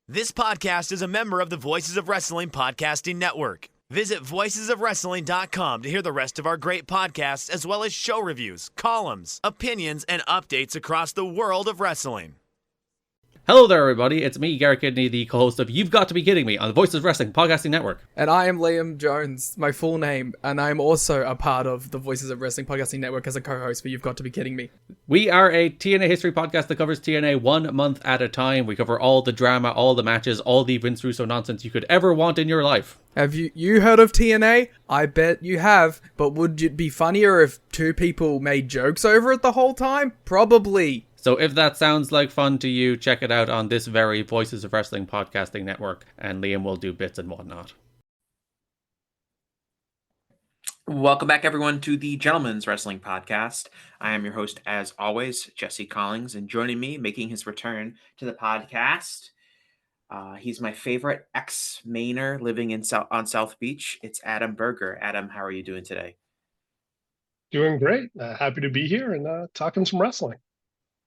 This podcast is a member of the Voices of Wrestling Podcasting Network. Visit voicesofwrestling.com to hear the rest of our great podcasts, as well as show reviews, columns, opinions, and updates across the world of wrestling. Hello there, everybody. It's me, Garrett Kidney, the co-host of You've Got to Be Kidding Me on the Voices of Wrestling Podcasting Network. And I am Liam Jones, my full name, and I'm also a part of the Voices of Wrestling Podcasting Network as a co-host for You've Got to Be Kidding Me. We are a TNA history podcast that covers TNA 1 month at a time. We cover all the drama, all the matches, all the Vince Russo nonsense you could ever want in your life. Have you heard of TNA? I bet you have, but would it be funnier if two people made jokes over it the whole time? Probably. So if that sounds like fun to you, check it out on this very Voices of Wrestling Podcasting Network, and Liam will do bits and whatnot. Welcome back, everyone, to the Gentleman's Wrestling Podcast. I am your host, as always, Jesse Collings, and joining me, making his return to the podcast, he's my favorite ex-Mainer living on South Beach. It's Adam Berger. Adam, how are you doing today? Doing great. Happy to be here and talking some wrestling.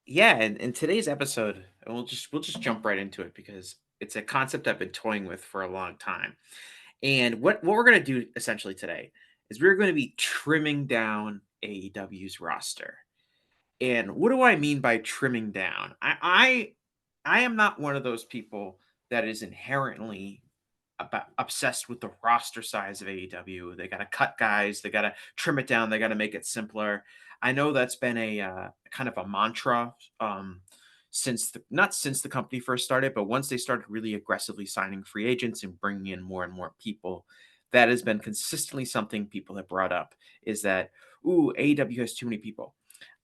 Yeah, and in today's episode, we'll just jump right into it because it's a concept I've been toying with for a long time. And what we're going to do essentially today is we're going to be trimming down AEW's roster. And what do I mean by trimming down? I am not one of those people that is inherently obsessed with the roster size of AEW. They got to cut guys, they got to trim it down, they got to make it simpler. I know that's been a kind of a mantra not since the company first started, but once they started really aggressively signing free agents and bringing in more and more people, that has been consistently something people have brought up, is that, AEW has too many people.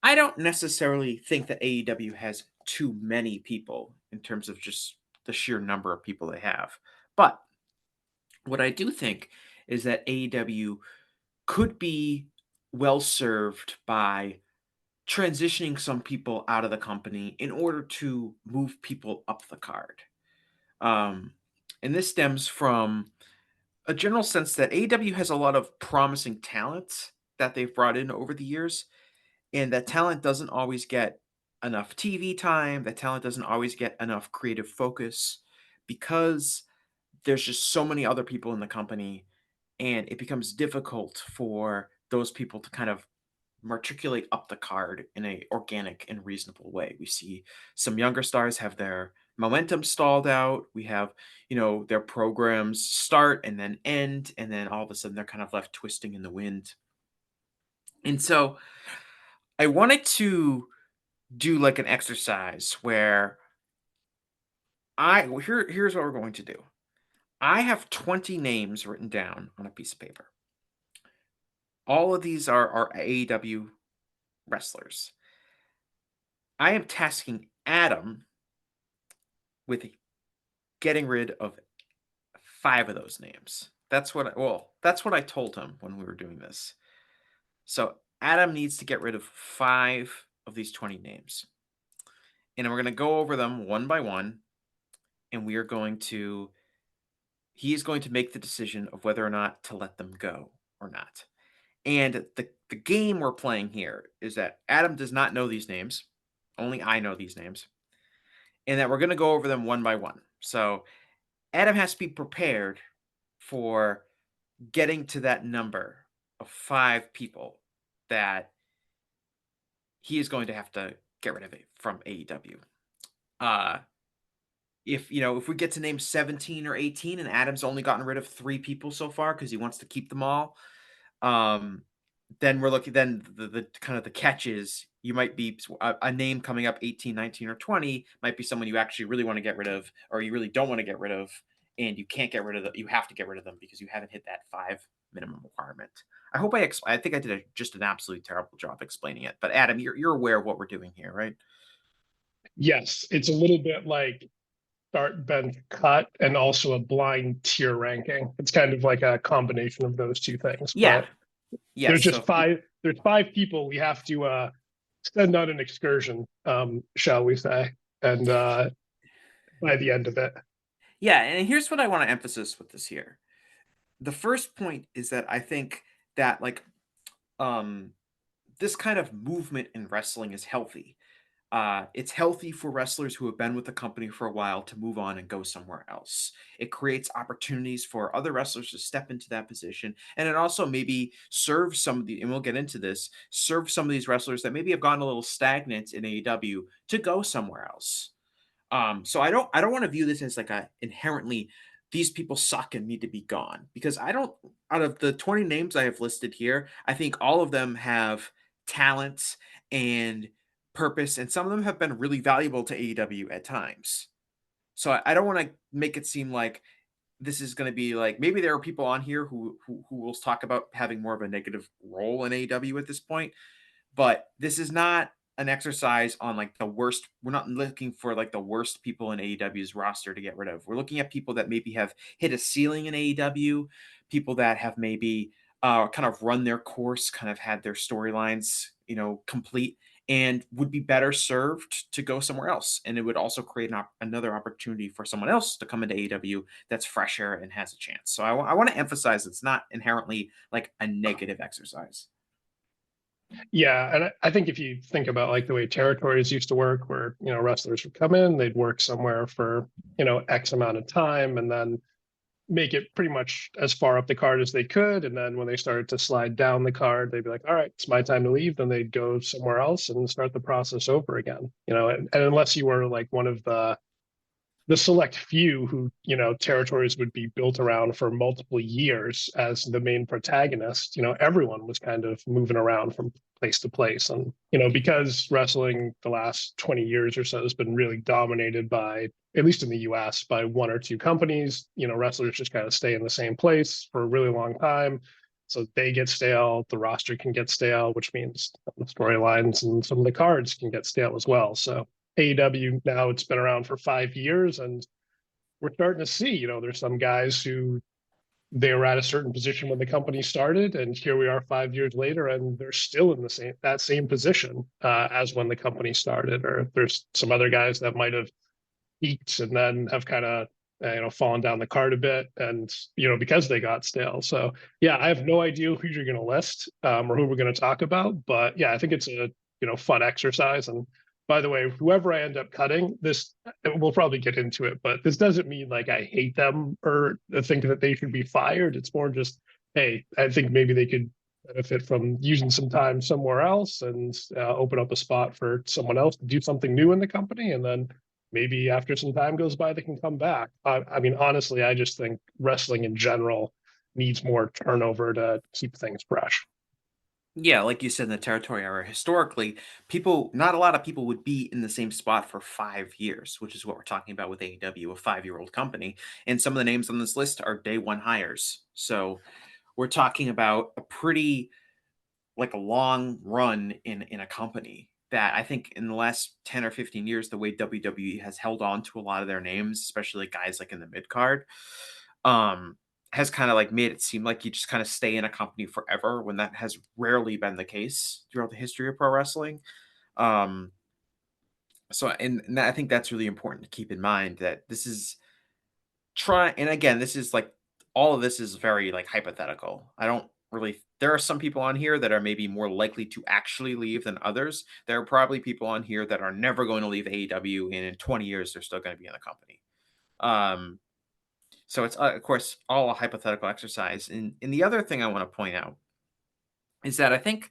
I don't necessarily think that AEW has too many people in terms of just the sheer number of people they have. But what I do think is that AEW could be well served by transitioning some people out of the company in order to move people up the card. And this stems from a general sense that AEW has a lot of promising talent that they've brought in over the years, and that talent doesn't always get enough TV time. That talent doesn't always get enough creative focus because there's just so many other people in the company, and it becomes difficult for those people to kind of matriculate up the card in a organic and reasonable way. We see some younger stars have their momentum stalled out. We have, their programs start and then end, and then all of a sudden they're kind of left twisting in the wind. And so I wanted to do like an exercise where here's what we're going to do. I have 20 names written down on a piece of paper. All of these are AEW wrestlers. I am tasking Adam with getting rid of 5 of those names. That's what I told him when we were doing this. So Adam needs to get rid of 5 of these 20 names. And we're going to go over them one by one, and he is going to make the decision of whether or not to let them go or not. And the game we're playing here is that Adam does not know these names. Only I know these names. And that we're going to go over them one by one. So Adam has to be prepared for getting to that number of 5 people that he is going to have to get rid of it from AEW. If we get to name 17 or 18 and Adam's only gotten rid of 3 people so far because he wants to keep them all, then we're looking, then the kind of the catch is you might be a name coming up 18, 19, or 20 might be someone you actually really want to get rid of, or you really don't want to get rid of, and you can't get rid of them. You have to get rid of them because you haven't hit that 5 minimum requirement. I hope I think I did just an absolutely terrible job explaining it, but Adam, you're aware of what we're doing here, right? Yes, it's a little bit like start, bench, cut, and also a blind tier ranking. It's kind of like a combination of those two things. Yeah. But yes. There's just 5. There's 5 people we have to send on an excursion, shall we say, and by the end of it. Yeah, and here's what I want to emphasize with this here. The first point is that I think that this kind of movement in wrestling is healthy. It's healthy for wrestlers who have been with the company for a while to move on and go somewhere else. It creates opportunities for other wrestlers to step into that position. And it also maybe serves some of the, and we'll get into this, serve some of these wrestlers that maybe have gone a little stagnant in AEW to go somewhere else. So I don't want to view this as like a inherently these people suck and need to be gone, because I don't, out of the 20 names I have listed here, I think all of them have talent and purpose, and some of them have been really valuable to AEW at times. So I don't want to make it seem like this is going to be like, maybe there are people on here who will talk about having more of a negative role in AEW at this point, but this is not an exercise on like the worst. We're not looking for like the worst people in AEW's roster to get rid of. We're looking at people that maybe have hit a ceiling in AEW, people that have maybe kind of run their course, kind of had their storylines, complete, and would be better served to go somewhere else. And it would also create another opportunity for someone else to come into AEW that's fresher and has a chance. So I want to emphasize it's not inherently like a negative exercise. Yeah, and I think if you think about like the way territories used to work, where wrestlers would come in, they'd work somewhere for X amount of time, and then make it pretty much as far up the card as they could. And then when they started to slide down the card, they'd be like, all right, it's my time to leave. Then they'd go somewhere else and start the process over again. And unless you were like one of the select few who, territories would be built around for multiple years as the main protagonist, everyone was kind of moving around from place to place. And, because wrestling the last 20 years or so has been really dominated by, at least in the US, by one or two companies, wrestlers just kind of stay in the same place for a really long time. So they get stale, the roster can get stale, which means the storylines and some of the cards can get stale as well. So AEW now, it's been around for 5 years, and we're starting to see, there's some guys who they were at a certain position when the company started, and here we are 5 years later, and they're still in that same position as when the company started. Or there's some other guys that might have peaked and then have kind of fallen down the card a bit, and because they got stale. So yeah, I have no idea who you're going to list or who we're going to talk about, but yeah, I think it's a fun exercise. And by the way, whoever I end up cutting, this, we'll probably get into it, but this doesn't mean like I hate them or think that they should be fired. It's more just, hey, I think maybe they could benefit from using some time somewhere else and open up a spot for someone else to do something new in the company. And then maybe after some time goes by, they can come back. I mean, honestly, I just think wrestling in general needs more turnover to keep things fresh. Yeah, like you said, in the territory era, historically, not a lot of people would be in the same spot for 5 years, which is what we're talking about with AEW, a 5-year-old company. And some of the names on this list are day one hires. So we're talking about a pretty like a long run in a company that I think in the last 10 or 15 years, the way WWE has held on to a lot of their names, especially guys like in the mid card, um, has kind of like made it seem like you just kind of stay in a company forever, when that has rarely been the case throughout the history of pro wrestling. Um, and I think that's really important to keep in mind, that this is and again, this is like, all of this is very like hypothetical. I don't really, there are some people on here that are maybe more likely to actually leave than others. There are probably people on here that are never going to leave AEW, and in 20 years they're still going to be in the company. So it's of course all a hypothetical exercise. And the other thing I want to point out is that I think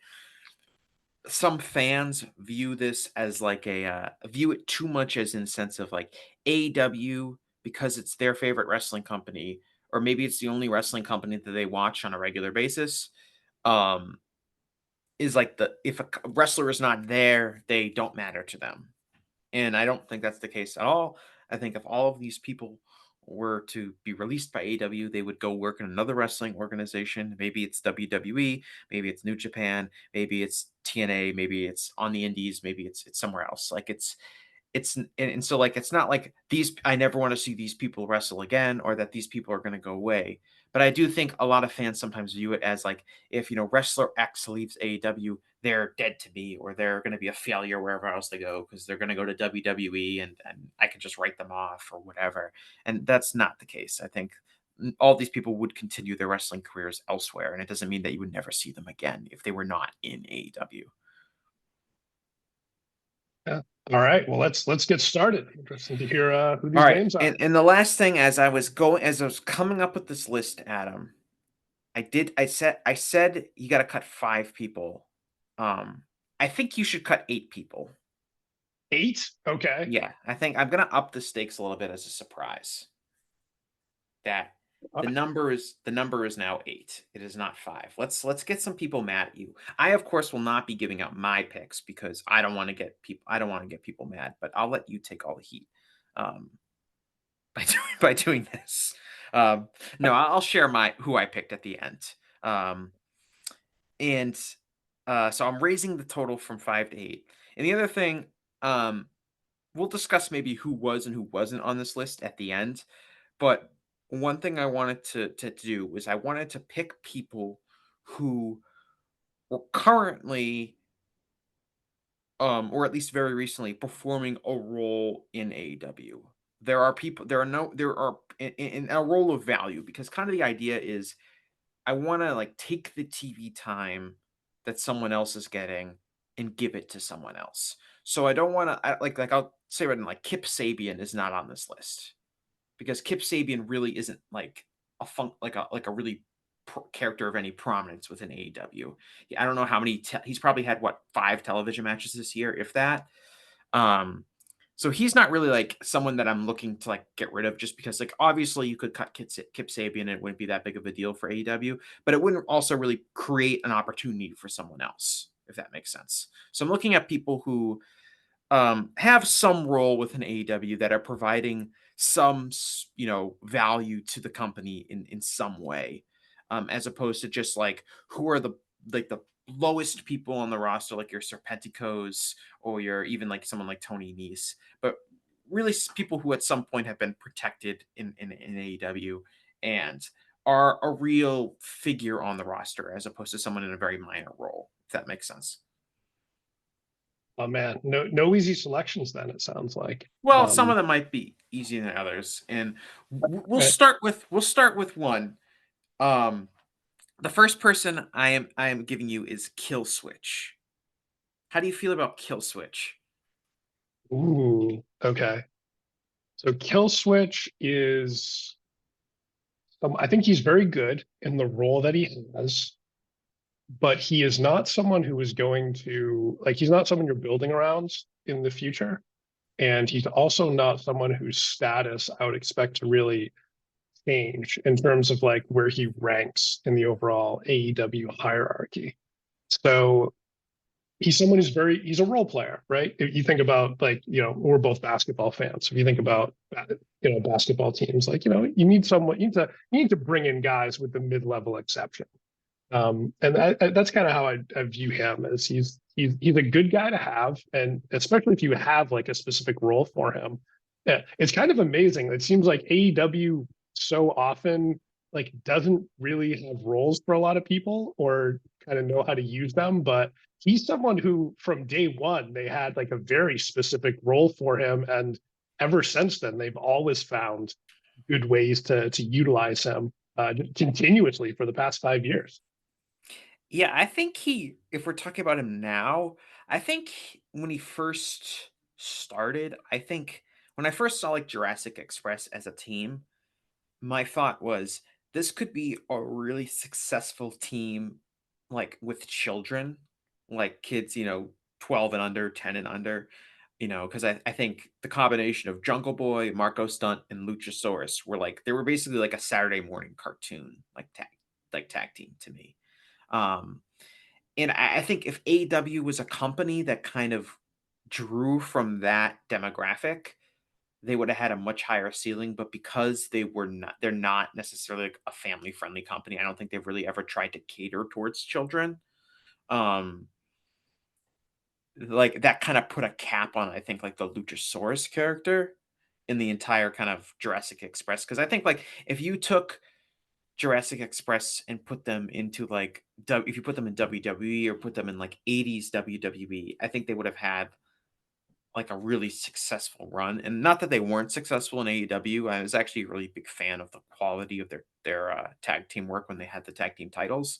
some fans view this as like view it too much as in the sense of like AEW, because it's their favorite wrestling company, or maybe it's the only wrestling company that they watch on a regular basis. Um, is like, if a wrestler is not there, they don't matter to them. And I don't think that's the case at all. I think if all of these people were to be released by AEW, they would go work in another wrestling organization. Maybe it's WWE, maybe it's New Japan, maybe it's TNA, maybe it's on the Indies, maybe it's somewhere else. Like and so like, it's not like I never want to see these people wrestle again, or that these people are going to go away. But I do think a lot of fans sometimes view it as like, if wrestler X leaves AEW, they're dead to me, or they're going to be a failure wherever else they go, because they're going to go to WWE, and I can just write them off or whatever. And that's not the case. I think all these people would continue their wrestling careers elsewhere, and it doesn't mean that you would never see them again if they were not in AEW. Yeah. All right. Well, let's get started. Interesting to hear who All these right, names are. and the last thing, as I was coming up with this list, Adam, I said you got to cut 5 people. Um, I think you should cut 8 people. 8? Okay. Yeah, I think I'm gonna up the stakes a little bit as a surprise. That the number is now 8. It is not 5. Let's get some people mad at you. I, of course, will not be giving out my picks because I don't want to get people mad, but I'll let you take all the heat um, by doing this. No, I'll share my who I picked at the end. Um, and so I'm raising the total from 5 to 8. And the other thing, um, we'll discuss maybe who was and who wasn't on this list at the end. But one thing I wanted to do was I wanted to pick people who were currently, or at least very recently, performing a role in AEW. There are in a role of value, because kind of the idea is I want to like take the TV time that someone else is getting and give it to someone else. So I don't want to like I'll say right now, like Kip Sabian is not on this list because Kip Sabian really isn't like a really character of any prominence within AEW. I don't know how many he's probably had, what, 5 television matches this year, if that. Um, so he's not really like someone that I'm looking to like get rid of, just because like obviously you could cut Kip Sabian and it wouldn't be that big of a deal for AEW, but it wouldn't also really create an opportunity for someone else, if that makes sense. So I'm looking at people who have some role within AEW that are providing some, value to the company in some way, as opposed to just like who are the lowest people on the roster, like your Serpenticos or your even like someone like Tony Nese, but really people who at some point have been protected in AEW and are a real figure on the roster, as opposed to someone in a very minor role, if that makes sense. Oh man, no easy selections then, it sounds like. Well, some of them might be easier than others, and we'll Right. start with one. Um, the first person I am giving you is Kill Switch. How do you feel about Kill Switch? Ooh, okay. So Kill Switch is I think he's very good in the role that he has, but he is not someone who is going to like he's not someone you're building around in the future. And he's also not someone whose status I would expect to really change in terms of like where he ranks in the overall AEW hierarchy. So he's a role player, right? If you think about like, we're both basketball fans. If you think about basketball teams, like, you need someone, you need to bring in guys with the mid-level exception. And that's kind of how I view him, as he's a good guy to have, and especially if you have like a specific role for him. Yeah, it's kind of amazing. It seems like AEW so often like doesn't really have roles for a lot of people or kind of know how to use them, but he's someone who from day one they had like a very specific role for him, and ever since then they've always found good ways to utilize him continuously for the past 5 years. Yeah, I think if we're talking about him now, I think when he first started, I think when I first saw like Jurassic Express as a team, my thought was this could be a really successful team, like with children, like kids, 12 and under, 10 and under, because I think the combination of Jungle Boy, Marco Stunt, and Luchasaurus they were basically like a Saturday morning cartoon, like tag team to me. Um, and I think if AEW was a company that kind of drew from that demographic, they would have had a much higher ceiling. But because they're not necessarily like a family friendly company. I don't think they've really ever tried to cater towards children. Um, like that kind of put a cap on, I think, like the Luchasaurus character in the entire kind of Jurassic Express. Because I think like if you took Jurassic Express and put them into like if you put them in WWE or put them in like 80s WWE, I think they would have had like a really successful run. And not that they weren't successful in AEW. I was actually a really big fan of the quality of their tag team work when they had the tag team titles.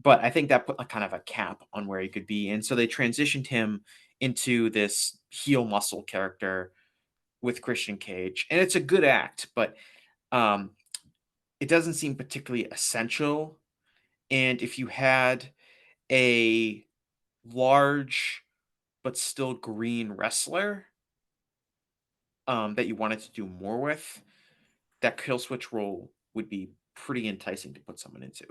But I think that put a kind of a cap on where he could be. And so they transitioned him into this heel muscle character with Christian Cage, and it's a good act, but um, it doesn't seem particularly essential. And if you had a large but still green wrestler that you wanted to do more with, that kill switch role would be pretty enticing to put someone into.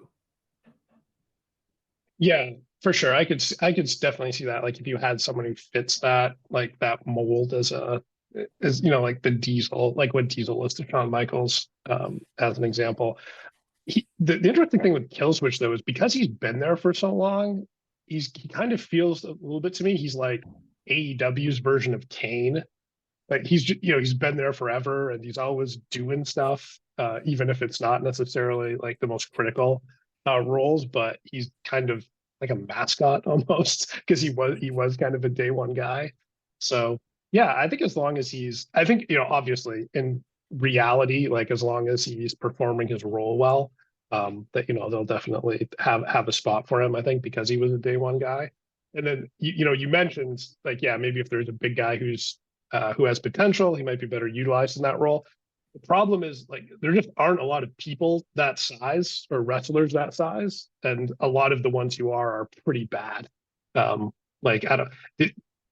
Yeah, for sure. I could definitely see that. Like if you had someone who fits that like that mold as like the Diesel, like what Diesel was to Shawn Michaels, as an example. The interesting thing with Killswitch though is because he's been there for so long, he kind of feels a little bit to me. He's like AEW's version of Kane. Like he's been there forever and he's always doing stuff, even if it's not necessarily like the most critical roles, but he's kind of like a mascot almost because he was kind of a day one guy. So yeah, I think as long as I think obviously in reality, like as long as he's performing his role well, that they'll definitely have a spot for him. I think because he was a day one guy. And then you mentioned like yeah, maybe if there's a big guy who has potential, he might be better utilized in that role. The problem is like there just aren't a lot of people that size or wrestlers that size, and a lot of the ones who are pretty bad. Like I don't.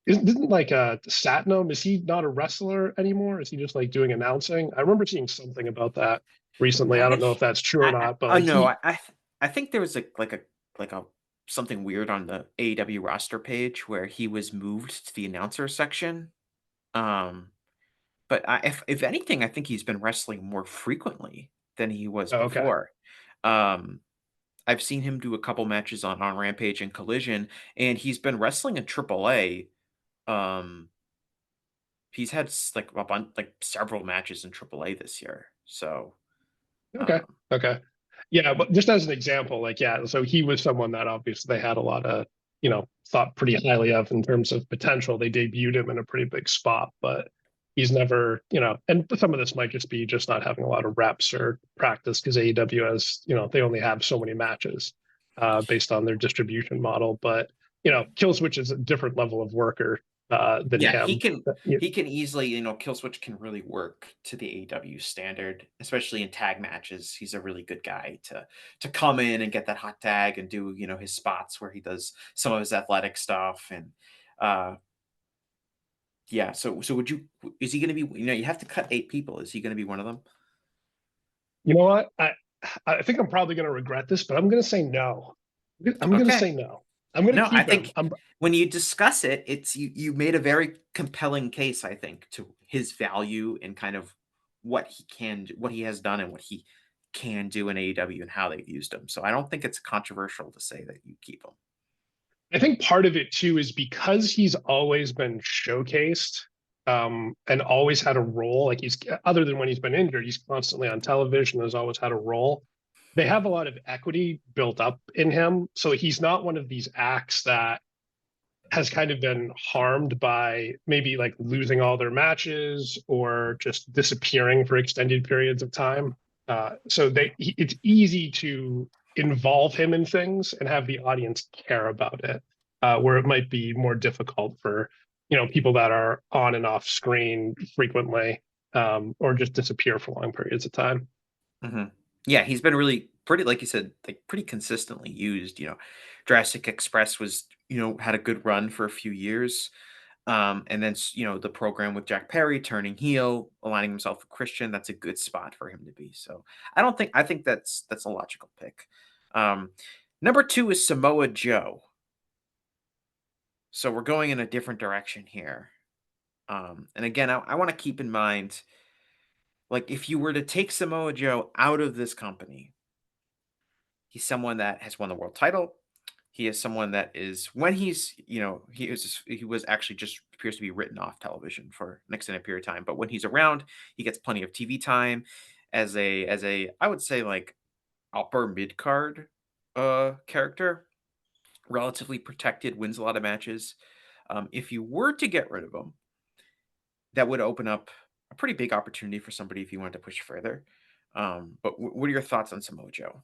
Isn't like Satnam? Is he not a wrestler anymore? Is he just like doing announcing? I remember seeing something about that recently. I don't know if that's true or not, but I like know. I think there was like a something weird on the AEW roster page where he was moved to the announcer section. Um, but if anything, I think he's been wrestling more frequently than he was oh, okay, before. Um, I've seen him do a couple matches on Rampage and Collision, and he's been wrestling in AAA. Um, he's had like like several matches in AAA this year. So, okay, um, okay. Yeah, but just as an example, like yeah, so he was someone that obviously they had a lot of, thought pretty highly of in terms of potential. They debuted him in a pretty big spot, but he's never, and some of this might just be just not having a lot of reps or practice because AEW has, they only have so many matches based on their distribution model. But Killswitch is a different level of worker than yeah, him. he can easily, Killswitch can really work to the AEW standard, especially in tag matches. He's a really good guy to come in and get that hot tag and do, his spots where he does some of his athletic stuff. And yeah, so is he going to be, you have to cut 8 people. Is he going to be one of them? You know what? I think I'm probably going to regret this, but I'm going to say no. I'm going to Okay. say no. I'm going to No, I keep him. think when you discuss it, it's you made a very compelling case, I think, to his value and kind of what he can what he has done and what he can do in AEW and how they've used him. So I don't think it's controversial to say that you keep him. I think part of it too is because he's always been showcased and always had a role. Like he's other than when he's been injured, he's constantly on television. Has always had a role. They have a lot of equity built up in him, so he's not one of these acts that has kind of been harmed by maybe like losing all their matches or just disappearing for extended periods of time. So it's easy to involve him in things and have the audience care about it, where it might be more difficult for people that are on and off screen frequently, or just disappear for long periods of time. Mm-hmm. Yeah, he's been really pretty, like you said, like pretty consistently used. Jurassic Express was, had a good run for a few years. And then, the program with Jack Perry turning heel, aligning himself with Christian, that's a good spot for him to be. So I think that's a logical pick. Number 2 is Samoa Joe. So we're going in a different direction here. And again, I want to keep in mind, like if you were to take Samoa Joe out of this company, he's someone that has won the world title. He is someone that is when he's, he was actually just appears to be written off television for an extended period of time. But when he's around, he gets plenty of TV time as a I would say like upper mid card character, relatively protected, wins a lot of matches. If you were to get rid of him, that would open up a pretty big opportunity for somebody if you wanted to push further. But what are your thoughts on Samoa Joe?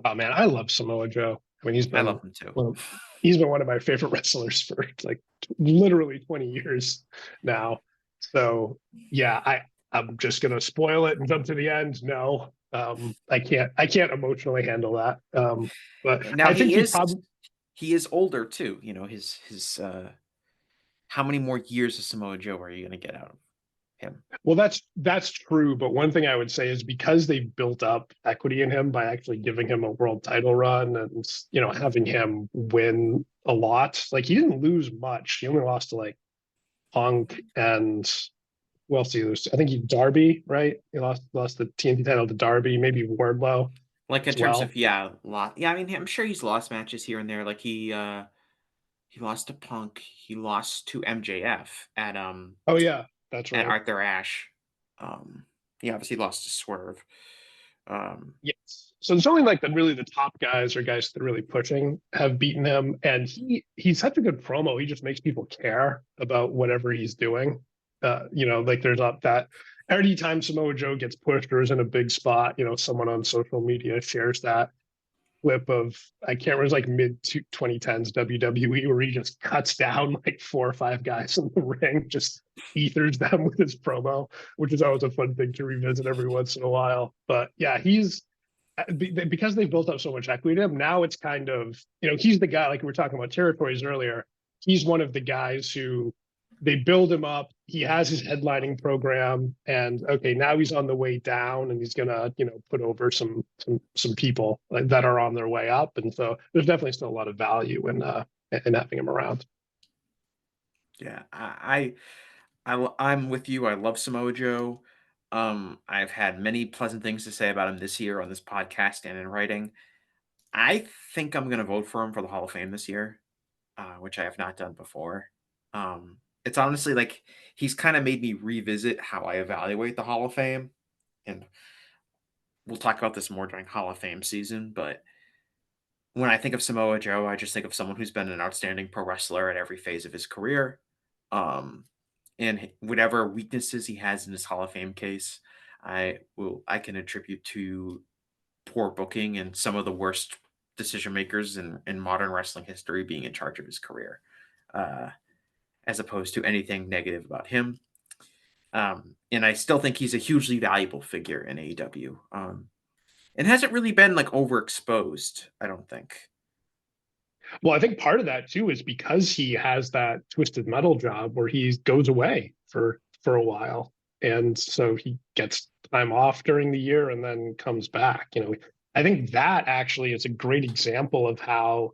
Oh man, I love Samoa Joe. I mean, I love him too. He's been one of my favorite wrestlers for like literally 20 years now. So yeah, I'm just gonna spoil it and jump to the end. No, I can't emotionally handle that. But And now I think he is older too. You know, his how many more years of Samoa Joe are you going to get out of him? well, that's true. But one thing I would say is because they built up equity in him by actually giving him a world title run and having him win a lot. Like he didn't lose much. He only lost to like Punk and who else? I think he Darby, right? He lost the TNT title to Darby, maybe Wardlow Like in as terms well. of lot. Yeah, I mean, I'm sure he's lost matches here and there. Like he lost to Punk. He lost to MJF Oh yeah, that's at right. Arthur Ashe. He obviously lost to Swerve. Yes. So it's only like the top guys or guys that are really pushing have beaten him, and he's such a good promo. He just makes people care about whatever he's doing. Like there's not that every time Samoa Joe gets pushed or is in a big spot, someone on social media shares that clip of I can't remember, it was like mid 2010s WWE where he just cuts down like 4 or 5 guys in the ring, just ethers them with his promo, which is always a fun thing to revisit every once in a while. But yeah, he's because they've built up so much equity in him. Now it's kind of he's the guy, like we were talking about territories earlier. He's one of the guys who they build him up. He has his headlining program, and okay, now he's on the way down, and he's gonna put over some people that are on their way up, and so there's definitely still a lot of value in having him around. Yeah, I'm with you. I love Samoa Joe. I've had many pleasant things to say about him this year on this podcast and in writing. I think I'm going to vote for him for the Hall of Fame this year, which I have not done before. It's honestly like he's kind of made me revisit how I evaluate the Hall of Fame, and we'll talk about this more during Hall of Fame season. But when I think of Samoa Joe, I just think of someone who's been an outstanding pro wrestler at every phase of his career. Um, and whatever weaknesses he has in his Hall of Fame case, I can attribute to poor booking and some of the worst decision makers in modern wrestling history being in charge of his career, uh, as opposed to anything negative about him. And I still think he's a hugely valuable figure in AEW. And hasn't really been like overexposed, I don't think. Well, I think part of that too is because he has that Twisted Metal job where he goes away for a while, and so he gets time off during the year and then comes back. I think that actually is a great example of how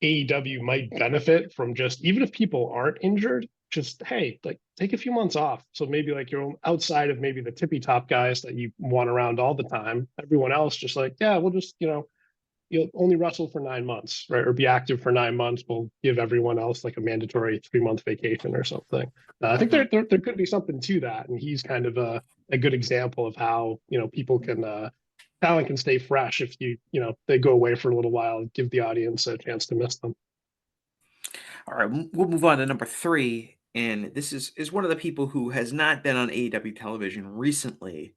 AEW might benefit from just even if people aren't injured, just hey, like take a few months off. So maybe like you're outside of maybe the tippy top guys that you want around all the time. Everyone else just like, yeah, we'll just you'll only wrestle for 9 months, right? Or be active for 9 months. We'll give everyone else like a mandatory 3-month vacation or something. I think there could be something to that, and he's kind of a good example of how people can talent can stay fresh if they go away for a little while and give the audience a chance to miss them. All right, we'll move on to number 3, and this is one of the people who has not been on AEW television recently,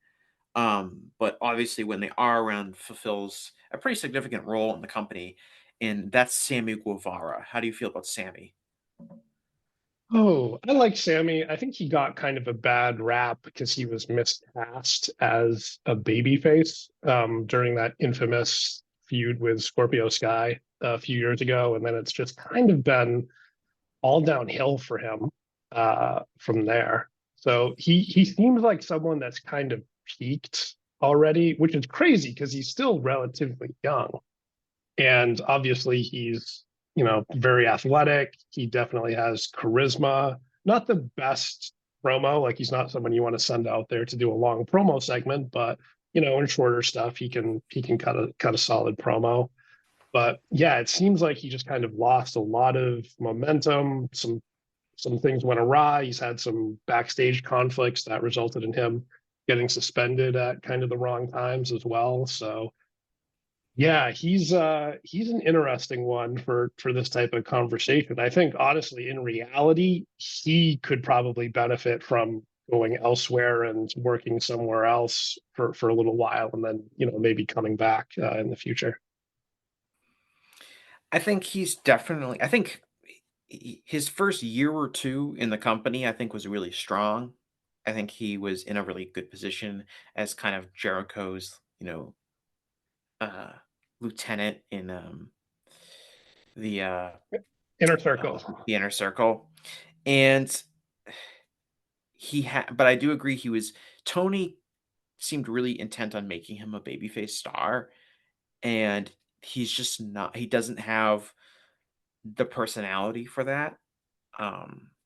but obviously when they are around fulfills a pretty significant role in the company, and that's Sammy Guevara. How do you feel about Sammy? Oh, I like Sammy. I think he got kind of a bad rap because he was miscast as a babyface during that infamous feud with Scorpio Sky a few years ago, and then it's just kind of been all downhill for him from there. So he seems like someone that's kind of peaked already, which is crazy because he's still relatively young. And obviously he's, very athletic. He definitely has charisma. Not the best promo, like he's not someone you want to send out there to do a long promo segment, but in shorter stuff, he can cut a solid promo. But yeah, it seems like he just kind of lost a lot of momentum. Some things went awry. He's had some backstage conflicts that resulted in him getting suspended at kind of the wrong times as well. So yeah, he's an interesting one for this type of conversation. I think honestly, in reality, he could probably benefit from going elsewhere and working somewhere else for a little while, and then maybe coming back in the future. I think he's definitely. I think his first year or two in the company, I think, was really strong. I think he was in a really good position as kind of Jericho's, uh, lieutenant in the uh, Inner Circle. the inner circle, and but I do agree Tony seemed really intent on making him a babyface star, and he's just not. He doesn't have the personality for that.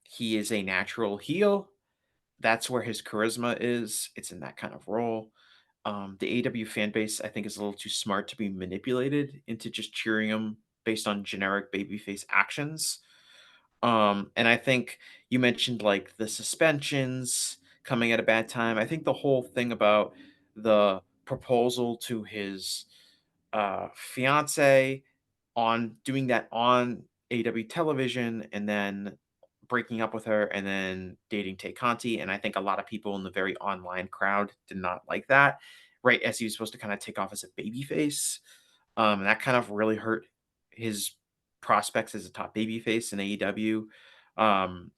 He is a natural heel. That's where his charisma is. It's in that kind of role. The AEW fan base, I think, is a little too smart to be manipulated into just cheering him based on generic babyface actions. And I think you mentioned like the suspensions coming at a bad time. I think the whole thing about the proposal to his fiance on doing that on AW television and then breaking up with her and then dating Tay Conti. And I think a lot of people in the very online crowd did not like that, right? As he was supposed to kind of take off as a baby face. And that kind of really hurt his prospects as a top baby face in AEW. Um,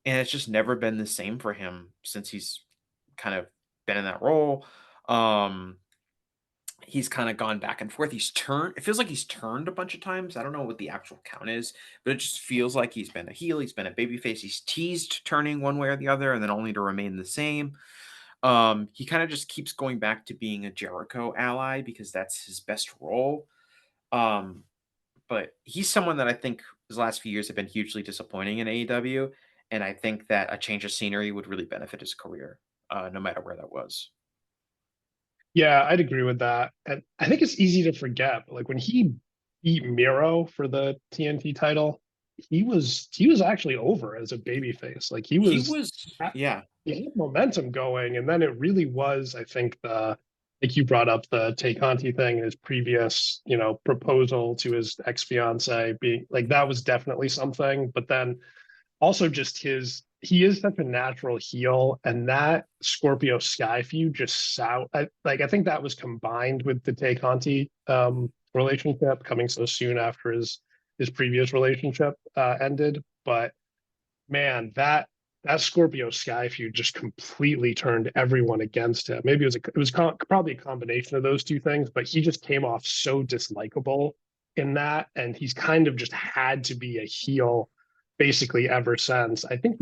and it's just never been the same for him since he's kind of been in that role. He's kind of gone back and forth. It feels like he's turned a bunch of times. I don't know what the actual count is, but it just feels like he's been a heel, he's been a babyface, he's teased turning one way or the other, and then only to remain the same. He kind of just keeps going back to being a Jericho ally because that's his best role. Um, but he's someone that I think his last few years have been hugely disappointing in AEW, and I think that a change of scenery would really benefit his career, no matter where that was. Yeah, I'd agree with that. And I think it's easy to forget, but like when he beat Miro for the TNT title, he was actually over as a babyface. Like he He was was, yeah. he had momentum going, and then it really was, I think, like you brought up the Tay Conti thing and his previous, proposal to his ex-fiance being like that was definitely something. But then also just he is such a natural heel, and that Scorpio Sky feud just I think that was combined with the Tay Conti relationship coming so soon after his previous relationship ended. But man, that Scorpio Sky feud just completely turned everyone against him. Maybe probably a combination of those two things, but he just came off so dislikable in that, and he's kind of just had to be a heel basically ever since. I think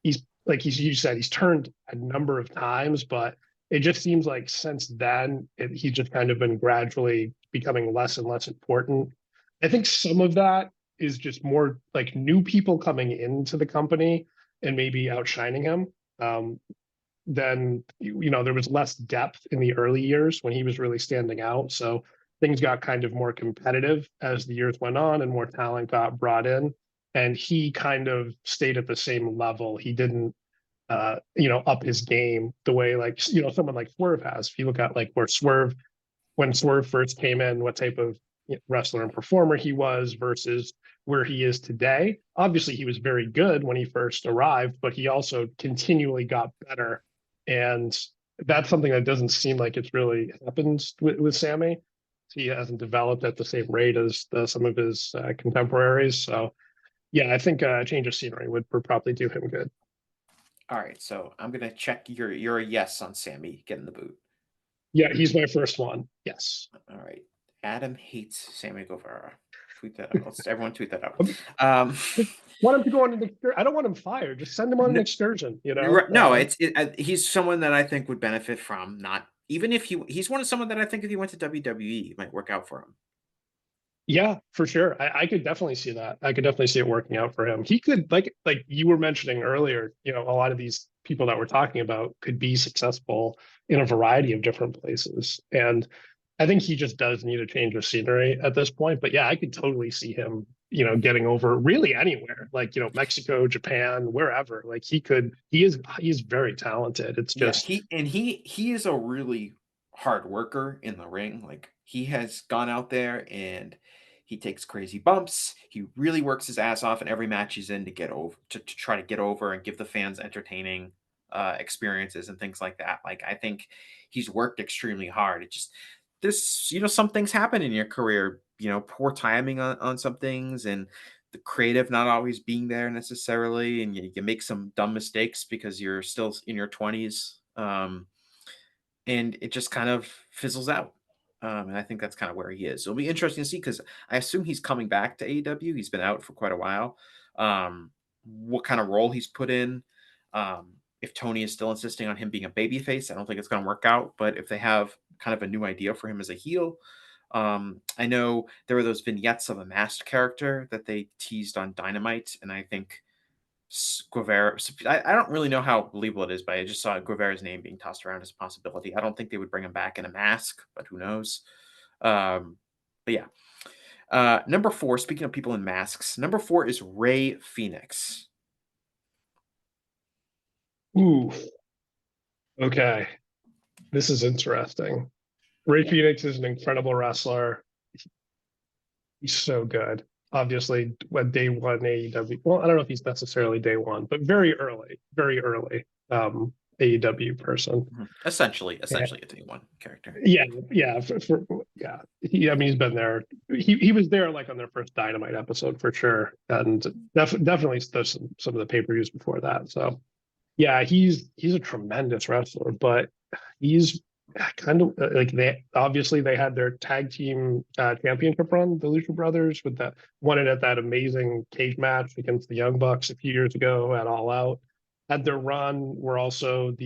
he's like you said, he's turned a number of times, but it just seems like since then he's just kind of been gradually becoming less and less important. I think some of that is just more like new people coming into the company and maybe outshining him. Then there was less depth in the early years when he was really standing out. So things got kind of more competitive as the years went on and more talent got brought in. And he kind of stayed at the same level. He didn't, up his game the way like someone like Swerve has. If you look at like when Swerve first came in, what type of wrestler and performer he was versus where he is today. Obviously, he was very good when he first arrived, but he also continually got better. And that's something that doesn't seem like it's really happened with Sammy. He hasn't developed at the same rate as some of his contemporaries. So, yeah, I think a change of scenery would probably do him good. All right, so I'm gonna check you're a yes on Sammy getting the boot. Yeah, he's my first one. Yes. All right. Adam hates Sammy Guevara. Tweet that out. Let's everyone tweet that out. Want him to go on an excursion. I don't want him fired. Just send him on an excursion. No, he's someone that I think would benefit from not even if he's someone that I think if he went to WWE, it might work out for him. Yeah, for sure. I could definitely see that. I could definitely see it working out for him. He could like you were mentioning earlier, a lot of these people that we're talking about could be successful in a variety of different places. And I think he just does need a change of scenery at this point. But yeah, I could totally see him, getting over really anywhere, like, Mexico, Japan, wherever. Like he is very talented. It's just he is a really hard worker in the ring. Like he has gone out there and he takes crazy bumps. He really works his ass off in every match he's in to get over to try to get over and give the fans entertaining experiences and things like that. Like I think he's worked extremely hard. It just this, some things happen in your career, poor timing on some things, and the creative not always being there necessarily, and you make some dumb mistakes because you're still in your 20s. And it just kind of fizzles out. And I think that's kind of where he is. It'll be interesting to see because I assume he's coming back to AEW. He's been out for quite a while. What kind of role he's put in. If Tony is still insisting on him being a babyface, I don't think it's going to work out. But if they have kind of a new idea for him as a heel, I know there were those vignettes of a masked character that they teased on Dynamite, and I think Guevara. I don't really know how believable it is, but I just saw Guevara's name being tossed around as a possibility. I don't think they would bring him back in a mask, but who knows? But yeah. Number 4, speaking of people in masks, number 4 is Ray Phoenix. Ooh, okay. This is interesting. Ray Phoenix is an incredible wrestler. He's so good. Obviously, when day one AEW, well, I don't know if he's necessarily day one, but very early AEW person. Essentially a day one character. Yeah. I mean, he's been there. He was there like on their first Dynamite episode for sure, and definitely some of the pay-per-views before that. So, yeah, he's a tremendous wrestler, but he's kind of like they had their tag team championship run, the Lucha Brothers, with that won it at that amazing cage match against the Young Bucks a few years ago at All Out. Had their run were also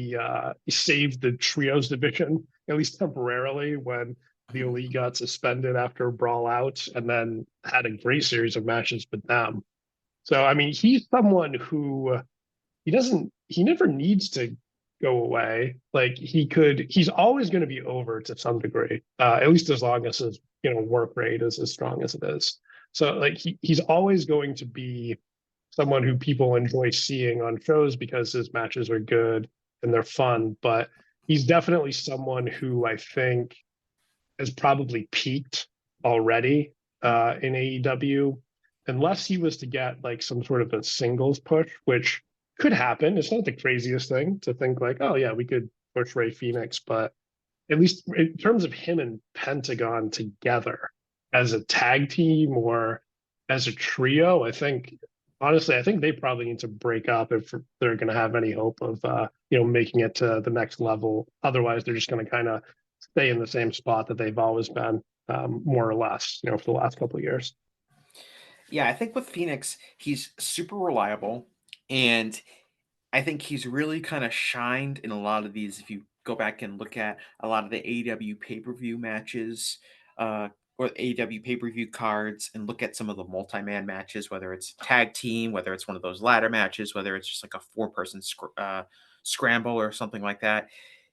saved the trios division, at least temporarily, when the Elite got suspended after Brawl Out, and then had a great series of matches with them. So I mean, he's someone who he never needs to go away. Like he's always going to be over to some degree, at least as long as his work rate is as strong as it is. So like he's always going to be someone who people enjoy seeing on shows because his matches are good and they're fun. But he's definitely someone who I think has probably peaked already in AEW, unless he was to get like some sort of a singles push, which could happen. It's not the craziest thing to think like, oh yeah, we could push Ray Phoenix, but at least in terms of him and Pentagon together as a tag team or as a trio, honestly, I think they probably need to break up if they're going to have any hope of making it to the next level. Otherwise, they're just going to kind of stay in the same spot that they've always been, more or less, for the last couple of years. Yeah, I think with Phoenix, he's super reliable. And I think he's really kind of shined in a lot of these. If you go back and look at a lot of the AEW pay-per-view matches or AEW pay-per-view cards and look at some of the multi-man matches, whether it's tag team, whether it's one of those ladder matches, whether it's just like a 4-person scramble or something like that,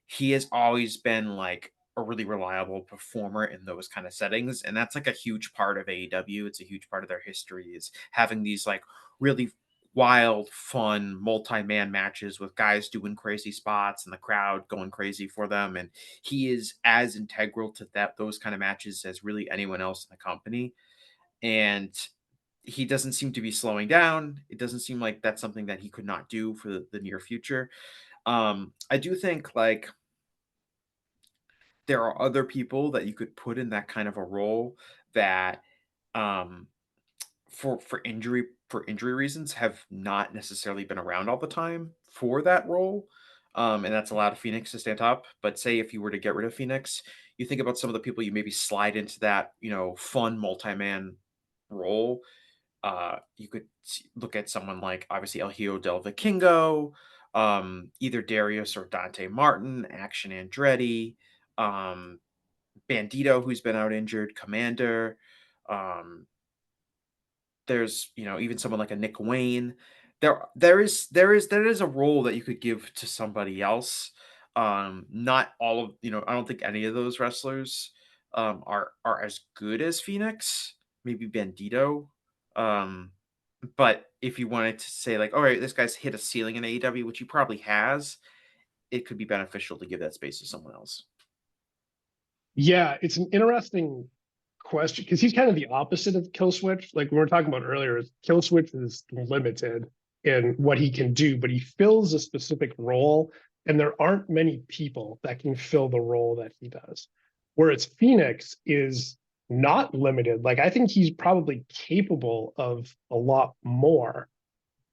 he has always been like a really reliable performer in those kind of settings. And that's like a huge part of AEW. It's a huge part of their history is having these like really wild, fun, multi-man matches with guys doing crazy spots and the crowd going crazy for them. And he is as integral to those kind of matches as really anyone else in the company. And he doesn't seem to be slowing down. It doesn't seem like that's something that he could not do for the near future. I do think like there are other people that you could put in that kind of a role that for injury reasons have not necessarily been around all the time for that role. And that's allowed Phoenix to stand up. But say if you were to get rid of Phoenix, you think about some of the people you maybe slide into that, fun multi-man role. You could look at someone like obviously El Hijo del Vikingo, either Darius or Dante Martin, Action Andretti, Bandito, who's been out injured, Commander. There's even someone like a Nick Wayne. There is a role that you could give to somebody else. Not all of I don't think any of those wrestlers are as good as Phoenix. Maybe Bandito. But if you wanted to say like, all right, this guy's hit a ceiling in AEW, which he probably has, it could be beneficial to give that space to someone else. Yeah, it's an interesting question because he's kind of the opposite of Killswitch. Like we were talking about earlier, Killswitch is limited in what he can do, but he fills a specific role, and there aren't many people that can fill the role that he does. Whereas Phoenix is not limited. Like, I think he's probably capable of a lot more,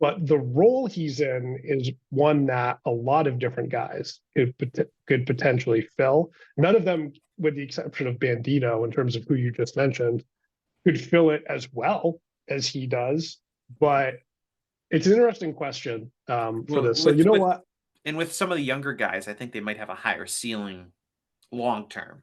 but the role he's in is one that a lot of different guys could potentially fill. None of them, with the exception of Bandito, in terms of who you just mentioned, could fill it as well as he does. But it's an interesting question for this. So, you know what? And with some of the younger guys, I think they might have a higher ceiling long term.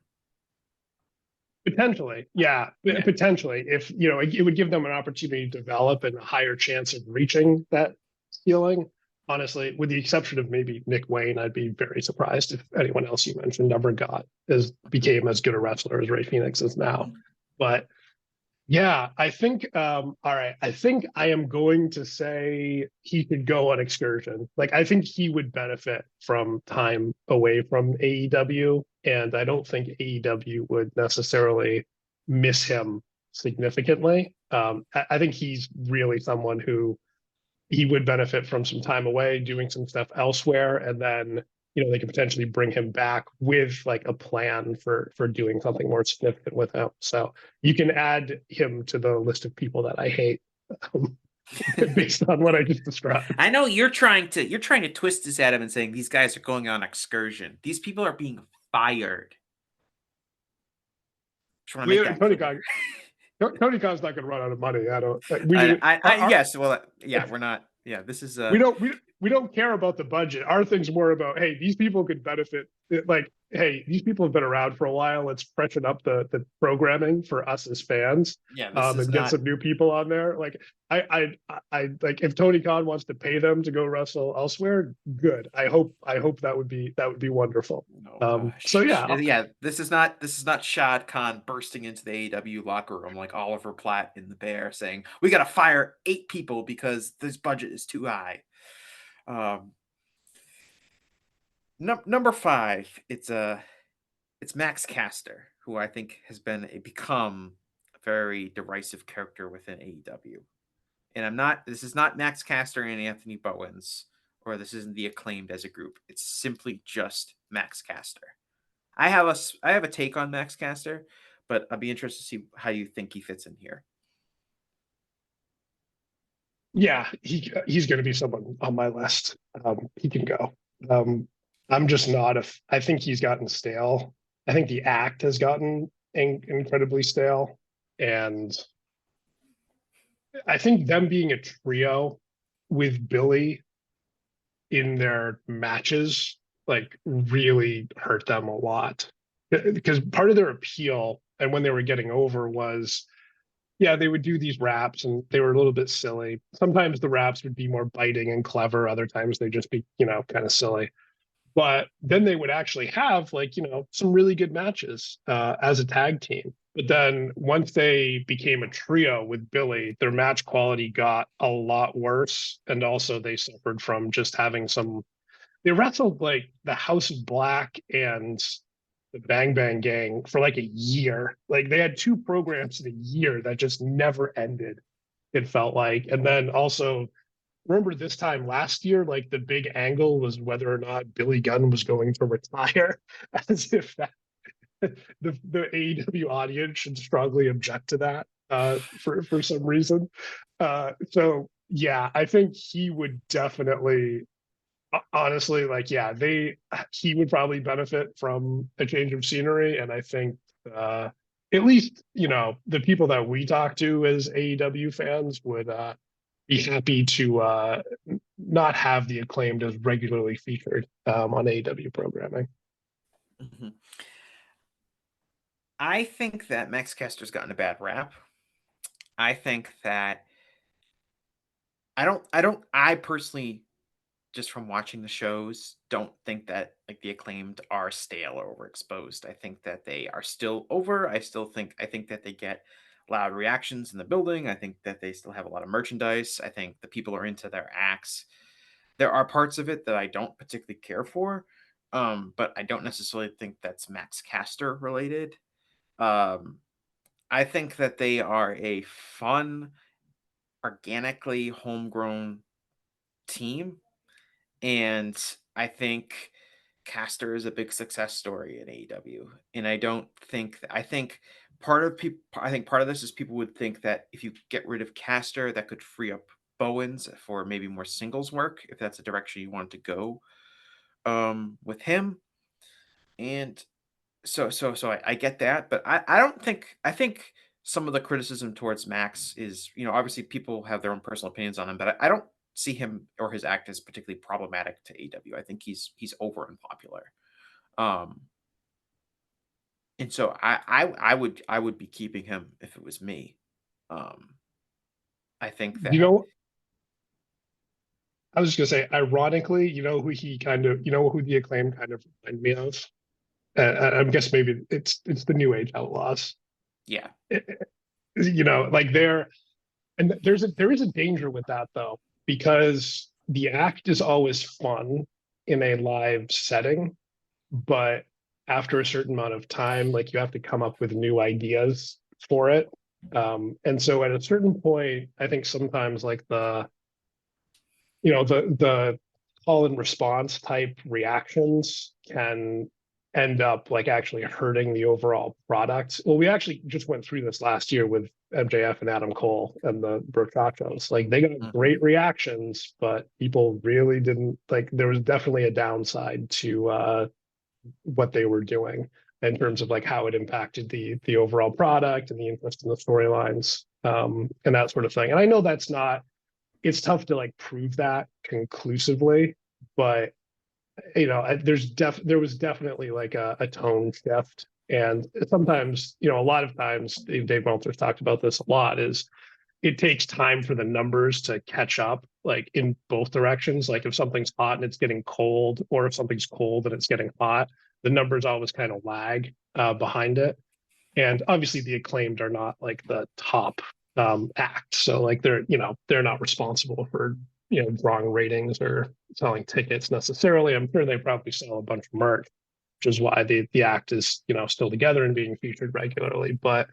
Potentially, yeah, potentially. If it would give them an opportunity to develop and a higher chance of reaching that ceiling. Honestly, with the exception of maybe Nick Wayne, I'd be very surprised if anyone else you mentioned never became as good a wrestler as Ray Phoenix is now. But yeah, I think all right. I think I am going to say he could go on excursion. Like, I think he would benefit from time away from AEW, and I don't think AEW would necessarily miss him significantly. I think he's really someone who he would benefit from some time away, doing some stuff elsewhere, and then they could potentially bring him back with like a plan for doing something more significant with him. So you can add him to the list of people that I hate based on what I just described. I know you're trying to twist this, Adam, and saying these guys are going on excursion. These people are being fired. Tony Khan. Tony Khan's not going to run out of money. I don't. Yes. Well, yeah, we're not. Yeah, this is. We don't care about the budget. Our thing's more about, hey, these people could benefit. Like, hey, these people have been around for a while. Let's freshen up the programming for us as fans. Yeah, and get some new people on there. Like, I like, if Tony Khan wants to pay them to go wrestle elsewhere, good. I hope that would be wonderful. So yeah, this is not Shad Khan bursting into the AEW locker room like Oliver Platt in The Bear saying, we got to fire 8 people because this budget is too high. Number 5, it's Max Caster, who I think has become a very derisive character within AEW. And this is not Max Caster and Anthony Bowens, or this isn't the Acclaimed as a group. It's simply just Max Caster. I have a take on Max Caster, but I'll be interested to see how you think he fits in here. Yeah, he's going to be someone on my list. He can go. I'm just not I think he's gotten stale. I think the act has gotten incredibly stale, and I think them being a trio with Billy in their matches like really hurt them a lot, because part of their appeal and when they were getting over was, yeah, they would do these raps and they were a little bit silly. Sometimes the raps would be more biting and clever. Other times they'd just be, kind of silly. But then they would actually have some really good matches as a tag team. But then once they became a trio with Billy, their match quality got a lot worse. And also they suffered from just having they wrestled like the House of Black and the Bang Bang Gang for like a year. Like, they had 2 programs in a year that just never ended, it felt like. And then also, remember this time last year, like the big angle was whether or not Billy Gunn was going to retire, as if the AEW audience should strongly object to that for some reason. So yeah, I think he would definitely, honestly, he would probably benefit from a change of scenery. And I think at least, the people that we talk to as AEW fans would be happy to not have the Acclaimed as regularly featured on AEW programming. Mm-hmm. I think that Max Caster's gotten a bad rap. I think that I personally, just from watching the shows, don't think that like the Acclaimed are stale or overexposed. I think that they are still over. I think that they get loud reactions in the building. I think that they still have a lot of merchandise. I think the people are into their acts. There are parts of it that I don't particularly care for, but I don't necessarily think that's Max Caster related. I think that they are a fun, organically homegrown team. And I think Caster is a big success story in AEW, and I think part of this is people would think that if you get rid of Caster, that could free up Bowens for maybe more singles work, if that's the direction you want to go with him. And I get that, but I don't think I think some of the criticism towards Max is, obviously people have their own personal opinions on him, but I don't see him or his act as particularly problematic to AEW. I think he's over unpopular. Um, and so I would be keeping him if it was me. Um, I think You that know, I was just gonna say, ironically, you know who the Acclaim kind of remind me of? I guess maybe it's the New Age Outlaws. yeah. Like there is a danger with that though, because the act is always fun in a live setting, but after a certain amount of time, like you have to come up with new ideas for it. And so at a certain point, I think sometimes like the call and response type reactions can end up like actually hurting the overall product. Well, we actually just went through this last year with MJF and Adam Cole and the Burchachos. Like they got Mhm. great reactions, but people really didn't like. There was definitely a downside to what they were doing in terms of like how it impacted the overall product and the interest in the storylines, and that sort of thing. And I know that's not, it's tough to like prove that conclusively, but there was definitely like a tone shift. And sometimes, a lot of times, Dave Meltzer's talked about this a lot, is it takes time for the numbers to catch up, like in both directions. Like if something's hot and it's getting cold, or if something's cold and it's getting hot, the numbers always kind of lag behind it. And obviously the Acclaimed are not like the top act, so like they're not responsible for drawing ratings or selling tickets necessarily. I'm sure they probably sell a bunch of merch, which is why the act is still together and being featured regularly. But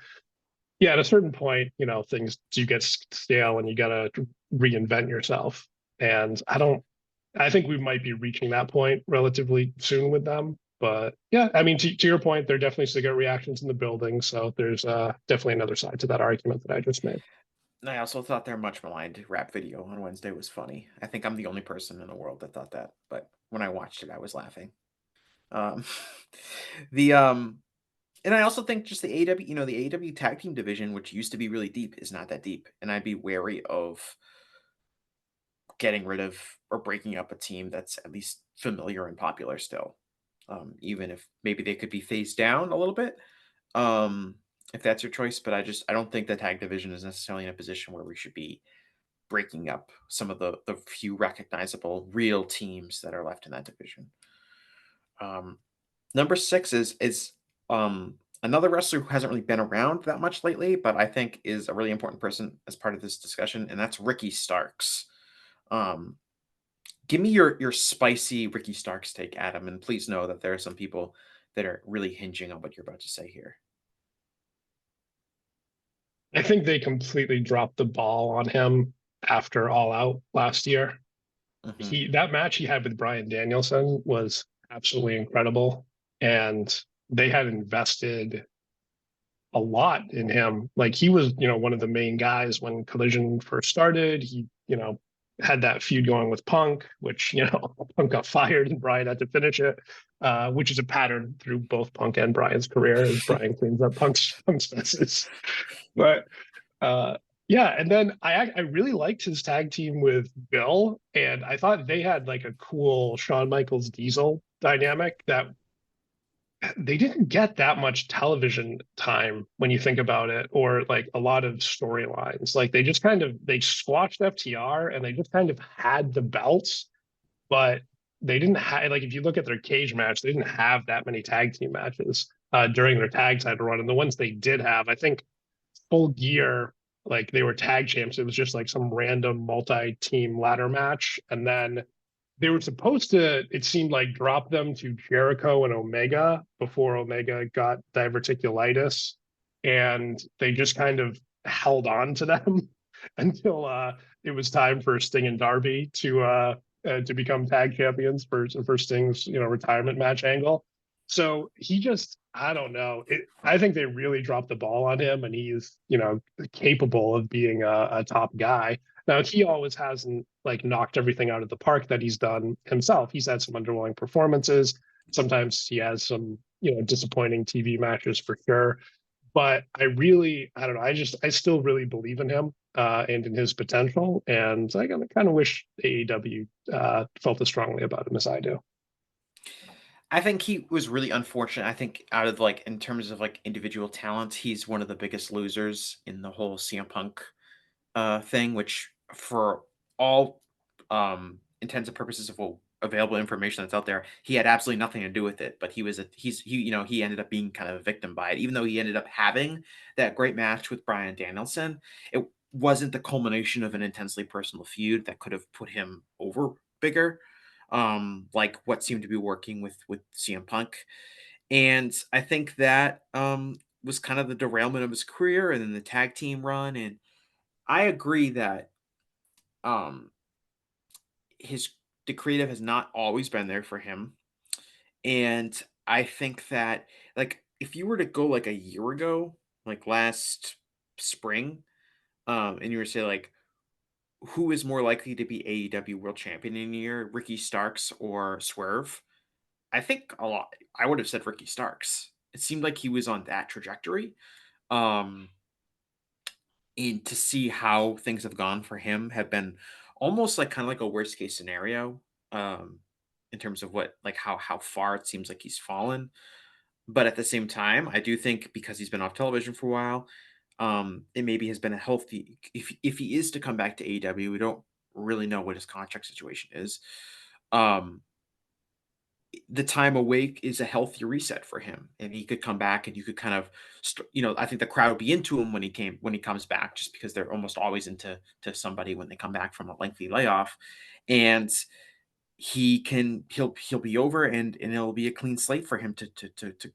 yeah, at a certain point, things do get stale and you got to reinvent yourself. And I think we might be reaching that point relatively soon with them. But yeah, I mean, to your point, they're definitely still get reactions in the building. So there's definitely another side to that argument that I just made. I also thought their much maligned rap video on Wednesday was funny. I think I'm the only person in the world that thought that, but when I watched it, I was laughing. Um, the And I also think just the AW, the AW tag team division, which used to be really deep, is not that deep, and I'd be wary of getting rid of or breaking up a team that's at least familiar and popular still, even if maybe they could be phased down a little bit, if that's your choice. But I don't think the tag division is necessarily in a position where we should be breaking up some of the few recognizable real teams that are left in that division. Um, Number 6 is another wrestler who hasn't really been around that much lately, but I think is a really important person as part of this discussion, and that's Ricky Starks. Um, Give me your spicy Ricky Starks take, Adam, and please know that there are some people that are really hinging on what you're about to say here. I think they completely dropped the ball on him after All Out last year. Mhm. That match he had with Bryan Danielson was absolutely incredible, and they had invested a lot in him. Like he was, one of the main guys when Collision first started. He, had that feud going with Punk, which, Punk got fired and Bryan had to finish it, which is a pattern through both Punk and Bryan's career as Bryan cleans up Punk's messes. But yeah, and then I really liked his tag team with Bill, and I thought they had like a cool Shawn Michaels Diesel dynamic that they didn't get that much television time when you think about it, or like a lot of storylines. Like they just kind of they squashed FTR and they just kind of had the belts, but they didn't have, like if you look at their cage match, they didn't have that many tag team matches during their tag title run. And the ones they did have, I think Full Gear, like they were tag champs. It was just like some random multi-team ladder match, and then they were supposed to, it seemed like, drop them to Jericho and Omega before Omega got diverticulitis, and they just kind of held on to them until it was time for Sting and Darby to become tag champions for Sting's retirement match angle. So he just, I don't know. I think they really dropped the ball on him, and he's capable of being a top guy. Now he always hasn't like knocked everything out of the park that he's done himself. He's had some underwhelming performances. Sometimes he has some disappointing TV matches for sure. But I don't know. I still really believe in him and in his potential. And I kind of wish AEW felt as strongly about him as I do. I think he was really unfortunate. I think out of like in terms of like individual talent, he's one of the biggest losers in the whole CM Punk thing, which for all intents and purposes of available information that's out there, he had absolutely nothing to do with it. But he ended up being kind of a victim by it, even though he ended up having that great match with Bryan Danielson. It wasn't the culmination of an intensely personal feud that could have put him over bigger, like what seemed to be working with CM Punk. And I think that was kind of the derailment of his career, and then the tag team run. And I agree that the creative has not always been there for him. And I think that like if you were to go like a year ago, like last spring, and you were to say like who is more likely to be AEW World Champion in a year, Ricky Starks or Swerve? I think I would have said Ricky Starks. It seemed like he was on that trajectory. And to see how things have gone for him have been almost like kind of like a worst case scenario, in terms of how far it seems like he's fallen. But at the same time, I do think because he's been off television for a while, it maybe has been a healthy. If he is to come back to AEW, we don't really know what his contract situation is. The time awake is a healthy reset for him, and he could come back, and you could kind of, I think the crowd will be into him when he comes back, just because they're almost always into somebody when they come back from a lengthy layoff, and he'll be over, and it'll be a clean slate for him to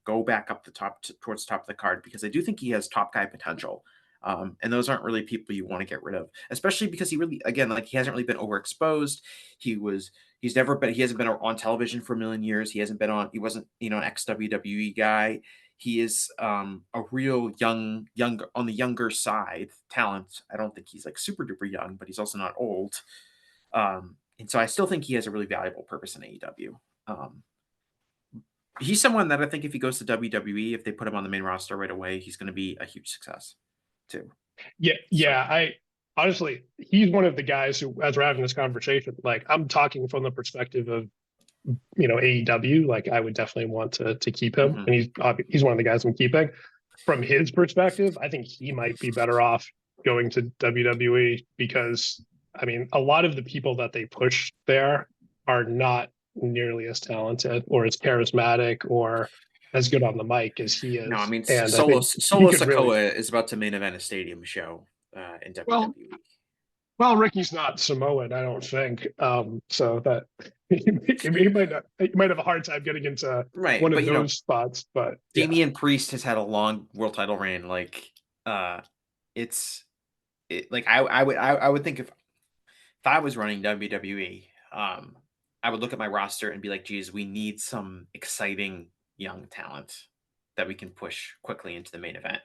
go back up the top towards the top of the card, because I do think he has top guy potential. And those aren't really people you want to get rid of, especially because he really, again, like he hasn't really been overexposed. He hasn't been on television for a million years. He wasn't, an ex-WWE guy. He is a real young on the younger side talent. I don't think he's like super duper young, but he's also not old. And so I still think he has a really valuable purpose in AEW. He's someone that I think if he goes to WWE, if they put him on the main roster right away, he's going to be a huge success too. Yeah. I honestly, he's one of the guys who, as we're having this conversation, like I'm talking from the perspective of, AEW, like I would definitely want to keep him. Mm-hmm. And he's one of the guys I'm keeping. From his perspective, I think he might be better off going to WWE, because I mean, a lot of the people that they push there are not nearly as talented or as charismatic or as good on the mic as he is. No, I mean, and Solo Sikoa is about to main event a stadium show in WWE. Well, Ricky's not Samoan, I don't think. So that he might have a hard time getting into one of those spots. But Damian Priest has had a long world title reign. Like, I would think if I was running WWE, I would look at my roster and be like, geez, we need some exciting young talent that we can push quickly into the main event.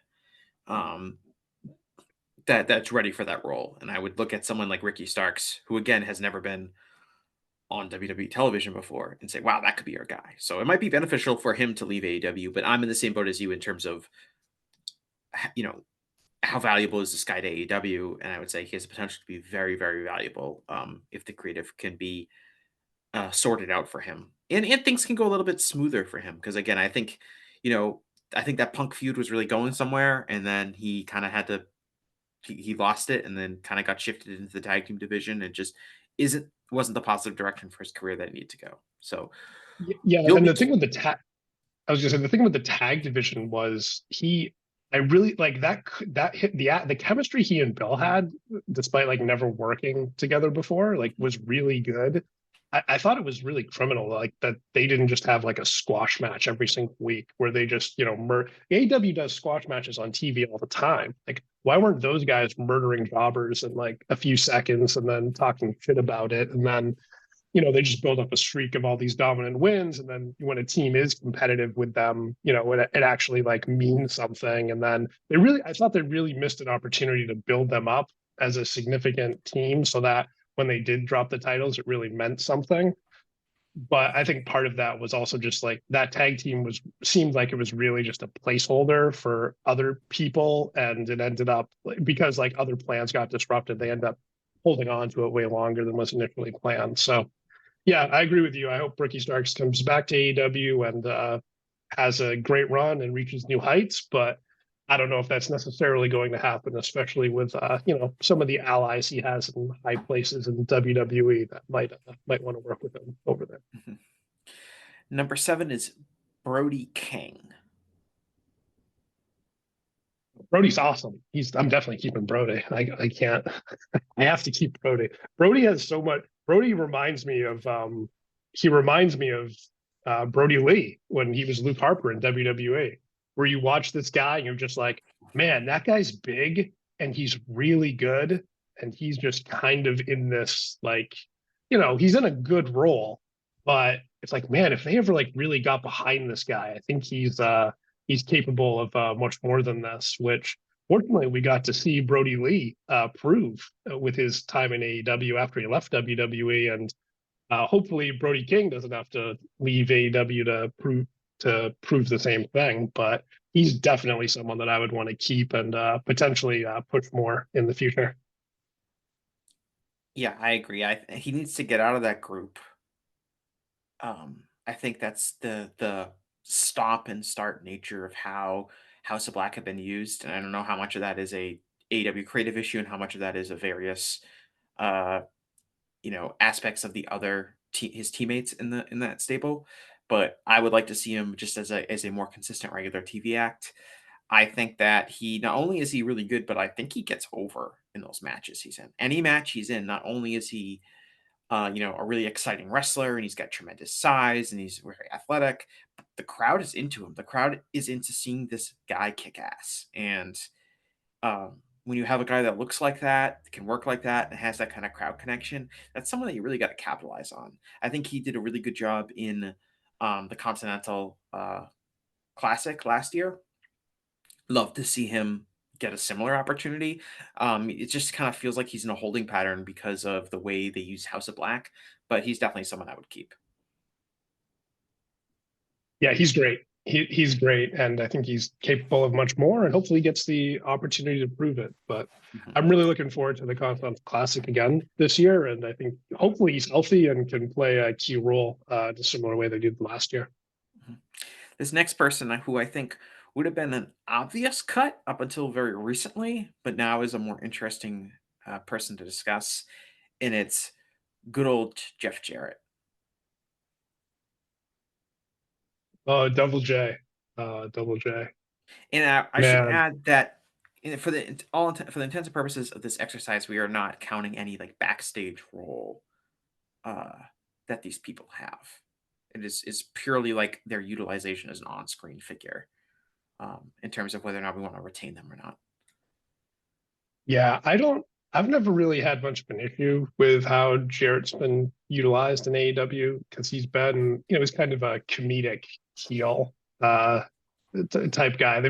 That's ready for that role. And I would look at someone like Ricky Starks, who again has never been on WWE television before, and say, wow, that could be our guy. So it might be beneficial for him to leave AEW, but I'm in the same boat as you in terms of, how valuable is this guy to AEW? And I would say he has the potential to be very, very valuable if the creative can be sorted out for him. And things can go a little bit smoother for him. Because again, I think that Punk feud was really going somewhere, and then he kind of had to, he lost it, and then kind of got shifted into the tag team division, and just wasn't the positive direction for his career that it needed to go. So and the thing with the tag, I was just saying, the thing with the tag division was I really like that hit the chemistry he and Bill had, despite like never working together before, like was really good. I thought it was really criminal, like that they didn't just have like a squash match every single week where they just, AEW does squash matches on TV all the time. Like, why weren't those guys murdering jobbers in like a few seconds and then talking shit about it? And then, they just build up a streak of all these dominant wins. And then when a team is competitive with them, it actually like means something. And then I thought they really missed an opportunity to build them up as a significant team so that when they did drop the titles, it really meant something. But I think part of that was also just like that tag team seemed like it was really just a placeholder for other people. And it ended up because like other plans got disrupted, they end up holding on to it way longer than was initially planned. So yeah, I agree with you. I hope Ricky Starks comes back to AEW and has a great run and reaches new heights. But I don't know if that's necessarily going to happen, especially with some of the allies he has in high places in WWE that might want to work with him over there. Mm-hmm. Number 7 is Brody King. Brody's awesome. I'm definitely keeping Brody. I can't. I have to keep Brody. Brody has so much. Brody reminds me of. He reminds me of Brody Lee when he was Luke Harper in WWE, where you watch this guy and you're just like, man, that guy's big and he's really good, and he's just kind of in this like, he's in a good role, but it's like, man, if they ever like really got behind this guy, I think he's capable of much more than this, which fortunately we got to see Brody Lee prove with his time in AEW after he left WWE. And hopefully Brody King doesn't have to leave AEW to prove the same thing, but he's definitely someone that I would want to keep and potentially push more in the future. Yeah, I agree. He needs to get out of that group. I think that's the stop and start nature of how House of Black have been used, and I don't know how much of that is a AEW creative issue and how much of that is a various uh aspects of the other his teammates in that stable. But I would like to see him just as a more consistent regular TV act. I think that he not only is he really good, but I think he gets over in those matches he's in. Any match he's in, not only is he a really exciting wrestler and he's got tremendous size and he's very athletic, the crowd is into him. The crowd is into seeing this guy kick ass. And when you have a guy that looks like that, can work like that, and has that kind of crowd connection, that's someone that you really got to capitalize on. I think he did a really good job in the Continental Classic last year. Love to see him get a similar opportunity. It just kind of feels like he's in a holding pattern because of the way they use House of Black, but he's definitely someone I would keep. Yeah, he's great. He's great, and I think he's capable of much more, and hopefully gets the opportunity to prove it. But I'm really looking forward to the Continental Classic again this year, and I think hopefully he's healthy and can play a key role in a similar way they did last year. This next person who I think would have been an obvious cut up until very recently, but now is a more interesting person to discuss, and it's good old Jeff Jarrett. Double J, Double J. And I should add that for the intents and purposes of this exercise, we are not counting any like backstage role that these people have. It is purely like their utilization as an on-screen figure in terms of whether or not we want to retain them or not. Yeah, I've never really had much of an issue with how Jarrett's been utilized in AEW because he's been, he's kind of a comedic heel type guy.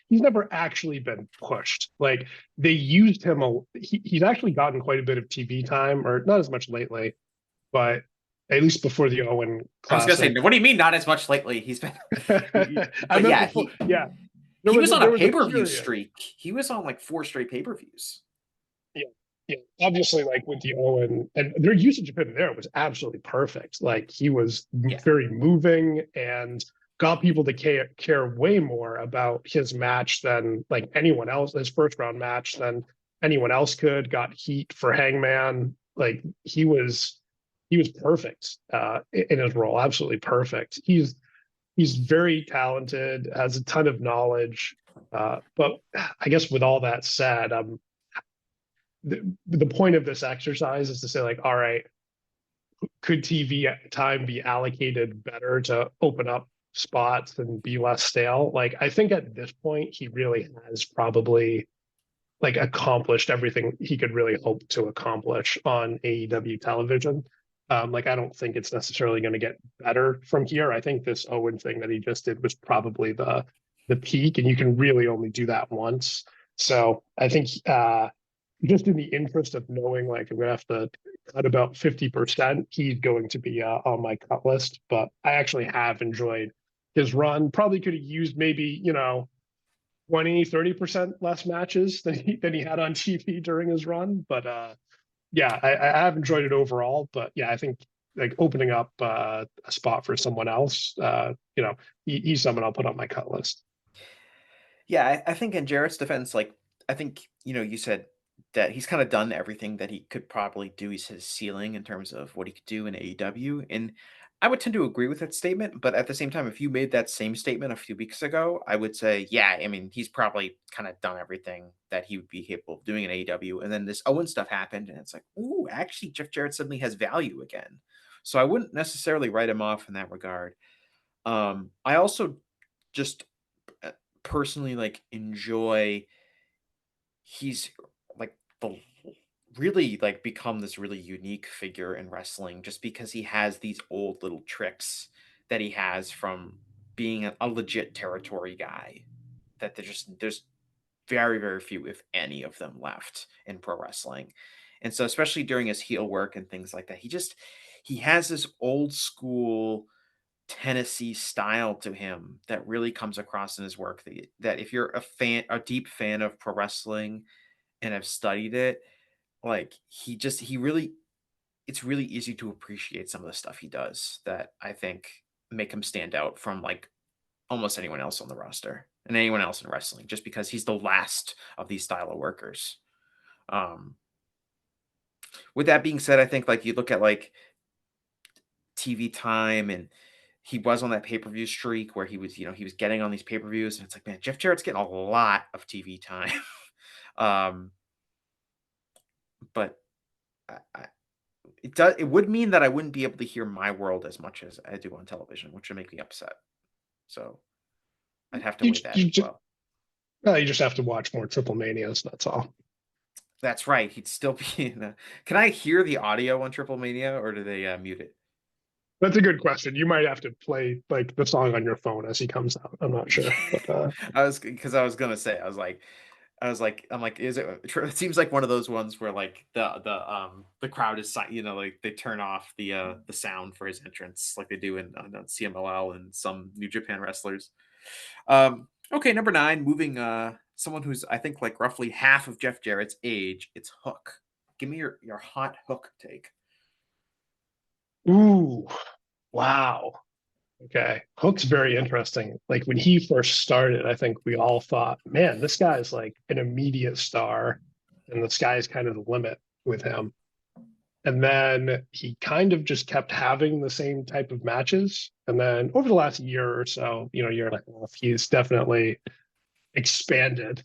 He's never actually been pushed. Like they used him. He's actually gotten quite a bit of TV time, or not as much lately, but at least before the Owen Classic. I was gonna say, what do you mean not as much lately? He's been. He was on a pay-per-view streak. He was on like 4 straight pay-per-views. Yeah, obviously, like with the Owen, and their usage of him there was absolutely perfect. Like he was very moving and got people to care way more about his match than like anyone else, his first round match than anyone else could. Got heat for Hangman. Like he was perfect in his role, absolutely perfect. He's very talented, has a ton of knowledge. But I guess with all that said, the point of this exercise is to say, like, all right, could TV time be allocated better to open up spots and be less stale? Like, I think at this point, he really has probably like accomplished everything he could really hope to accomplish on AEW television. Like, I don't think it's necessarily going to get better from here. I think this Owen thing that he just did was probably the peak, and you can really only do that once. So I think just in the interest of knowing, like, I'm gonna have to cut about 50%, he's going to be on my cut list. But I actually have enjoyed his run. Probably could have used maybe, 20-30% less matches than he had on TV during his run. But yeah, I have enjoyed it overall. But yeah, I think like opening up a spot for someone else, he's someone I'll put on my cut list. Yeah, I think in Jarrett's defense, like I think you said that he's kind of done everything that he could probably do. He's his ceiling in terms of what he could do in AEW, and I would tend to agree with that statement. But at the same time, if you made that same statement a few weeks ago, I would say, yeah, I mean, he's probably kind of done everything that he would be capable of doing in AEW. And then this Owen stuff happened, and it's like, ooh, actually, Jeff Jarrett suddenly has value again. So I wouldn't necessarily write him off in that regard. I also just uh, personally like enjoy he's like the really like become this really unique figure in wrestling just because he has these old little tricks that he has from being a legit territory guy that there's very very few if any of them left in pro wrestling. And so especially during his heel work and things like that, he has this old school Tennessee style to him that really comes across in his work that if you're a deep fan of pro wrestling and have studied it, like he really it's really easy to appreciate some of the stuff he does that I think make him stand out from like almost anyone else on the roster and anyone else in wrestling just because he's the last of these style of workers. Um with that being said, I think like you look at like TV time and he was on that pay-per-view streak where he was getting on these pay-per-views and it's like, man, Jeff Jarrett's getting a lot of TV time. um, but I, it would mean that I wouldn't be able to hear my world as much as I do on television, which would make me upset. So I'd have to You, weigh that you as just well. you just have to watch more Triple Manias. That's all. That's right. He'd still be in the. Can I hear the audio on Triple Mania or do they mute it? That's a good question. You might have to play like the song on your phone as he comes out. I'm not sure, but I was gonna say I'm like, is it? It seems like one of those ones where like the crowd is like they turn off the sound for his entrance like they do in on CMLL and some New Japan wrestlers. Okay, number 9, moving someone who's I think like roughly half of Jeff Jarrett's age. It's Hook. Give me your hot Hook take. ooh, wow. Okay. Hook's very interesting. Like when he first started, I think we all thought, man, this guy's like an immediate star, and the sky's kind of the limit with him. And then he kind of just kept having the same type of matches. And then over the last year or so, year and a half, he's definitely expanded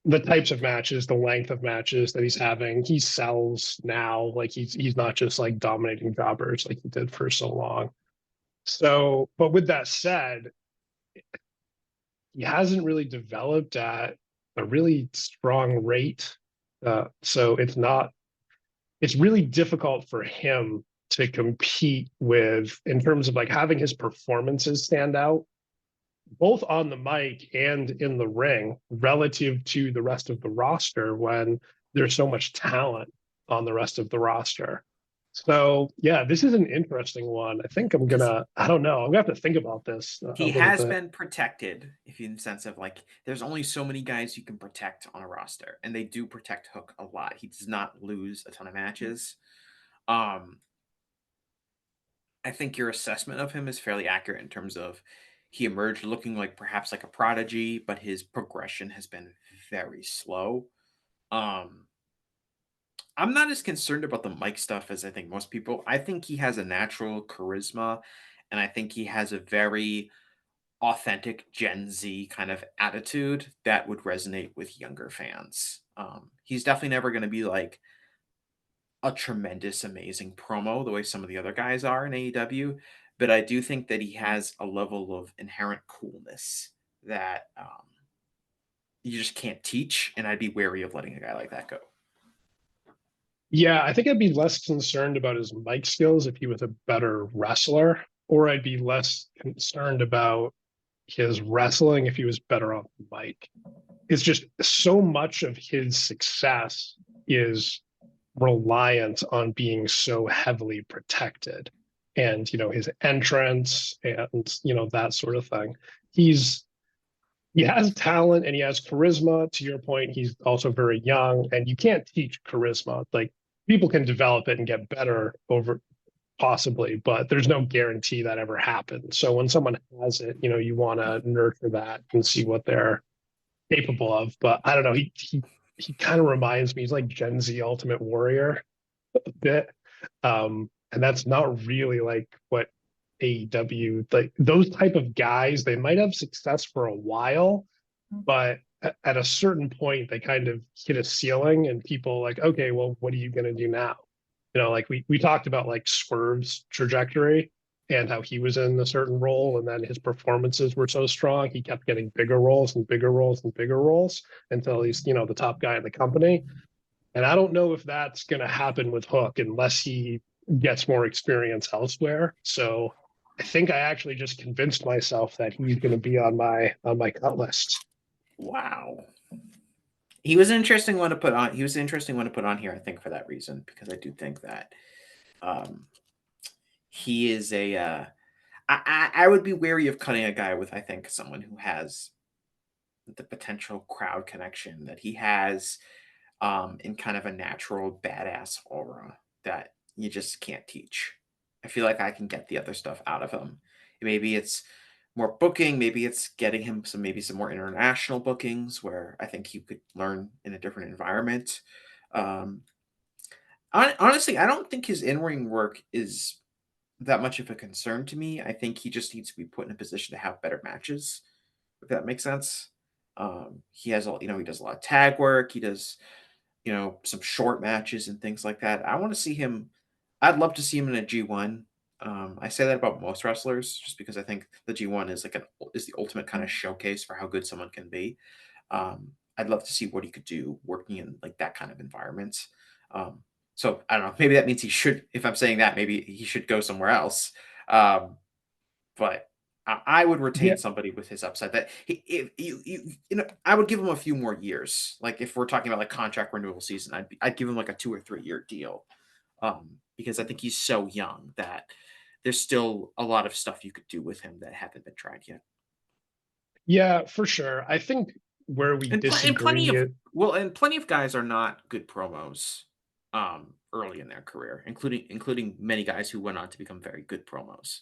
the types of matches, the length of matches that he's having. He sells now, like he's not just like dominating jobbers like he did for so long. So, but with that said, he hasn't really developed at a really strong rate. So it's really difficult for him to compete with in terms of like having his performances stand out, both on the mic and in the ring relative to the rest of the roster when there's so much talent on the rest of the roster. So yeah, this is an interesting one. I think I don't know. I'm gonna have to think about this a He little has bit. been protected, if you in the sense of like there's only so many guys you can protect on a roster, and they do protect Hook a lot. He does not lose a ton of matches. Um, I think your assessment of him is fairly accurate in terms of he emerged looking like perhaps like a prodigy, but his progression has been very slow. Um, I'm not as concerned about the mic stuff as I think most people. I think he has a natural charisma, and I think he has a very authentic Gen Z kind of attitude that would resonate with younger fans. He's definitely never going to be like a tremendous, amazing promo the way some of the other guys are in AEW, but I do think that he has a level of inherent coolness that you just can't teach, and I'd be wary of letting a guy like that go. Yeah, I think I'd be less concerned about his mic skills if he was a better wrestler, or I'd be less concerned about his wrestling if he was better on the mic. It's just so much of his success is reliant on being so heavily protected, and his entrance and that sort of thing. He's he has talent and he has charisma. To your point, he's also very young, and you can't teach charisma. Like, people can develop it and get better over, possibly, but there's no guarantee that ever happens. So when someone has it, you want to nurture that and see what they're capable of. But I don't know. He kind of reminds me. He's like Gen Z Ultimate Warrior a bit, and that's not really like what AEW, like those type of guys. They might have success for a while, but at a certain point, they kind of hit a ceiling, and people like, okay, well, what are you going to do now? Like we talked about like Swerve's trajectory and how he was in a certain role, and then his performances were so strong, he kept getting bigger roles and bigger roles and bigger roles until he's the top guy in the company. And I don't know if that's going to happen with Hook unless he gets more experience elsewhere. So I think I actually just convinced myself that he's going to be on my cut list. Wow. He was an interesting one to put on. He was an interesting one to put on here, I think, for that reason, because I do think that um, he is a. I would be wary of cutting a guy with, I think, someone who has the potential crowd connection that he has, in kind of a natural badass aura that you just can't teach. I feel like I can get the other stuff out of him. Maybe it's more booking, maybe it's getting him some more international bookings where I think he could learn in a different environment. Um, Honestly, I don't think his in-ring work is that much of a concern to me. I think he just needs to be put in a position to have better matches, if that makes sense. He has he does a lot of tag work. He does, some short matches and things like that. I want to see him. I'd love to see him in a G1. I say that about most wrestlers, just because I think the G1 is is the ultimate kind of showcase for how good someone can be. I'd love to see what he could do working in like that kind of environment. Um, so I don't know. Maybe that means he should. If I'm saying that, maybe he should go somewhere else. Um, but I would retain Yeah, somebody with his upside. That if I would give him a few more years. Like if we're talking about like contract renewal season, I'd give him like a 2 or 3 year deal, because I think he's so young that there's still a lot of stuff you could do with him that haven't been tried yet. yeah, for sure. I think where we And plenty disagree, of and plenty of guys are not good promos early in their career, including many guys who went on to become very good promos.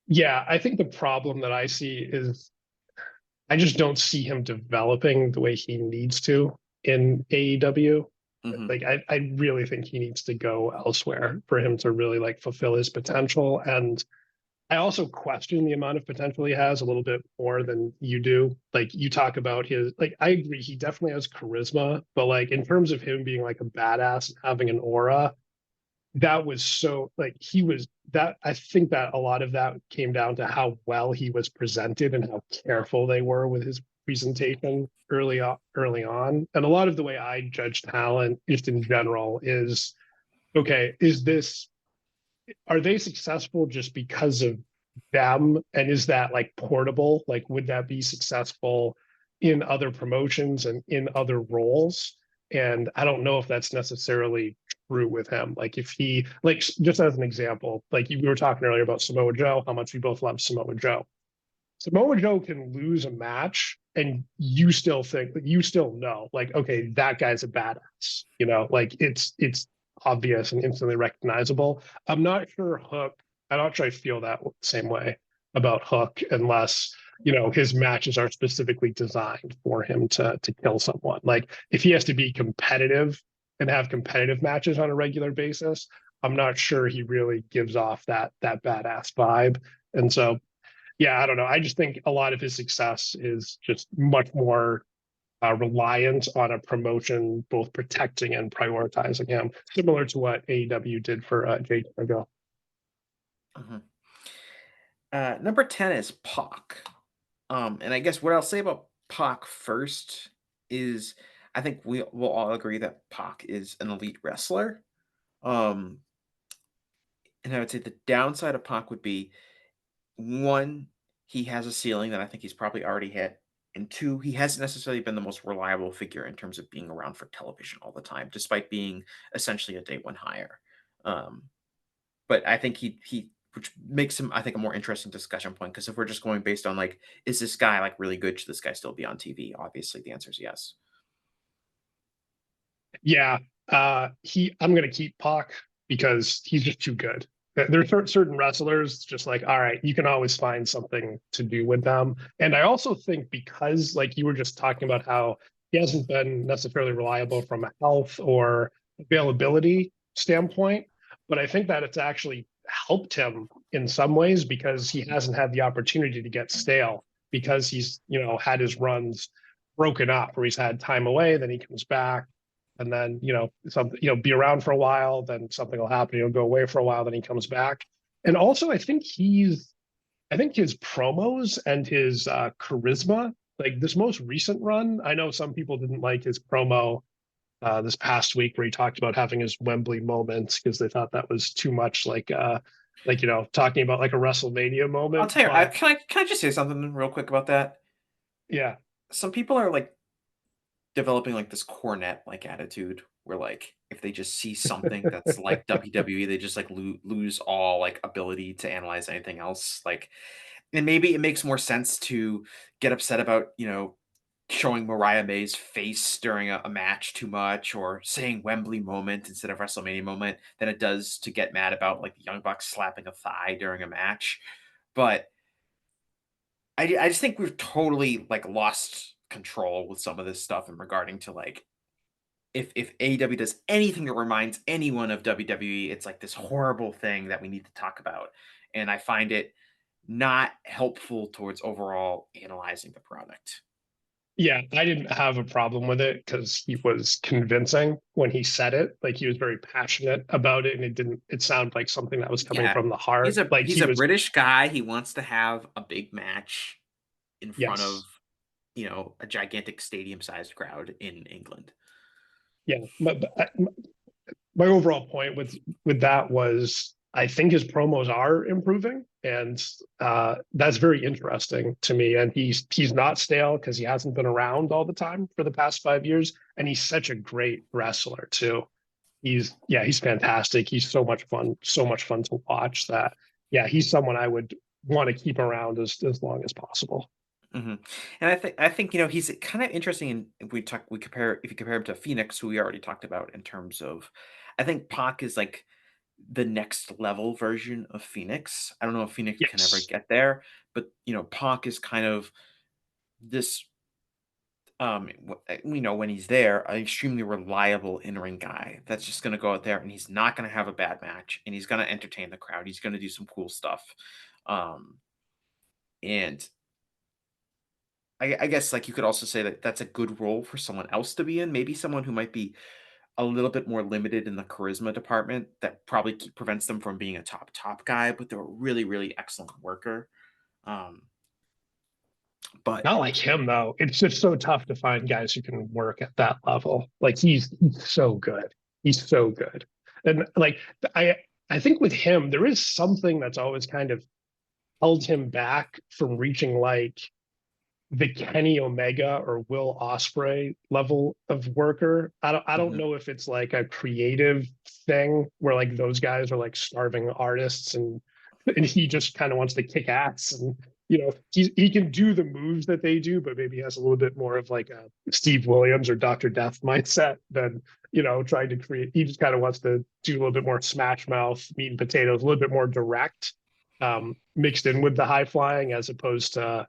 yeah, I think the problem that I see is I just don't see him developing the way he needs to in AEW. Hmm. Like I really think he needs to go elsewhere for him to really like fulfill his potential. And I also question the amount of potential he has a little bit more than you do. Like, you talk about his, like, I agree, he definitely has charisma, but like in terms of him being like a badass and having an aura, that was so like he was that I think that a lot of that came down to how well he was presented and how careful they were with his presentation early on. And a lot of the way I judge talent just in general is, okay, are they successful just because of them? And is that like portable? Like, would that be successful in other promotions and in other roles? And I don't know if that's necessarily true with him. Like, if he, like, just as an example, like we were talking earlier about Samoa Joe, how much we both love Samoa Joe. Samoa Joe can lose a match and you still think that you still know, like, okay, that guy's a badass, like it's obvious and instantly recognizable. I'm not sure Hook, I'm not sure I feel that same way about Hook unless, his matches are specifically designed for him to kill someone. Like, if he has to be competitive and have competitive matches on a regular basis, I'm not sure he really gives off that badass vibe. And so, yeah, I don't know. I just think a lot of his success is just much more reliant on a promotion, both protecting and prioritizing him, similar to what AEW did for Jade ago. Hmm. Number 10 is Pac. And I guess what I'll say about Pac first is I think we will all agree that Pac is an elite wrestler. Um, and I would say the downside of Pac would be one, he has a ceiling that I think he's probably already hit. And two, he hasn't necessarily been the most reliable figure in terms of being around for television all the time, despite being essentially a day one hire. Um, but I think he which makes him, I think, a more interesting discussion point, because if we're just going based on like, is this guy like really good? Should this guy still be on TV? Obviously, the answer is yes. Yeah, I'm gonna keep Pac because he's just too good. There are certain wrestlers just like, all right, you can always find something to do with them. And I also think because like you were just talking about how he hasn't been necessarily reliable from a health or availability standpoint, but I think that it's actually helped him in some ways because he hasn't had the opportunity to get stale because he's, had his runs broken up where he's had time away, then he comes back and then something be around for a while, then something will happen, he'll go away for a while, then he comes back. And also I think his promos and his charisma, like this most recent run, I know some people didn't like his promo this past week where he talked about having his Wembley moments because they thought that was too much like talking about like a WrestleMania I'll moment. tell you, But can I just say something real quick about that? yeah, Some people are like developing like this cornet like attitude where like if they just see something that's like WWE, they just like lose all like ability to analyze anything else. Like, and maybe it makes more sense to get upset about, showing Mariah May's face during a match too much, or saying Wembley moment instead of WrestleMania moment, than it does to get mad about like the Young Bucks slapping a thigh during a match. But I just think we've totally like lost control with some of this stuff in regarding to like, if AEW does anything that reminds anyone of WWE, it's like this horrible thing that we need to talk about. And I find it not helpful towards overall analyzing the product. yeah, I didn't have a problem with it because he was convincing when he said it. Like he was very passionate about it, and it sounded like something that was coming Yeah. from the He's heart. a Like he's he a was, British guy. He wants to have a big match in front of, yes, a gigantic stadium-sized crowd in England. yeah. My overall point with that was I think his promos are improving, and that's very interesting to me. And he's not stale because he hasn't been around all the time for the past 5 years, and he's such a great wrestler too. He's fantastic. He's so much fun to watch that. Yeah, he's someone I would want to keep around as long as possible. Mhm. And I think, he's kind of interesting. And if you compare him to Phoenix, who we already talked about in terms of, I think Pac is like the next level version of Phoenix. I don't know if Phoenix can ever Yes. get there, but Pac is kind of this, we know when he's there, an extremely reliable in-ring guy that's just going to go out there and he's not going to have a bad match, and he's going to entertain the crowd. He's going to do some cool stuff. Um, and I guess like you could also say that that's a good role for someone else to be in. Maybe someone who might be a little bit more limited in the charisma department, that probably prevents them from being a top guy, but they're a really really excellent worker. Um, but Not like him though. It's just so tough to find guys who can work at that level. Like he's so good. He's so good. And like I I think with him there is something that's always kind of held him back from reaching like the Kenny Omega or Will Ospreay level of worker. I don't mhm. know if it's like a creative thing where like those guys are like starving artists and he just kind of wants to kick ass and he can do the moves that they do, but maybe he has a little bit more of like a Steve Williams or Dr. Death mindset than trying to create. He just kind of wants to do a little bit more smash mouth, meat and potatoes, a little bit more direct, mixed in with the high flying as opposed to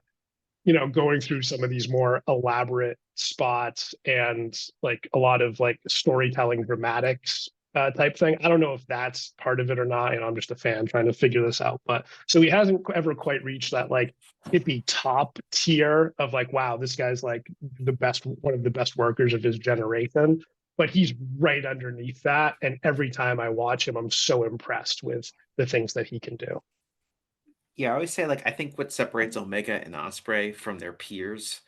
going through some of these more elaborate spots and like a lot of like storytelling dramatics type thing. I don't know if that's part of it or not. I'm just a fan trying to figure this out. But so he hasn't ever quite reached that like hippie top tier of like, wow, this guy's like one of the best workers of his generation. But he's right underneath that. And every time I watch him, I'm so impressed with the things that he can do. Yeah, I always say like I think what separates Omega and Osprey from their peers,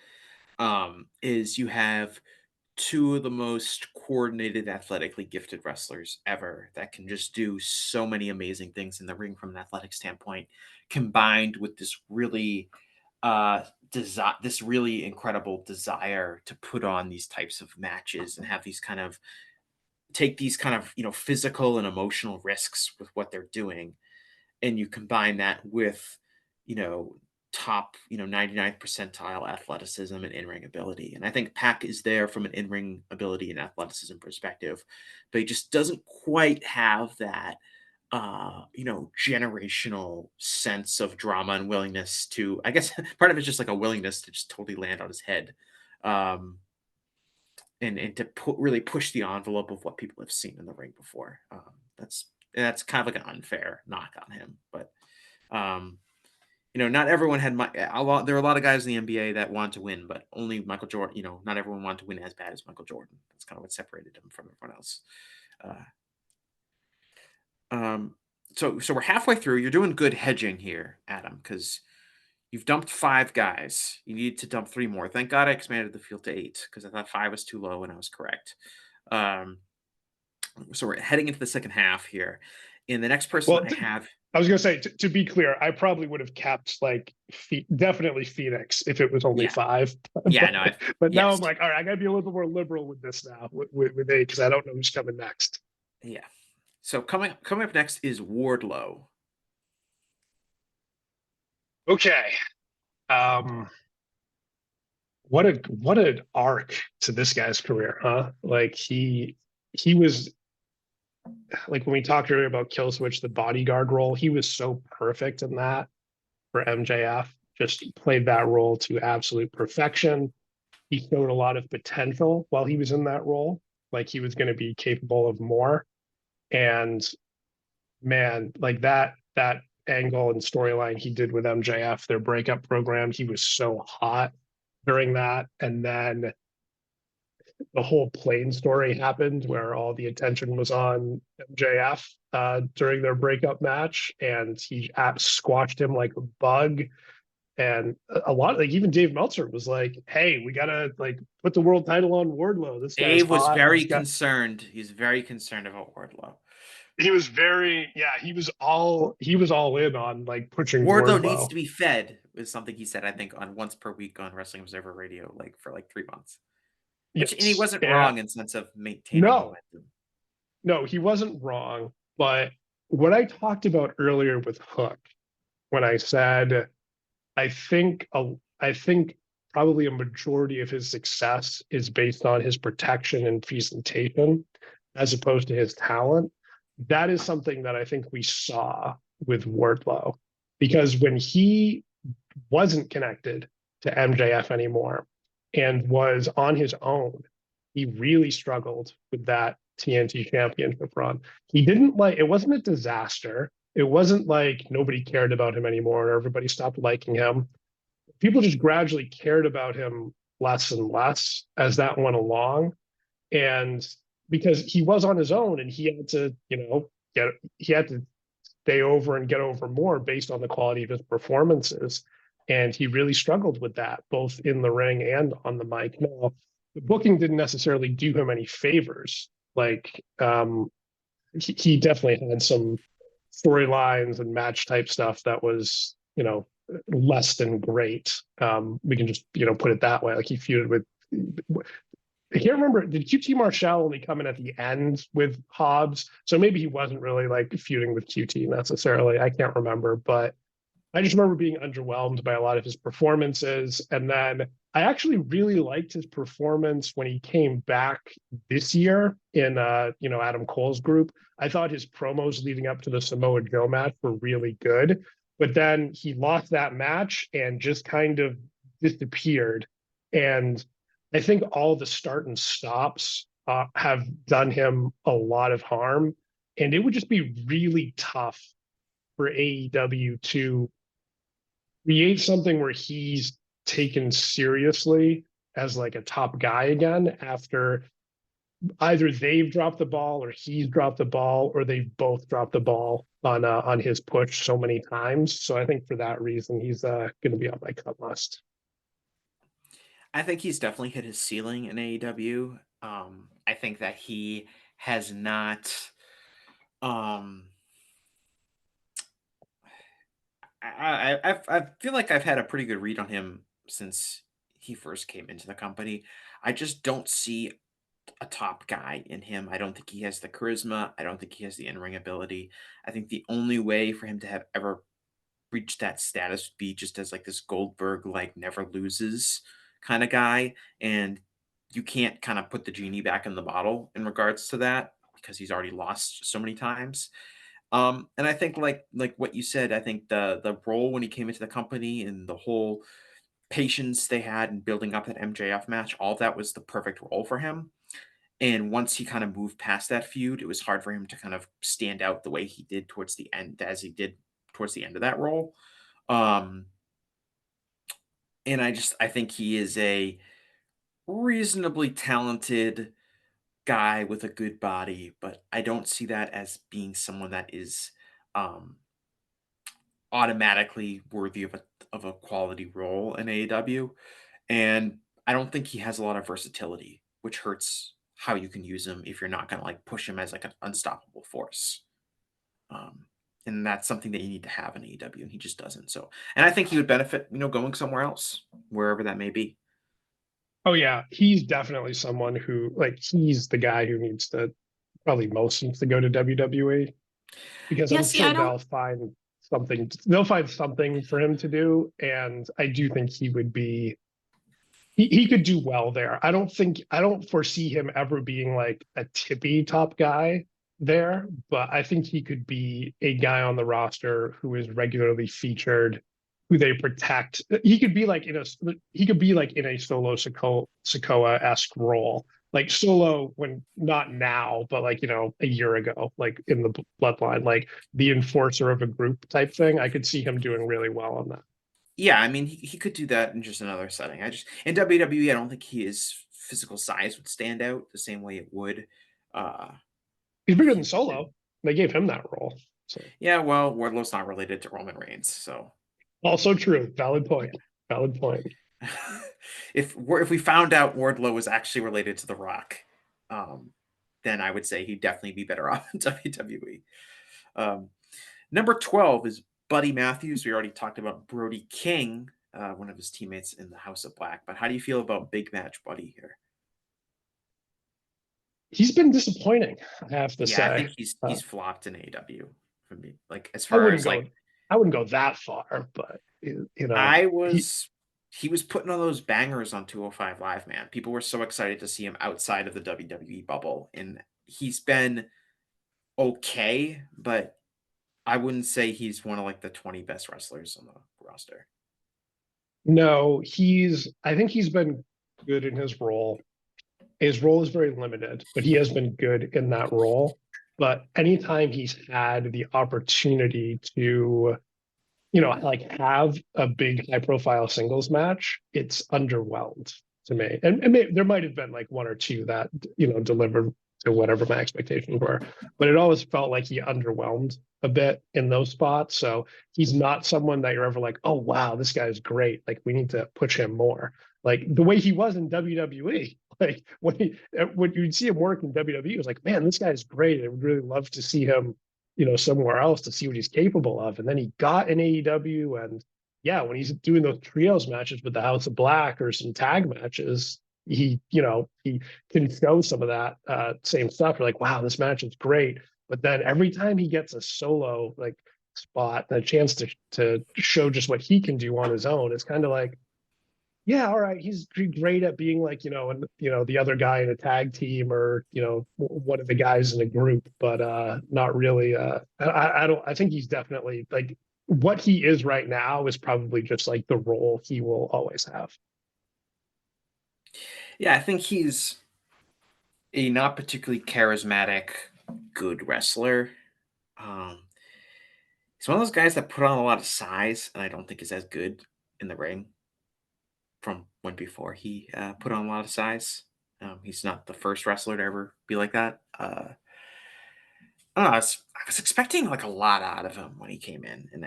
is you have two of the most coordinated, athletically gifted wrestlers ever that can just do so many amazing things in the ring from an athletic standpoint, combined with this really this really incredible desire to put on these types of matches and have these kind of take these kind of physical and emotional risks with what they're doing, and you combine that with you know top 99th percentile athleticism and in-ring ability. And I think Pac is there from an in-ring ability and athleticism perspective, but he just doesn't quite have that generational sense of drama and willingness to, I guess part of it's just like a willingness to just totally land on his head. um and to really push the envelope of what people have seen in the ring before. That's kind of like an unfair knock on him, but um not everyone had there were a lot of guys in the NBA that wanted to win, but only Michael Jordan. Not everyone wanted to win as bad as Michael Jordan. That's kind of what separated him from everyone else. Uh, so we're halfway through. You're doing good hedging here, Adam, because you've dumped 5 guys. You need to dump 3 more. Thank God I expanded the field to 8 because I thought 5 was too low and I was correct. So we're heading into the second half here. And the next person I have. I was going to say, to be clear, I probably would have kept definitely Phoenix if it was only 5. Yeah, but now I'm like, all right, I got to be a little bit more liberal with this now with 8 because I don't know who's coming next. Yeah. So coming up next is Wardlow. Okay. What an arc to this guy's career, huh? Like he was, like when we talked earlier about Killswitch, the bodyguard role, he was so perfect in that for MJF. Just played that role to absolute perfection. He showed a lot of potential while he was in that role, like he was going to be capable of more. And man, like that angle and storyline he did with MJF, their breakup program, he was so hot during that. And then the whole plane story happened where all the attention was on MJF during their breakup match, and he squashed him like a bug. And a lot, like even Dave Meltzer was like, "Hey, we gotta put the world title on Wardlow." This guy was very concerned. He's very concerned about Wardlow. He was he was all in on pushing Wardlow needs to be fed, is something he said, I think, on Once Per Week on Wrestling Observer Radio, for 3 months. Yes. And he wasn't wrong in sense of maintaining momentum. No, he wasn't wrong. But what I talked about earlier with Hook, when I said I think probably a majority of his success is based on his protection and presentation as opposed to his talent. That is something that I think we saw with Wardlow, because when he wasn't connected to MJF anymore and was on his own, he really struggled with that TNT championship run. He didn't it wasn't a disaster. It wasn't like nobody cared about him anymore or everybody stopped liking him. People just gradually cared about him less and less as that went along. And because he was on his own and he had to, he had to stay over and get over more based on the quality of his performances. And he really struggled with that, both in the ring and on the mic. Now, the booking didn't necessarily do him any favors. He definitely had some storylines and match type stuff that was, less than great. We can just, put it that way. He feuded with, I can't remember, did QT Marshall only come in at the end with Hobbs? So maybe he wasn't really feuding with QT necessarily. I can't remember, but I just remember being underwhelmed by a lot of his performances. And then I actually really liked his performance when he came back this year in, Adam Cole's group. I thought his promos leading up to the Samoa Joe match were really good, but then he lost that match and just kind of disappeared. And I think all the start and stops have done him a lot of harm. And it would just be really tough for AEW to create something where he's taken seriously as a top guy again after either they've dropped the ball or he's dropped the ball or they've both dropped the ball on his push so many times. So I think for that reason, he's going to be on my cut list. I think he's definitely hit his ceiling in AEW. I think that he has not. Um, I feel like I've had a pretty good read on him since he first came into the company. I just don't see a top guy in him. I don't think he has the charisma. I don't think he has the in-ring ability. I think the only way for him to have ever reached that status would be just as like this Goldberg like never loses kind of guy. And you can't kind of put the genie back in the bottle in regards to that because he's already lost so many times. And I think like what you said, I think the role when he came into the company and the whole patience they had in building up that MJF match, all of that was the perfect role for him. And once he kind of moved past that feud, it was hard for him to kind of stand out the way he did towards the end, as he did towards the end of that role. Um, and I think he is a reasonably talented guy with a good body, but I don't see that as being someone that is um, automatically worthy of a quality role in AEW. And I don't think he has a lot of versatility, which hurts how you can use him if you're not going to like push him as like an unstoppable force. Um, and that's something that you need to have in AEW, and he just doesn't. So, and I think he would benefit, going somewhere else, wherever that may be. Oh yeah, he's definitely someone who like he's the guy who needs to probably most needs to go to WWE because Yeah, I'm see, I sure don't. they'll find something for him to do, and I do think he would be he could do well there. I don't foresee him ever being like a tippy top guy there, but I think he could be a guy on the roster who is regularly featured, who they protect. He could be like in a solo Sokoa-esque role. Like solo when not now, but like, a year ago, like in the bloodline, like the enforcer of a group type thing. I could see him doing really well on that. Yeah, I mean, he could do that in just another setting. I just in WWE, I don't think his physical size would stand out the same way it would. Uh, He's if bigger he than was Solo. They gave him that role. So Yeah, well, Wardlow's not related to Roman Reigns, so also true. Valid point. Valid point. if we found out Wardlow was actually related to The Rock, um, then I would say he'd definitely be better off in WWE. Um, Number 12 is Buddy Matthews. We already talked about Brody King, one of his teammates in the House of Black. But how do you feel about Big Match Buddy here? He's been disappointing, I have to Yeah, I say. think he's Uh, he's flopped in AEW for me. Like as I far wouldn't as go. like I wouldn't go that far, but I he was he was putting on those bangers on 205 Live, man. People were so excited to see him outside of the WWE bubble. And he's been okay, but I wouldn't say he's one of like the 20 best wrestlers on the roster. no, he's. I think he's been good in his role. His role is very limited, but he has been good in that role. But anytime he's had the opportunity to like have a big high profile singles match, it's underwhelmed to me. And there might have been like one or two that, delivered to whatever my expectations were, but it always felt like he underwhelmed a bit in those spots. So he's not someone that you're ever like, oh, wow, this guy is great. Like we need to push him more. Like the way he was in WWE, like when you'd see him work in WWE, it was like, man, this guy is great. I would really love to see him somewhere else to see what he's capable of. And then he got in AEW, and yeah, when he's doing those trios matches with the House of Black or some tag matches, he can show some of that same stuff. You're like, wow, this match is great. But then every time he gets a solo like spot and a chance to show just what he can do on his own, it's kind of like, yeah, all right, he's great at being like, and the other guy in a tag team or, one of the guys in a group, but not really I don't I think he's definitely like what he is right now is probably just like the role he will always have. Yeah, I think he's a not particularly charismatic, good wrestler. Um, he's one of those guys that put on a lot of size, and I don't think is as good in the ring from when before he put on a lot of size. He's not the first wrestler to ever be like that. I don't know. I was expecting like a lot out of him when he came in, and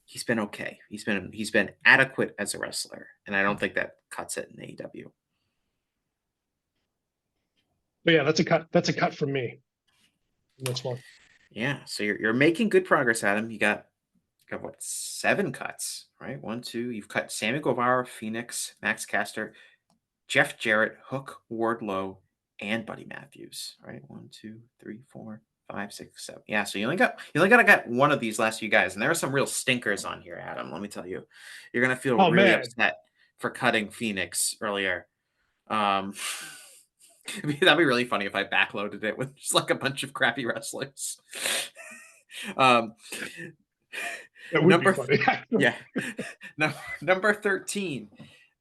he's been okay. He's been adequate as a wrestler, and I don't think that cuts it in AEW. But yeah, that's a cut. That's a cut from me. That's one. Yeah, so you're making good progress, Adam. You got what, 7 cuts, right? 1, 2. You've cut Sammy Guevara, Phoenix, Max Caster, Jeff Jarrett, Hook, Wardlow, and Buddy Matthews. Right? 1, 2, 3, 4, 5, 6, 7. Yeah, so you only got to get one of these last few guys, and there are some real stinkers on here, Adam. Let me tell you, you're gonna feel Oh really man, upset for cutting Phoenix earlier. Um, that'd be really funny if I backloaded it with just like a bunch of crappy wrestlers. um, that would be funny. yeah, number 13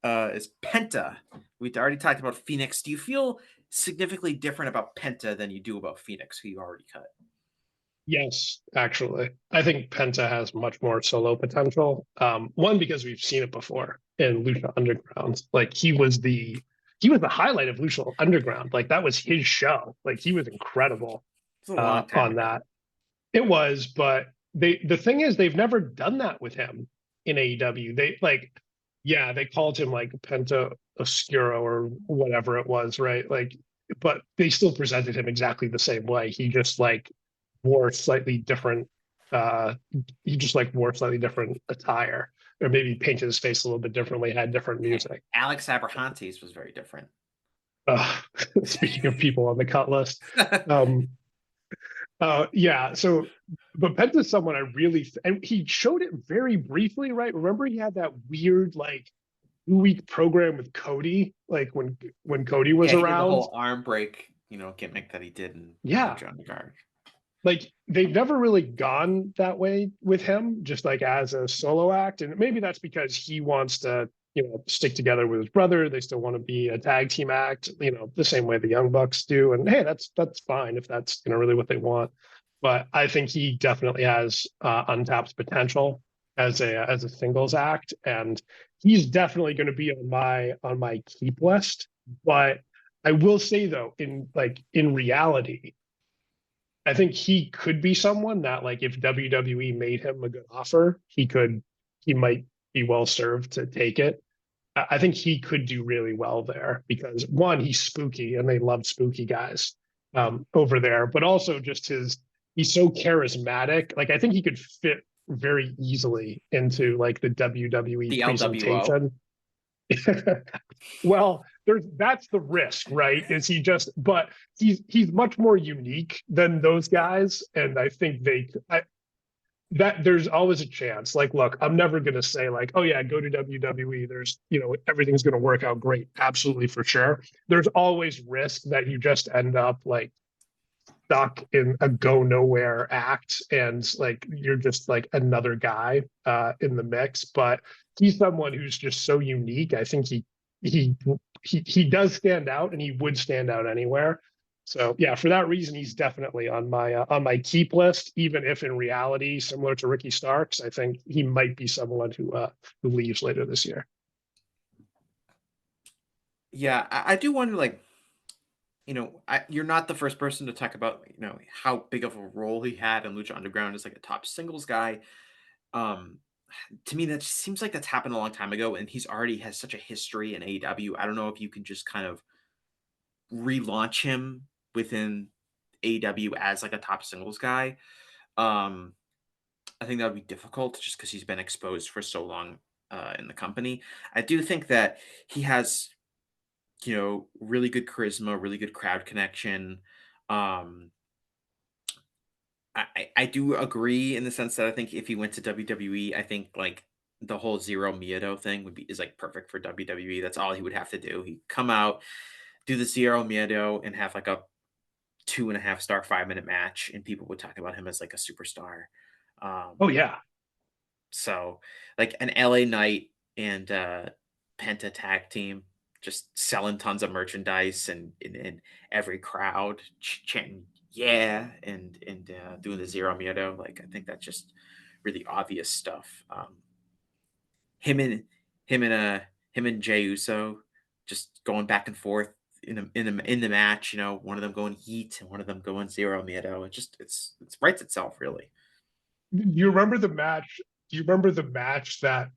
is Penta. We already talked about Phoenix. Do you feel significantly different about Penta than you do about Phoenix, who you already cut? Yes, actually, I think Penta has much more solo potential. One, because we've seen it before in Lucha Underground. Like he was the highlight of Lucha Underground. Like that was his show. Like he was incredible It's a long time on ago. that. It was, but the thing is, they've never done that with him in AEW. They called him like Penta Oscuro or whatever it was, right? Like, but they still presented him exactly the same way. He just like wore slightly different. He just like wore slightly different attire, or maybe painted his face a little bit differently. Had different music. Alex Abrahantes was very different. Speaking of people on the cut list, yeah. So, but Penta's someone I really, and he showed it very briefly, right? Remember, he had that weird like 2-week program with Cody, like when Cody was he did the around. whole arm break, gimmick that he did in John Guard. Like they've never really gone that way with him, just like as a solo act, and maybe that's because he wants to, stick together with his brother. They still want to be a tag team act, the same way the Young Bucks do. And hey, that's fine if that's really what they want. But I think he definitely has untapped potential as a singles act, and he's definitely going to be on my keep list. But I will say though, in reality, I think he could be someone that, like, if WWE made him a good offer, he might be well served to take it. I think he could do really well there because, one, he's spooky and they love spooky guys over there, but also just he's so charismatic. Like, I think he could fit very easily into like the WWE The presentation. Well, that's the risk, right? But he's much more unique than those guys, and I think that there's always a chance. Like, look, I'm never gonna say like, oh yeah, go to WWE. There's everything's gonna work out great, absolutely for sure. There's always risk that you just end up like stuck in a go nowhere act, and like you're just like another guy in the mix. But he's someone who's just so unique. I think he does stand out, and he would stand out anywhere. So yeah, for that reason, he's definitely on my keep list. Even if in reality, similar to Ricky Starks, I think he might be someone who leaves later this year. Yeah, I do wonder, like, you're not the first person to talk about, how big of a role he had in Lucha Underground as like a top singles guy. To me, that just seems like that's happened a long time ago, and he's already has such a history in AEW. I don't know if you can just kind of relaunch him within AEW as like a top singles guy. I think that would be difficult just because he's been exposed for so long in the company. I do think that he has, really good charisma, really good crowd connection. Um, I do agree in the sense that I think if he went to WWE, I think like the whole Zero Miedo thing is like perfect for WWE. That's all he would have to do. He'd come out, do the Zero Miedo, and have like a 2.5-star 5-minute match, and people would talk about him as like a superstar. Oh yeah. So like an LA Knight and Penta tag team, just selling tons of merchandise and in every crowd chanting yeah and doing the Zero Miedo. Like I think that's just really obvious stuff. Him and him and him and Jey Uso just going back and forth in the match. One of them going heat and one of them going Zero Miedo. It's writes itself really. Do you remember the match? Do you remember the match that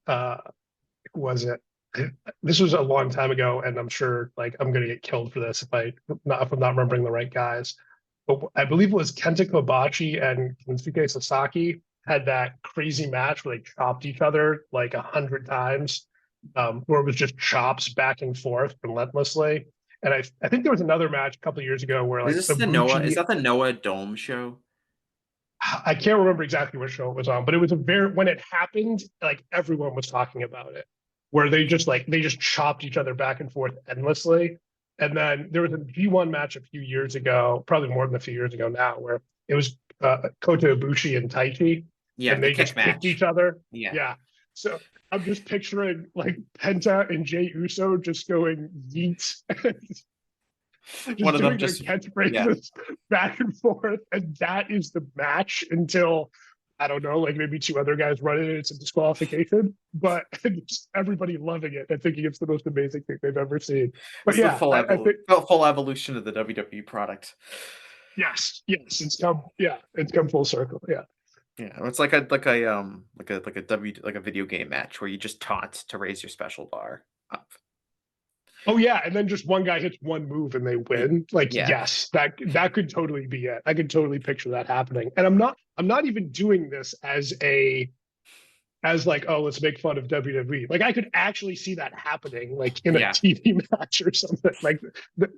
was it? this was a long time ago, and I'm sure like I'm gonna get killed for this if I'm not remembering the right guys. But I believe it was Kenta Kobashi and Kensuke Sasaki had that crazy match where they chopped each other like 100 times, where it was just chops back and forth relentlessly. And I think there was another match a couple of years ago where Is like this the Noah? Is Ibushi, that the Noah Dome show? I can't remember exactly what show it was on, but it was a very when it happened, like everyone was talking about it, where they just chopped each other back and forth endlessly. And then there was a G1 match a few years ago, probably more than a few years ago now, where it was Kota Ibushi and Taichi, Yeah, and the they kick just kicked match. each other. Yeah. Yeah. So I'm just picturing like Penta and Jey Uso just going yeet, One just of them doing their just yeah. catchphrases back and forth, and that is the match until I don't know, like maybe two other guys run it, and it's a disqualification. But just everybody loving it and thinking it's the most amazing thing they've ever seen. But It's the yeah, I think full evolution of the WWE product. yes, it's come full circle. Yeah. Yeah, it's like a video game match where you just taunt to raise your special bar up. Oh yeah, and then just one guy hits one move and they win. Like Yeah. yes, that could totally be it. I could totally picture that happening. And I'm not even doing this as like, oh, let's make fun of WWE. Like I could actually see that happening, like in a Yeah. TV match or something. Like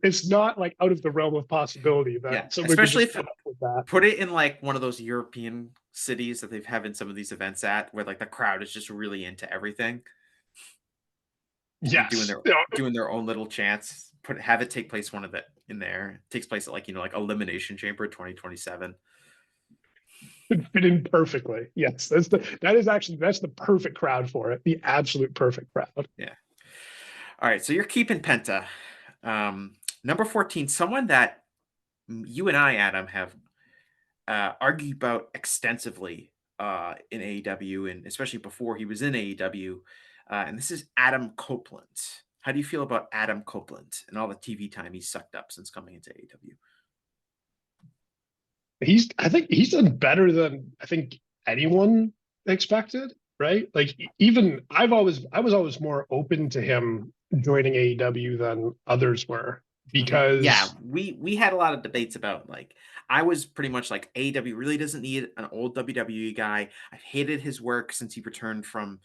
it's not like out of the realm of possibility that Yeah, someone especially could just if come up with that. put it in like one of those European cities that they've having some of these events at, where like the crowd is just really into everything and Yes. You know, doing their own little chants. Have it take place one of the in there. It takes place at like like Elimination Chamber 2027. fit in perfectly. Yes, that's the perfect crowd for it. The absolute perfect crowd. Yeah. All right, so you're keeping Penta. Number 14, someone that you and I, Adam, have argued about extensively in AEW, and especially before he was in AEW. And this is Adam Copeland. How do you feel about Adam Copeland and all the TV time he's sucked up since coming into AEW? I think he's done better than I think anyone expected, right? Like even I was always more open to him joining AEW than others were because Yeah, we had a lot of debates about like I was pretty much like AEW really doesn't need an old WWE guy. I've hated his work since he returned from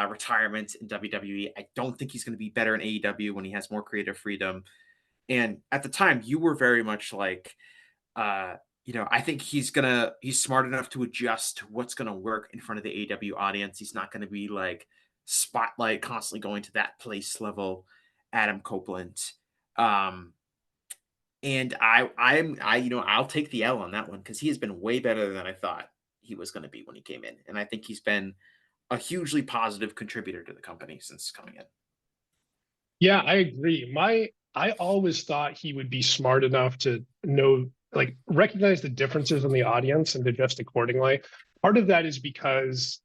retirement in WWE. I don't think he's going to be better in AEW when he has more creative freedom. And at the time, you were very much like, I think he's smart enough to adjust to what's gonna work in front of the AEW audience. He's not gonna be like spotlight constantly going to that place level, Adam Copeland. Um, and I'll take the L on that one because he has been way better than I thought he was gonna be when he came in. And I think he's been a hugely positive contributor to the company since coming in. yeah, I agree. I always thought he would be smart enough to know like recognize the differences in the audience and adjust accordingly. Part of that is because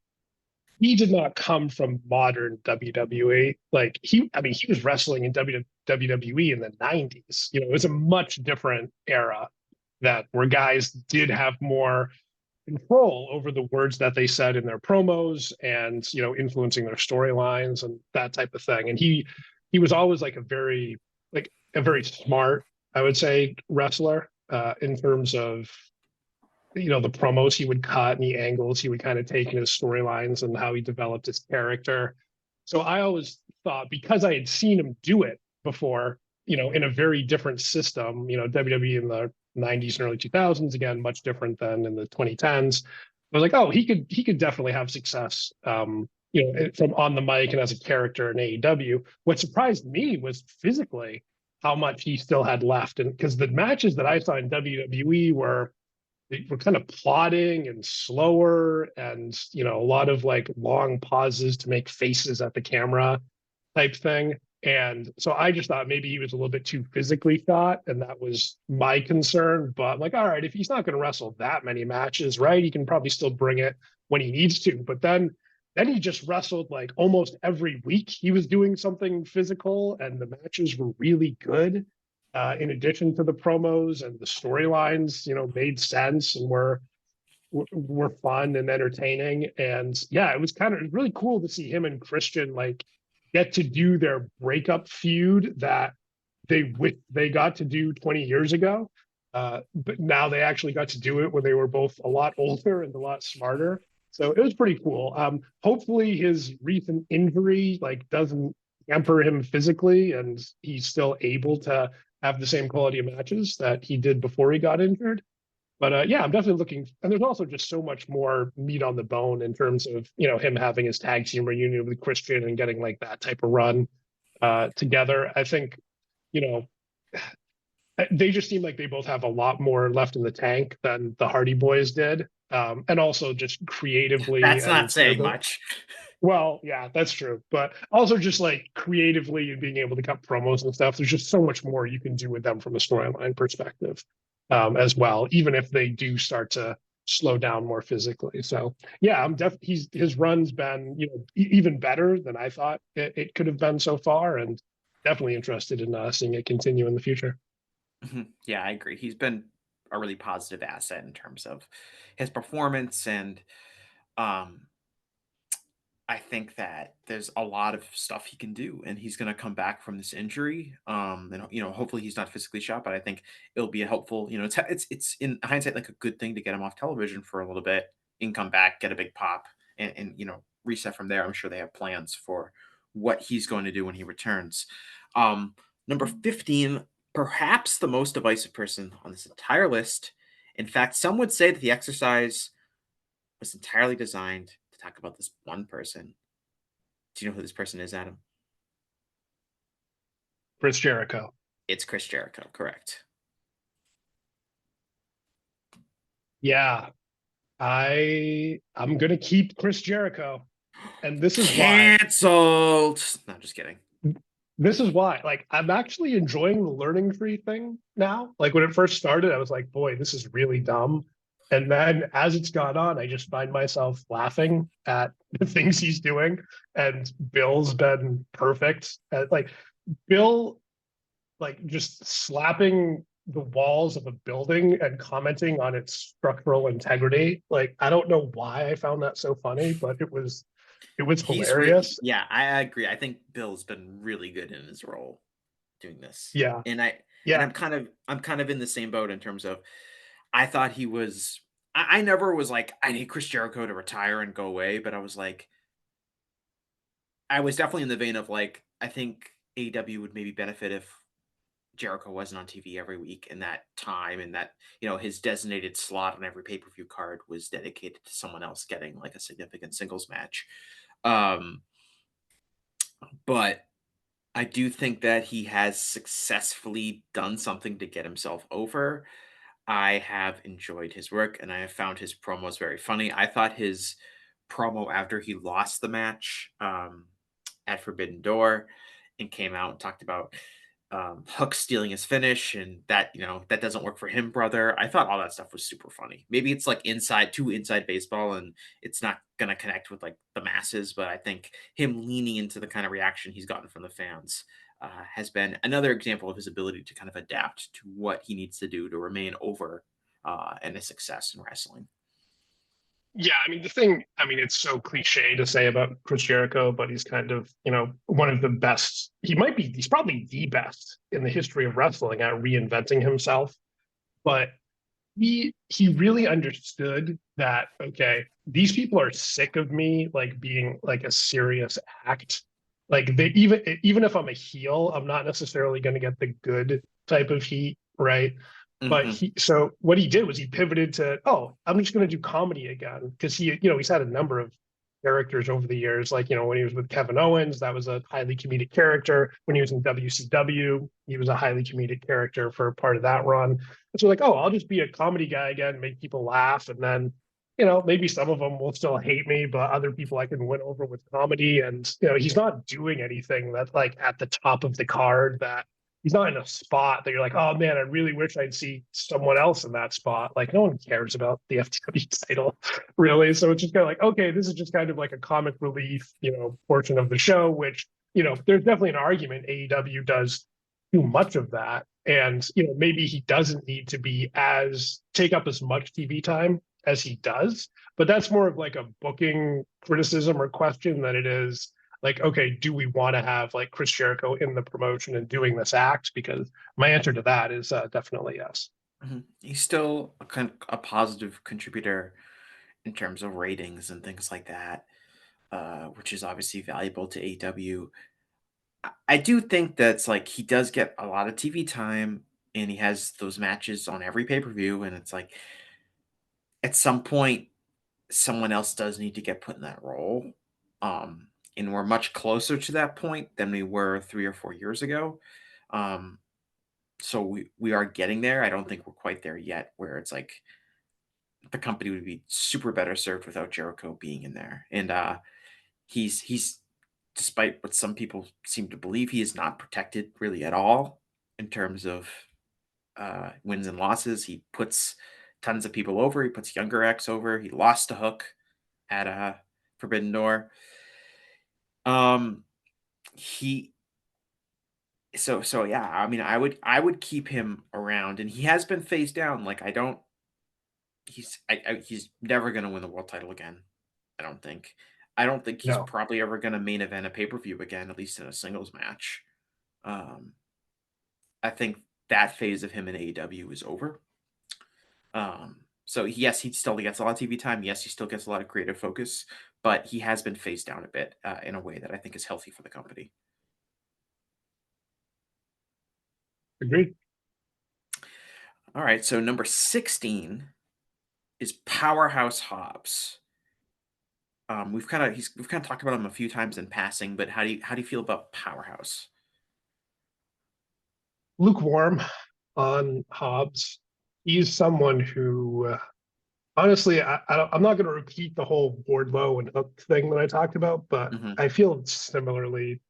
he did not come from modern WWE. Like he was wrestling in WWE in the 90s. You know, it was a much different era that where guys did have more control over the words that they said in their promos and, influencing their storylines and that type of thing. And he was always like a very smart, I would say, wrestler in terms of the promos he would cut and the angles he would kind of take in his storylines and how he developed his character. So I always thought because I had seen him do it before, in a very different system, WWE in the 90s and early 2000s, again, much different than in the 2010s. I was like, oh, he could definitely have success, from on the mic and as a character in AEW. What surprised me was physically how much he still had left. And because the matches that I saw in WWE were kind of plodding and slower and a lot of like long pauses to make faces at the camera type thing. And so I just thought maybe he was a little bit too physically shot, and that was my concern. But I'm like, all right, if he's not going to wrestle that many matches, right, he can probably still bring it when he needs to. But then he just wrestled like almost every week. He was doing something physical, and the matches were really good. In addition to the promos and the storylines, made sense and were fun and entertaining. And yeah, it was really cool to see him and Christian like get to do their breakup feud that they got to do 20 years ago. But now they actually got to do it when they were both a lot older and a lot smarter. So it was pretty cool. Hopefully his recent injury like doesn't hamper him physically, and he's still able to have the same quality of matches that he did before he got injured. But yeah, I'm definitely looking. And there's also just so much more meat on the bone in terms of him having his tag team reunion with Christian and getting like that type of run together. I think you know they just seem like they both have a lot more left in the tank than the Hardy Boys did. And also just creatively. That's not saying able, much. Well, yeah, that's true. But also just like creatively and being able to cut promos and stuff, there's just so much more you can do with them from a storyline perspective as well, even if they do start to slow down more physically. So yeah, his run's been, even better than I thought it could have been so far, and definitely interested in seeing it continue in the future. Yeah, I agree. He's been a really positive asset in terms of his performance, and um, I think that there's a lot of stuff he can do, and he's going to come back from this injury. And hopefully he's not physically shot, but I think it'll be a helpful. It's in hindsight like a good thing to get him off television for a little bit, and come back, get a big pop, and reset from there. I'm sure they have plans for what he's going to do when he returns. Number 15. Perhaps the most divisive person on this entire list. In fact, some would say that the exercise was entirely designed to talk about this one person. Do you know who this person is, Adam? Chris Jericho. It's Chris Jericho, correct. Yeah, I'm gonna keep Chris Jericho, and this is canceled. No, I'm just kidding. This is why, like, I'm actually enjoying the learning tree thing now. Like when it first started, I was like, boy, this is really dumb. And then as it's gone on, I just find myself laughing at the things he's doing. And Bill's been perfect. Like Bill, like just slapping the walls of a building and commenting on its structural integrity. Like, I don't know why I found that so funny, but it was hilarious. Yeah, I agree. I think Bill's been really good in his role doing this. Yeah. And I'm kind of in the same boat in terms of I thought he was I never was like, I need Chris Jericho to retire and go away, but I was like, I was definitely in the vein of like, I think AEW would maybe benefit if Jericho wasn't on TV every week in that time, and that his designated slot on every pay-per-view card was dedicated to someone else getting like a significant singles match. But I do think that he has successfully done something to get himself over. I have enjoyed his work, and I have found his promos very funny. I thought his promo after he lost the match at Forbidden Door and came out and talked about Hook stealing his finish, and that that doesn't work for him, brother. I thought all that stuff was super funny. Maybe it's like inside baseball, and it's not gonna connect with like the masses, but I think him leaning into the kind of reaction he's gotten from the fans has been another example of his ability to kind of adapt to what he needs to do to remain over and a success in wrestling. Yeah, it's so cliche to say about Chris Jericho, but he's kind of, one of the best. He's probably the best in the history of wrestling at reinventing himself. But he really understood that, okay, these people are sick of me like being like a serious act. Like they even if I'm a heel, I'm not necessarily going to get the good type of heat, right? But so what he did was he pivoted to, I'm just going to do comedy again, because he's had a number of characters over the years. Like, when he was with Kevin Owens, that was a highly comedic character. When he was in WCW, he was a highly comedic character for part of that run. And so like, I'll just be a comedy guy again, make people laugh. And then, maybe some of them will still hate me, but other people I can win over with comedy. And, he's not doing anything that's like at the top of the card, that he's not in a spot that you're like, oh man, I really wish I'd see someone else in that spot. Like no one cares about the FTW title, really. So it's just kind of like, okay, this is just kind of like a comic relief, portion of the show, which, there's definitely an argument AEW does too much of that. And, maybe he doesn't need to take up as much TV time as he does, but that's more of like a booking criticism or question than it is like, okay, do we want to have like Chris Jericho in the promotion and doing this act? Because my answer to that is definitely yes. He's still a positive contributor in terms of ratings and things like that, which is obviously valuable to AEW. I do think that's like he does get a lot of TV time and he has those matches on every pay per view. And it's like at some point, someone else does need to get put in that role. And we're much closer to that point than we were 3 or 4 years ago. Um, so we are getting there. I don't think we're quite there yet, where it's like the company would be super better served without Jericho being in there. And he's despite what some people seem to believe, he is not protected really at all in terms of wins and losses. He puts tons of people over. He puts younger X over. He lost to Hook at Forbidden Door. He so yeah. I mean, I would keep him around, and he has been phased down. Like I don't. He's never going to win the world title again. I don't think. I don't think he's No. probably ever going to main event a pay per view again, at least in a singles match. I think that phase of him in AEW is over. So yes, he still gets a lot of TV time. Yes, he still gets a lot of creative focus, but he has been phased down a bit in a way that I think is healthy for the company. Agreed. All right, so number 16 is Powerhouse Hobbs. We've kind of talked about him a few times in passing, but how do you feel about Powerhouse? Lukewarm on Hobbs. He's someone who, honestly, I'm not going to repeat the whole Wardlow and Hook thing that I talked about, but I feel similarly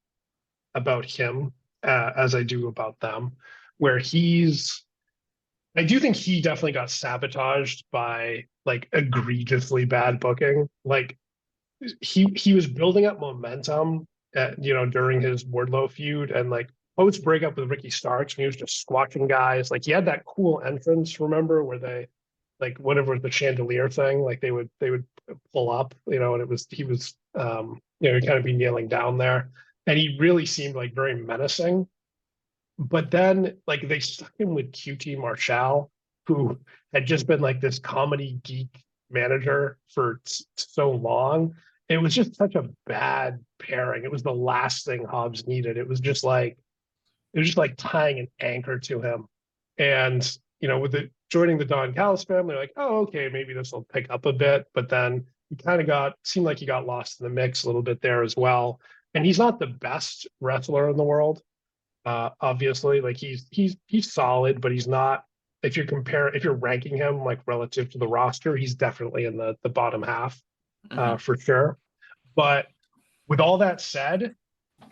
about him as I do about them, where I do think he definitely got sabotaged by like egregiously bad booking. Like he was building up momentum during his Wardlow feud, and like post breakup with Ricky Starks when he was just squashing guys. Like he had that cool entrance, remember, where they like whatever the chandelier thing, like they would pull up, and he was he'd kind of be kneeling down there. And he really seemed like very menacing. But then like they stuck him with QT Marshall, who had just been like this comedy geek manager for so long. It was just such a bad pairing. It was the last thing Hobbs needed. It was just like tying an anchor to him. And with joining the Don Callis family, like, oh, okay, maybe this will pick up a bit. But then he kind of seemed like he got lost in the mix a little bit there as well. And he's not the best wrestler in the world. Obviously, like he's solid, but he's not. If you're ranking him like relative to the roster, he's definitely in the bottom half for sure. But with all that said,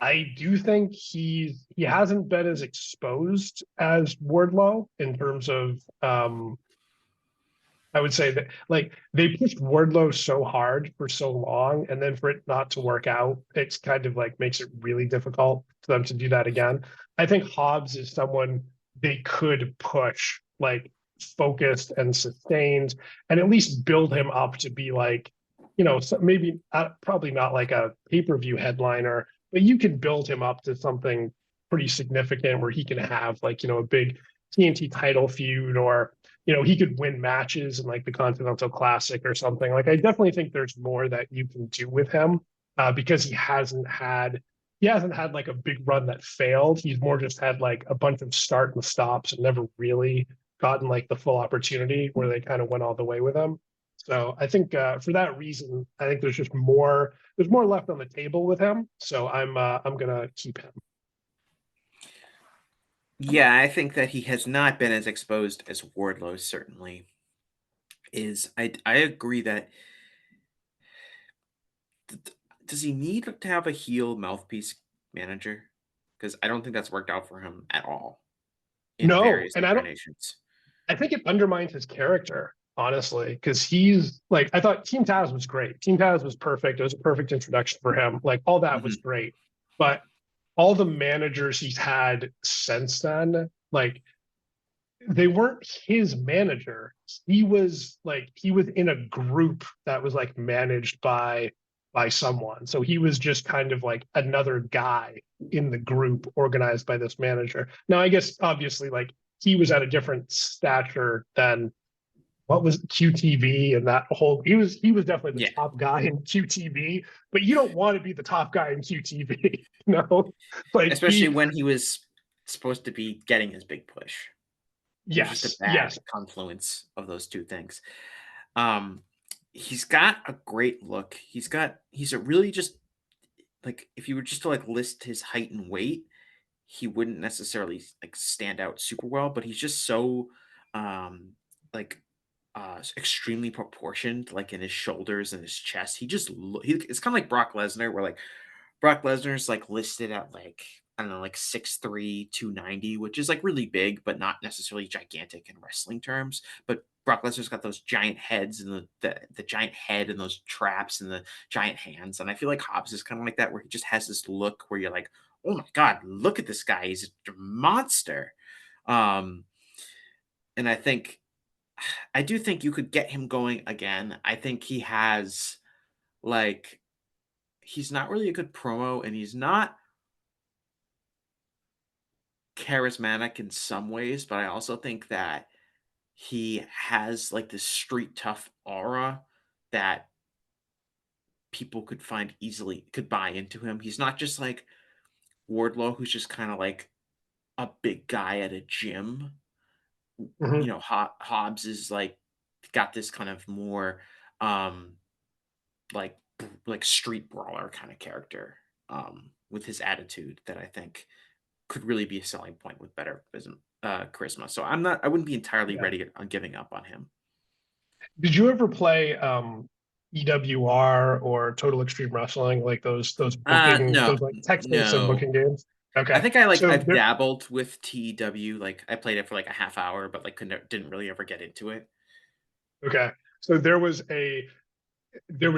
I do think he hasn't been as exposed as Wardlow in terms of I would say that like they pushed Wardlow so hard for so long, and then for it not to work out, it's kind of like makes it really difficult for them to do that again. I think Hobbs is someone they could push like focused and sustained, and at least build him up to be like, maybe probably not like a pay-per-view headliner, but you can build him up to something pretty significant where he can have like, a big TNT title feud, or he could win matches in like the Continental Classic or something. Like I definitely think there's more that you can do with him because he hasn't had like a big run that failed. He's more just had like a bunch of start and stops and never really gotten like the full opportunity where they kind of went all the way with him. So I think for that reason, I think there's more left on the table with him. So I'm gonna keep him. Yeah, I think that he has not been as exposed as Wardlow certainly is. I agree that does he need to have a heel mouthpiece manager? Because I don't think that's worked out for him at all in No, various and incarnations. I think it undermines his character, honestly, because he's like, I thought Team Taz was great. Team Taz was perfect. It was a perfect introduction for him. Like all that was great. But all the managers he's had since then, like they weren't his manager. He was in a group that was like managed by by someone. So he was just kind of like another guy in the group organized by this manager. Now, I guess obviously like he was at a different stature than what was QTV and that whole he was definitely the Yeah, top guy in QTV, but you don't want to be the top guy in QTV, you know? Like especially when he was supposed to be getting his big push. It was just a bad yes. confluence of those two things. Um, he's got a great look. He's a really just like if you were just to like list his height and weight, he wouldn't necessarily like stand out super well, but he's just so um like extremely proportioned like in his shoulders and his chest. It's kind of like Brock Lesnar where like Brock Lesnar's like listed at like I don't know like 6'3", 290, which is like really big but not necessarily gigantic in wrestling terms. But Brock Lesnar's got those giant heads and the giant head and those traps and the giant hands. And I feel like Hobbs is kind of like that where he just has this look where you're like, oh my god, look at this guy, he's a monster. Um, and I do think you could get him going again. I think he has like he's not really a good promo and he's not charismatic in some ways, but I also think that he has like this street tough aura that people could buy into him. He's not just like Wardlow, who's just kind of like a big guy at a gym. You Mhm. know, Hobbs is like got this kind of more um like like street brawler kind of character with his attitude that I think could really be a selling point with better charisma. So I wouldn't be entirely Yeah. ready on giving up on him. Did you ever play EWR or Total Extreme Wrestling, like those booking, No, those like text-based sim no. booking games? I Okay. think So I've there dabbled with TEW. Like I played it for like a half hour, but like didn't really ever get into it. okay. So there were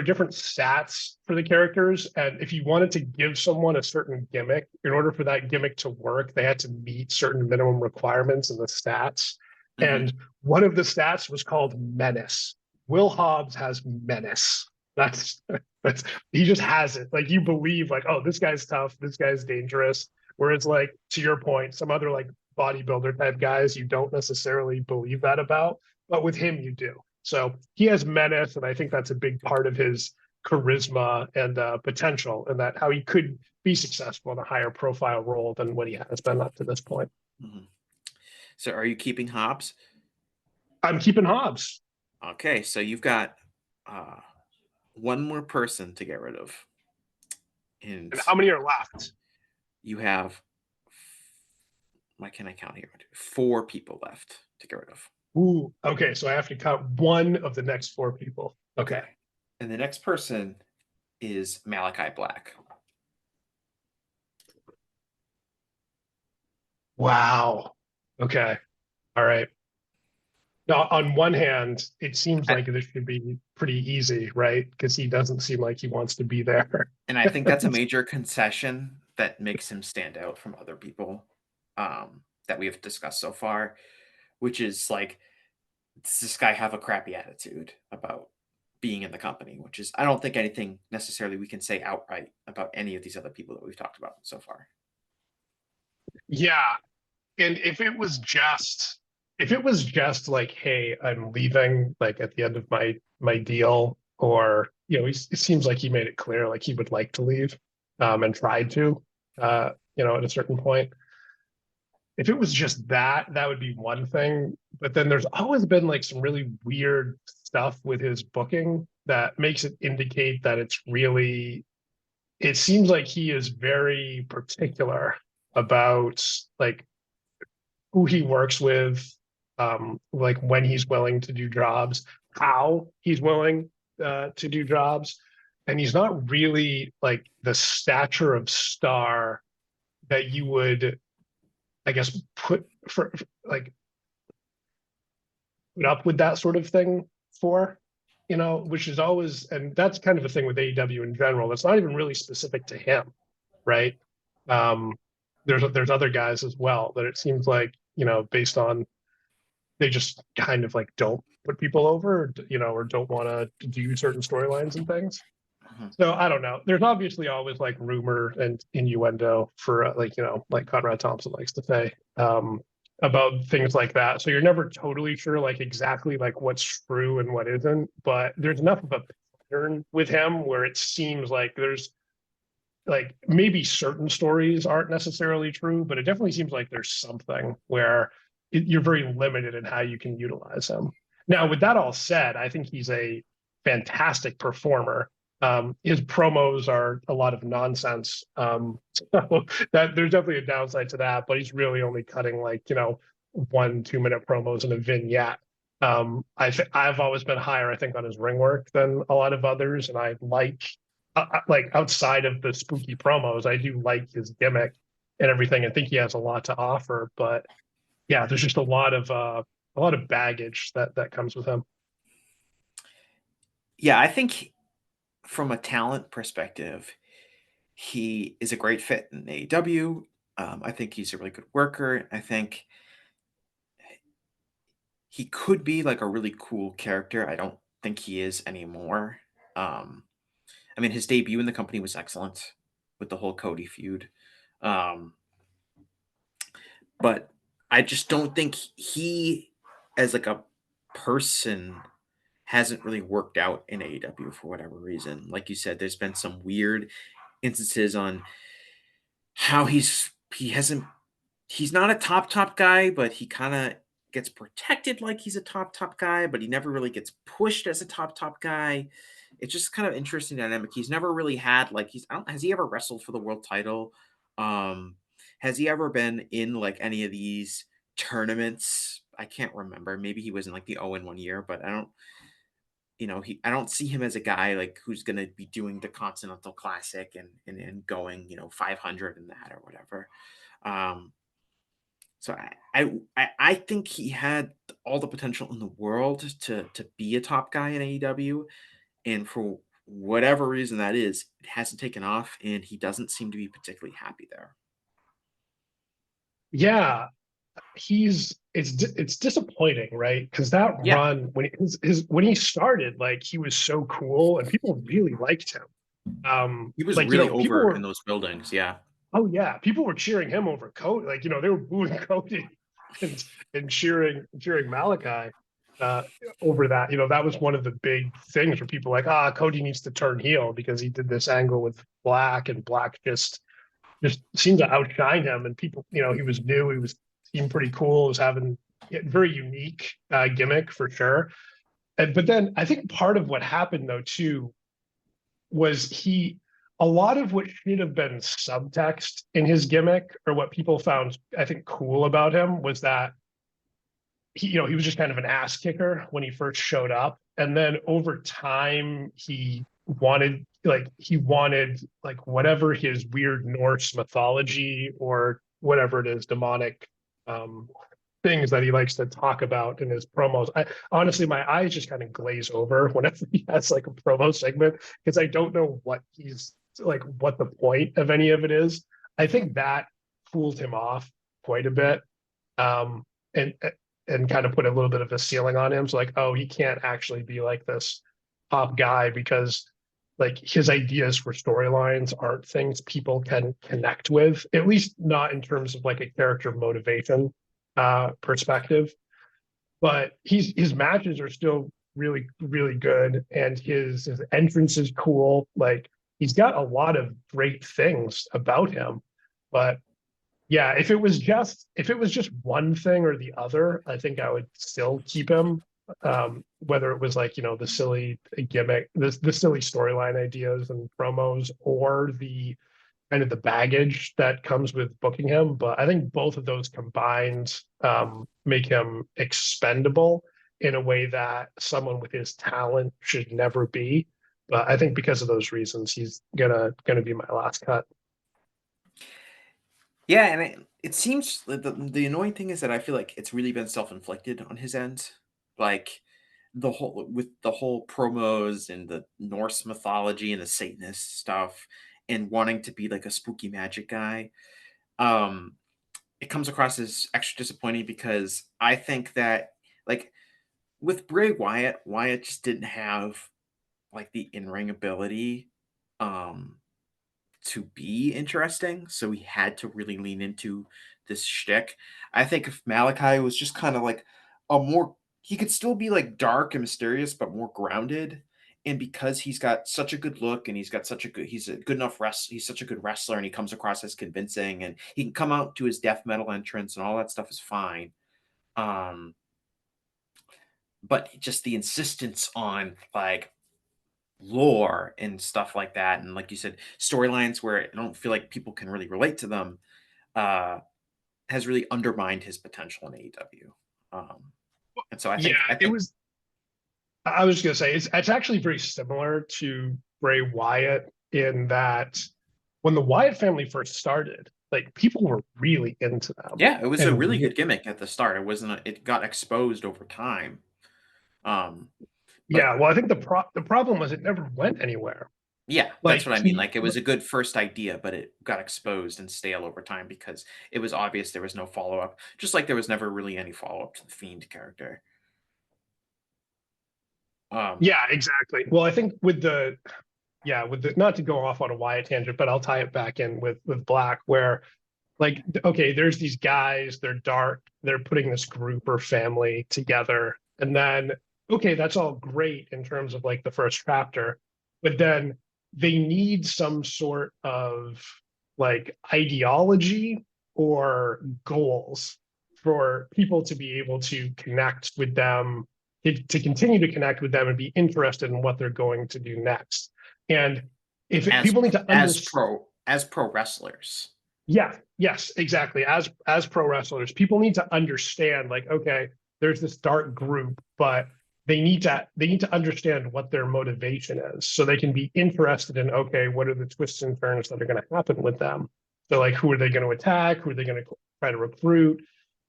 different stats for the characters, and if you wanted to give someone a certain gimmick, in order for that gimmick to work, they had to meet certain minimum requirements in the stats. Hmm. And one of the stats was called menace. Will Hobbs has menace. That's that's he just has it. Like you believe, like, oh, this guy's tough, this guy's dangerous. Whereas, like, to your point, some other like bodybuilder type guys, you don't necessarily believe that about, but with him, you do. So he has menace, and I think that's a big part of his charisma and potential, and that how he could be successful in a higher profile role than what he has been up to this point. Hmm. So are you keeping Hobbs? I'm keeping Hobbs. Okay, so you've got uh, one more person to get rid of, and And how many are left? you have why can't I count here? Four people left to get rid of. Ooh, okay. So I have to count one of the next four people. Okay. Okay, and the next person is Malachi Black. Wow. Okay. All right. Now, on one hand, it seems I, like this should be pretty easy, right? Because he doesn't seem like he wants to be there. and I think that's a major concession that makes him stand out from other people that we have discussed so far, which is like, does this guy have a crappy attitude about being in the company? Which is, I don't think anything necessarily we can say outright about any of these other people that we've talked about so far. Yeah. And if it was just like, hey, I'm leaving like at the end of my deal, or it seems like he made it clear like he would like to leave, and tried to, at a certain point. If it was just that, that would be one thing. But then there's always been like some really weird stuff with his booking that makes it indicate that it seems like he is very particular about like who he works with, like when he's willing to do jobs, how he's willing to do jobs. And he's not really like the stature of star that you would, I guess, like put up with that sort of thing for, which is always, and that's kind of a thing with AEW in general. That's not even really specific to him, right? Um, there's other guys as well that it seems like, based on they just kind of like don't put people over, or don't want to do certain storylines and things. Mhm. So I don't know. There's obviously always like rumor and innuendo for like, like Conrad Thompson likes to say, about things like that. So you're never totally sure like exactly like what's true and what isn't. But there's enough of a pattern with him where it seems like there's like maybe certain stories aren't necessarily true, but it definitely seems like there's something where you're very limited in how you can utilize him. Now, with that all said, I think he's a fantastic performer. His promos are a lot of nonsense, so that there's definitely a downside to that. But he's really only cutting like 1 2 minute promos in a vignette. I've always been higher, I think, on his ring work than a lot of others, and I like outside of the spooky promos, I do like his gimmick and everything. I think he has a lot to offer, but yeah, there's just a lot of baggage that comes with him. Yeah, I think from a talent perspective, he is a great fit in AEW. I think he's a really good worker. I think he could be like a really cool character. I don't think he is anymore. Um, I mean, his debut in the company was excellent with the whole Cody feud. Um, but I just don't think he, as like a person, hasn't really worked out in AEW for whatever reason. Like you said, there's been some weird instances on how he hasn't he's not a top guy, but he kind of gets protected like he's a top guy, but he never really gets pushed as a top guy. It's just kind of interesting dynamic. He's never really had like has he ever wrestled for the world title? Um has he ever been in like any of these tournaments? I can't remember. Maybe he was in like the Owen one year, but I don't see him as a guy like who's going to be doing the Continental Classic and going 500 in that or whatever. Um, so I think he had all the potential in the world to be a top guy in AEW, and for whatever reason that is, it hasn't taken off, and he doesn't seem to be particularly happy there. Yeah, it's disappointing, right? Because that Yeah, run when when he started, like he was so cool and people really liked him. he was Like really people over in were, those buildings. Yeah, oh yeah, people were cheering him over Cody. Like they were booing Cody and cheering Malachi uh, over that. That was one of the big things where people were like, Cody needs to turn heel because he did this angle with Black, and Black just seemed to outshine him. And people, he was new, he was seemed pretty cool, was having a very unique gimmick for sure. But then I think part of what happened though too was a lot of what should have been subtext in his gimmick, or what people found I think cool about him, was that he was just kind of an ass kicker when he first showed up, and then over time he wanted like whatever his weird Norse mythology or whatever it is, demonic um things that he likes to talk about in his promos. I honestly, my eyes just kind of glaze over whenever he has like a promo segment, because I don't know what the point of any of it is. I think that fooled him off quite a bit. Um, and kind of put a little bit of a ceiling on him. So like, oh, he can't actually be like this top guy, because like his ideas for storylines aren't things people can connect with, at least not in terms of like a character motivation perspective. But his matches are still really, really good, and his entrance is cool. Like he's got a lot of great things about him. But yeah, if it was just one thing or the other, I think I would still keep him. Whether it was like the silly gimmick, the silly storyline ideas and promos, or the kind of the baggage that comes with booking him. But I think both of those combined make him expendable in a way that someone with his talent should never be. But I think because of those reasons, he's gonna be my last cut. yeah, and it seems the annoying thing is that I feel like it's really been self inflicted on his end, like the whole promos and the Norse mythology and the Satanist stuff, and wanting to be like a spooky magic guy. Um, it comes across as extra disappointing because I think that like with Bray Wyatt, Wyatt just didn't have like the in ring ability to be interesting, so he had to really lean into this shtick. I think if Malachi was just kind of like a more, he could still be like dark and mysterious, but more grounded. And because he's got such a good look and he's a good enough he's such a good wrestler and he comes across as convincing and he can come out to his death metal entrance and all that stuff is fine. Um, but just the insistence on like lore and stuff like that, and like you said, storylines where I don't feel like people can really relate to them, uh, has really undermined his potential in AEW. And so Yeah, I it think, was. I was just gonna say it's actually very similar to Bray Wyatt in that when the Wyatt family first started, like people were really into them. yeah, it was a really And good gimmick at the start. It wasn't. It got exposed over time. Um, but yeah, well, I think the problem was it never went anywhere. yeah, that's Like what I mean. he, Like it was a good first idea, but it got exposed and stale over time because it was obvious there was no follow up. Just like there was never really any follow up to the Fiend character. Um, yeah, exactly. Well, I think with the not to go off on a Wyatt tangent, but I'll tie it back in with Black, where like okay, there's these guys, they're dark, they're putting this group or family together, and then okay, that's all great in terms of like the first chapter, but then they need some sort of like ideology or goals for people to be able to connect with them, to continue to connect with them and be interested in what they're going to do next. And if as people need to understand, as pro wrestlers. yeah, yes, exactly. As pro wrestlers, people need to understand like, okay, there's this dark group, but they need to understand what their motivation is so they can be interested in, okay, what are the twists and turns that are going to happen with them? So like who are they going to attack? Who are they going to try to recruit?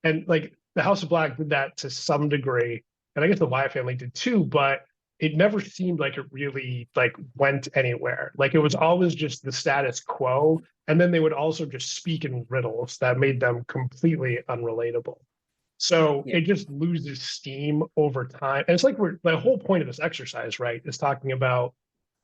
And like the House of Black did that to some degree. And I guess the Wyatt family did too, but it never seemed like it really like went anywhere. Like it was always just the status quo, and then they would also just speak in riddles that made them completely unrelatable. So Yeah. it just loses steam over time. And it's like the whole point of this exercise, right, is talking about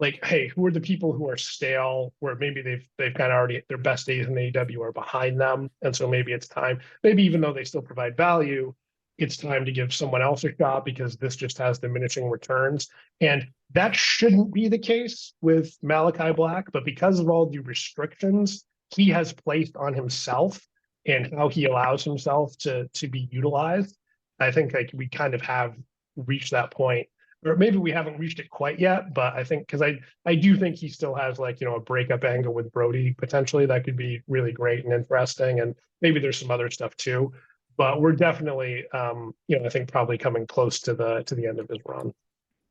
like, hey, who are the people who are stale, where maybe they've kind of already their best days in AEW are behind them, and so maybe it's time. Maybe even though they still provide value, it's time to give someone else a shot because this just has diminishing returns. And that shouldn't be the case with Malachi Black, but because of all the restrictions he has placed on himself and how he allows himself to be utilized, I think like we kind of have reached that point, or maybe we haven't reached it quite yet. But I think because I do think he still has like a breakup angle with Brody potentially that could be really great and interesting, and maybe there's some other stuff too. But we're definitely I think probably coming close to the end of his run.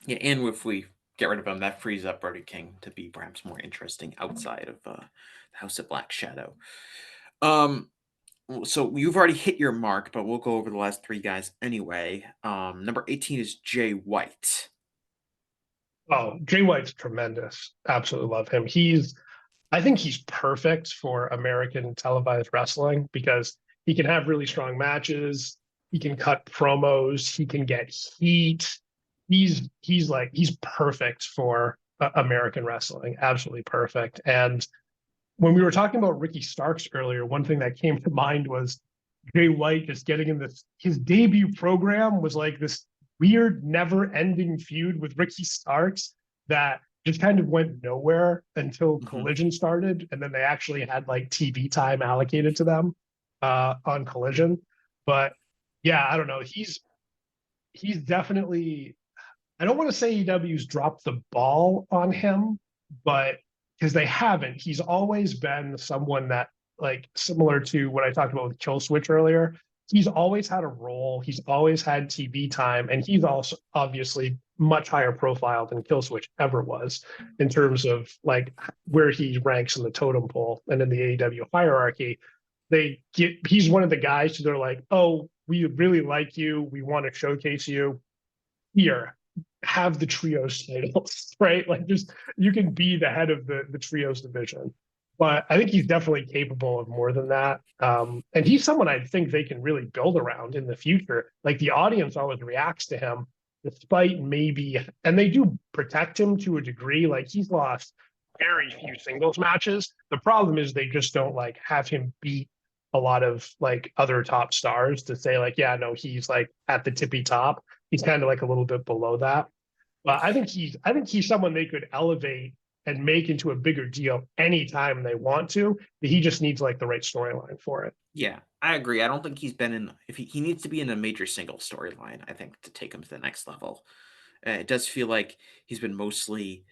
Yeah, and if we get rid of him, that frees up Brody King to be perhaps more interesting outside of the House of Black Shadow. So you've already hit your mark, but we'll go over the last three guys anyway. Number 18 is Jay White. Oh, Jay White's tremendous. Absolutely love him. I think he's perfect for American televised wrestling because he can have really strong matches. He can cut promos. He can get heat. He's perfect for American wrestling. Absolutely perfect. And when we were talking about Ricky Starks earlier, one thing that came to mind was Jay White just getting in this. His debut program was like this weird, never-ending feud with Ricky Starks that just kind of went nowhere until Collision started, and then they actually had like TV time allocated to them on Collision. But yeah, I don't know. He's definitely. I don't want to say EW's dropped the ball on him, but because they haven't, he's always been someone that like similar to what I talked about with Kill Switch earlier. He's always had a role. He's always had TV time, and he's also obviously much higher profile than Kill Switch ever was in terms of like where he ranks in the totem pole and in the AEW hierarchy. He's one of the guys who they're like, oh, we really like you. We want to showcase you. Here, have the trios titles, right? Like just you can be the head of the trios division. But I think he's definitely capable of more than that. And he's someone I think they can really build around in the future. Like the audience always reacts to him, despite maybe, and they do protect him to a degree. Like he's lost very few singles matches. The problem is they just don't like have him beat a lot of like other top stars to say like, yeah, no, he's like at the tippy top. He's kind of like a little bit below that. But I think he's someone they could elevate and make into a bigger deal anytime they want to. But he just needs like the right storyline for it. Yeah, I agree. I don't think he's been in. If he needs to be in a major single storyline, I think, to take him to the next level. It does feel like he's been mostly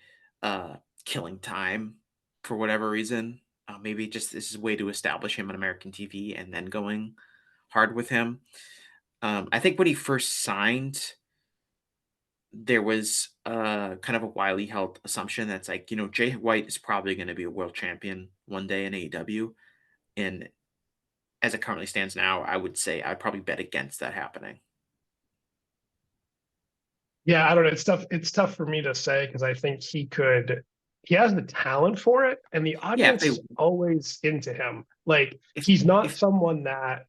killing time for whatever reason. Maybe just this is a way to establish him on American TV and then going hard with him. I think when he first signed, there was kind of a widely held assumption that's like, Jay White is probably going to be a world champion one day in AEW. And as it currently stands now, I would say I'd probably bet against that happening. Yeah, I don't know. It's tough for me to say because I think he has the talent for it, and the audience is always into him. Like he's not someone that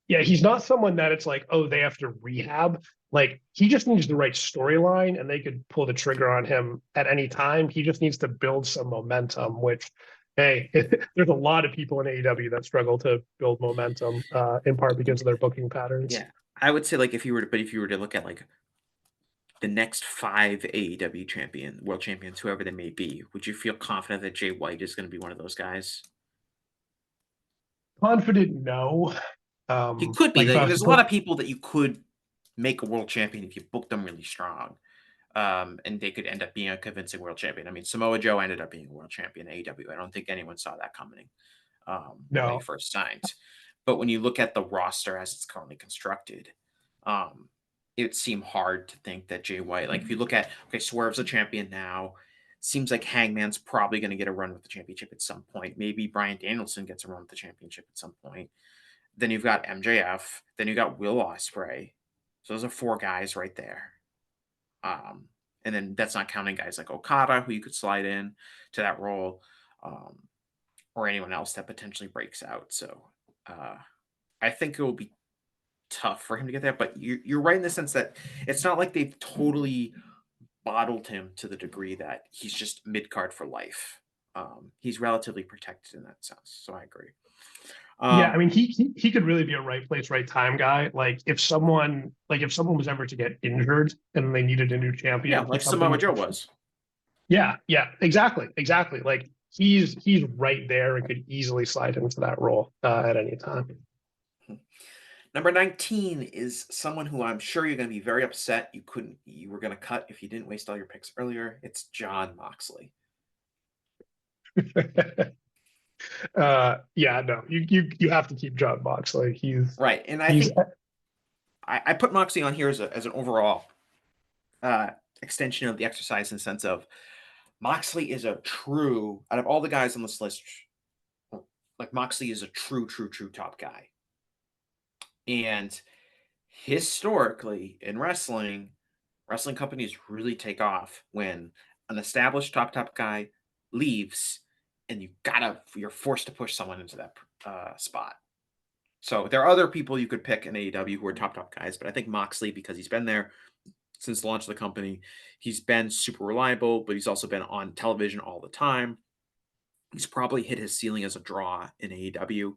it's like, oh, they have to rehab. Like he just needs the right storyline and they could pull the trigger on him at any time. He just needs to build some momentum, which hey, there's a lot of people in AEW that struggle to build momentum, in part because of their booking patterns. Yeah. I would say like if you were to look at like the next 5 AEW world champions, whoever they may be, would you feel confident that Jay White is going to be one of those guys? Confident, no. He could be. There's a lot of people that you could make a world champion if you booked them really strong. And they could end up being a convincing world champion. I mean, Samoa Joe ended up being a world champion in AEW. I don't think anyone saw that coming when he first signed. But when you look at the roster as it's currently constructed, it would seem hard to think that Jay White, like if you look at, Swerve's a champion now. Seems like Hangman's probably going to get a run with the championship at some point. Maybe Bryan Danielson gets a run with the championship at some point. Then you've got MJF. Then you got Will Ospreay. So those are 4 guys right there. And then that's not counting guys like Okada, who you could slide in to that role, or anyone else that potentially breaks out. So I think it will be tough for him to get there. But you're right in the sense that it's not like they've totally bottled him to the degree that he's just mid-card for life. He's relatively protected in that sense. So I agree. Yeah, I mean, he could really be a right place, right time guy. Like if someone was ever to get injured and they needed a new champion, yeah, like Samoa Joe was. Yeah, exactly. Like he's right there and could easily slide into that role at any time. Number 19 is someone who I'm sure you're going to be very upset you were going to cut if you didn't waste all your picks earlier. It's Jon Moxley. Yeah, no, you have to keep Jon Moxley. He's right, and I think I put Moxley on here as an overall extension of the exercise in the sense of Moxley is a true, out of all the guys on this list, like Moxley is a true top guy. And historically in wrestling companies really take off when an established top guy leaves and you're forced to push someone into that spot. So there are other people you could pick in AEW who are top guys, but I think Moxley, because he's been there since the launch of the company, he's been super reliable, but he's also been on television all the time. He's probably hit his ceiling as a draw in AEW.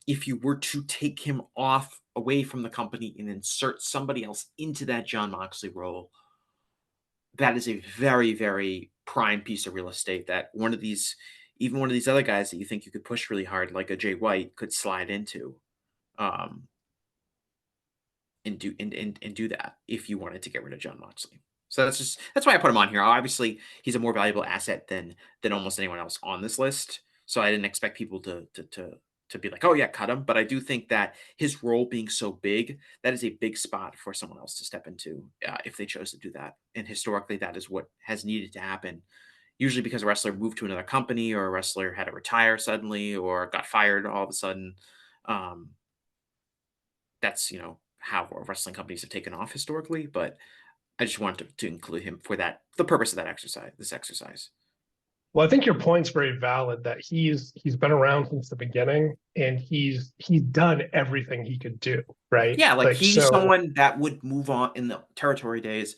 If you were to take him away from the company and insert somebody else into that Jon Moxley role, that is a very, very prime piece of real estate that one of these other guys that you think you could push really hard, like a Jay White, could slide into, and do that if you wanted to get rid of Jon Moxley. So that's why I put him on here. Obviously, he's a more valuable asset than almost anyone else on this list. So I didn't expect people to be like, oh yeah, cut him. But I do think that his role being so big, that is a big spot for someone else to step into if they chose to do that. And historically, that is what has needed to happen. Usually because a wrestler moved to another company or a wrestler had to retire suddenly or got fired all of a sudden. That's, how wrestling companies have taken off historically. But I just wanted to include him for the purpose of this exercise. Well, I think your point's very valid that he's been around since the beginning and he's done everything he could do, right? Yeah, like he's someone that would move on in the territory days,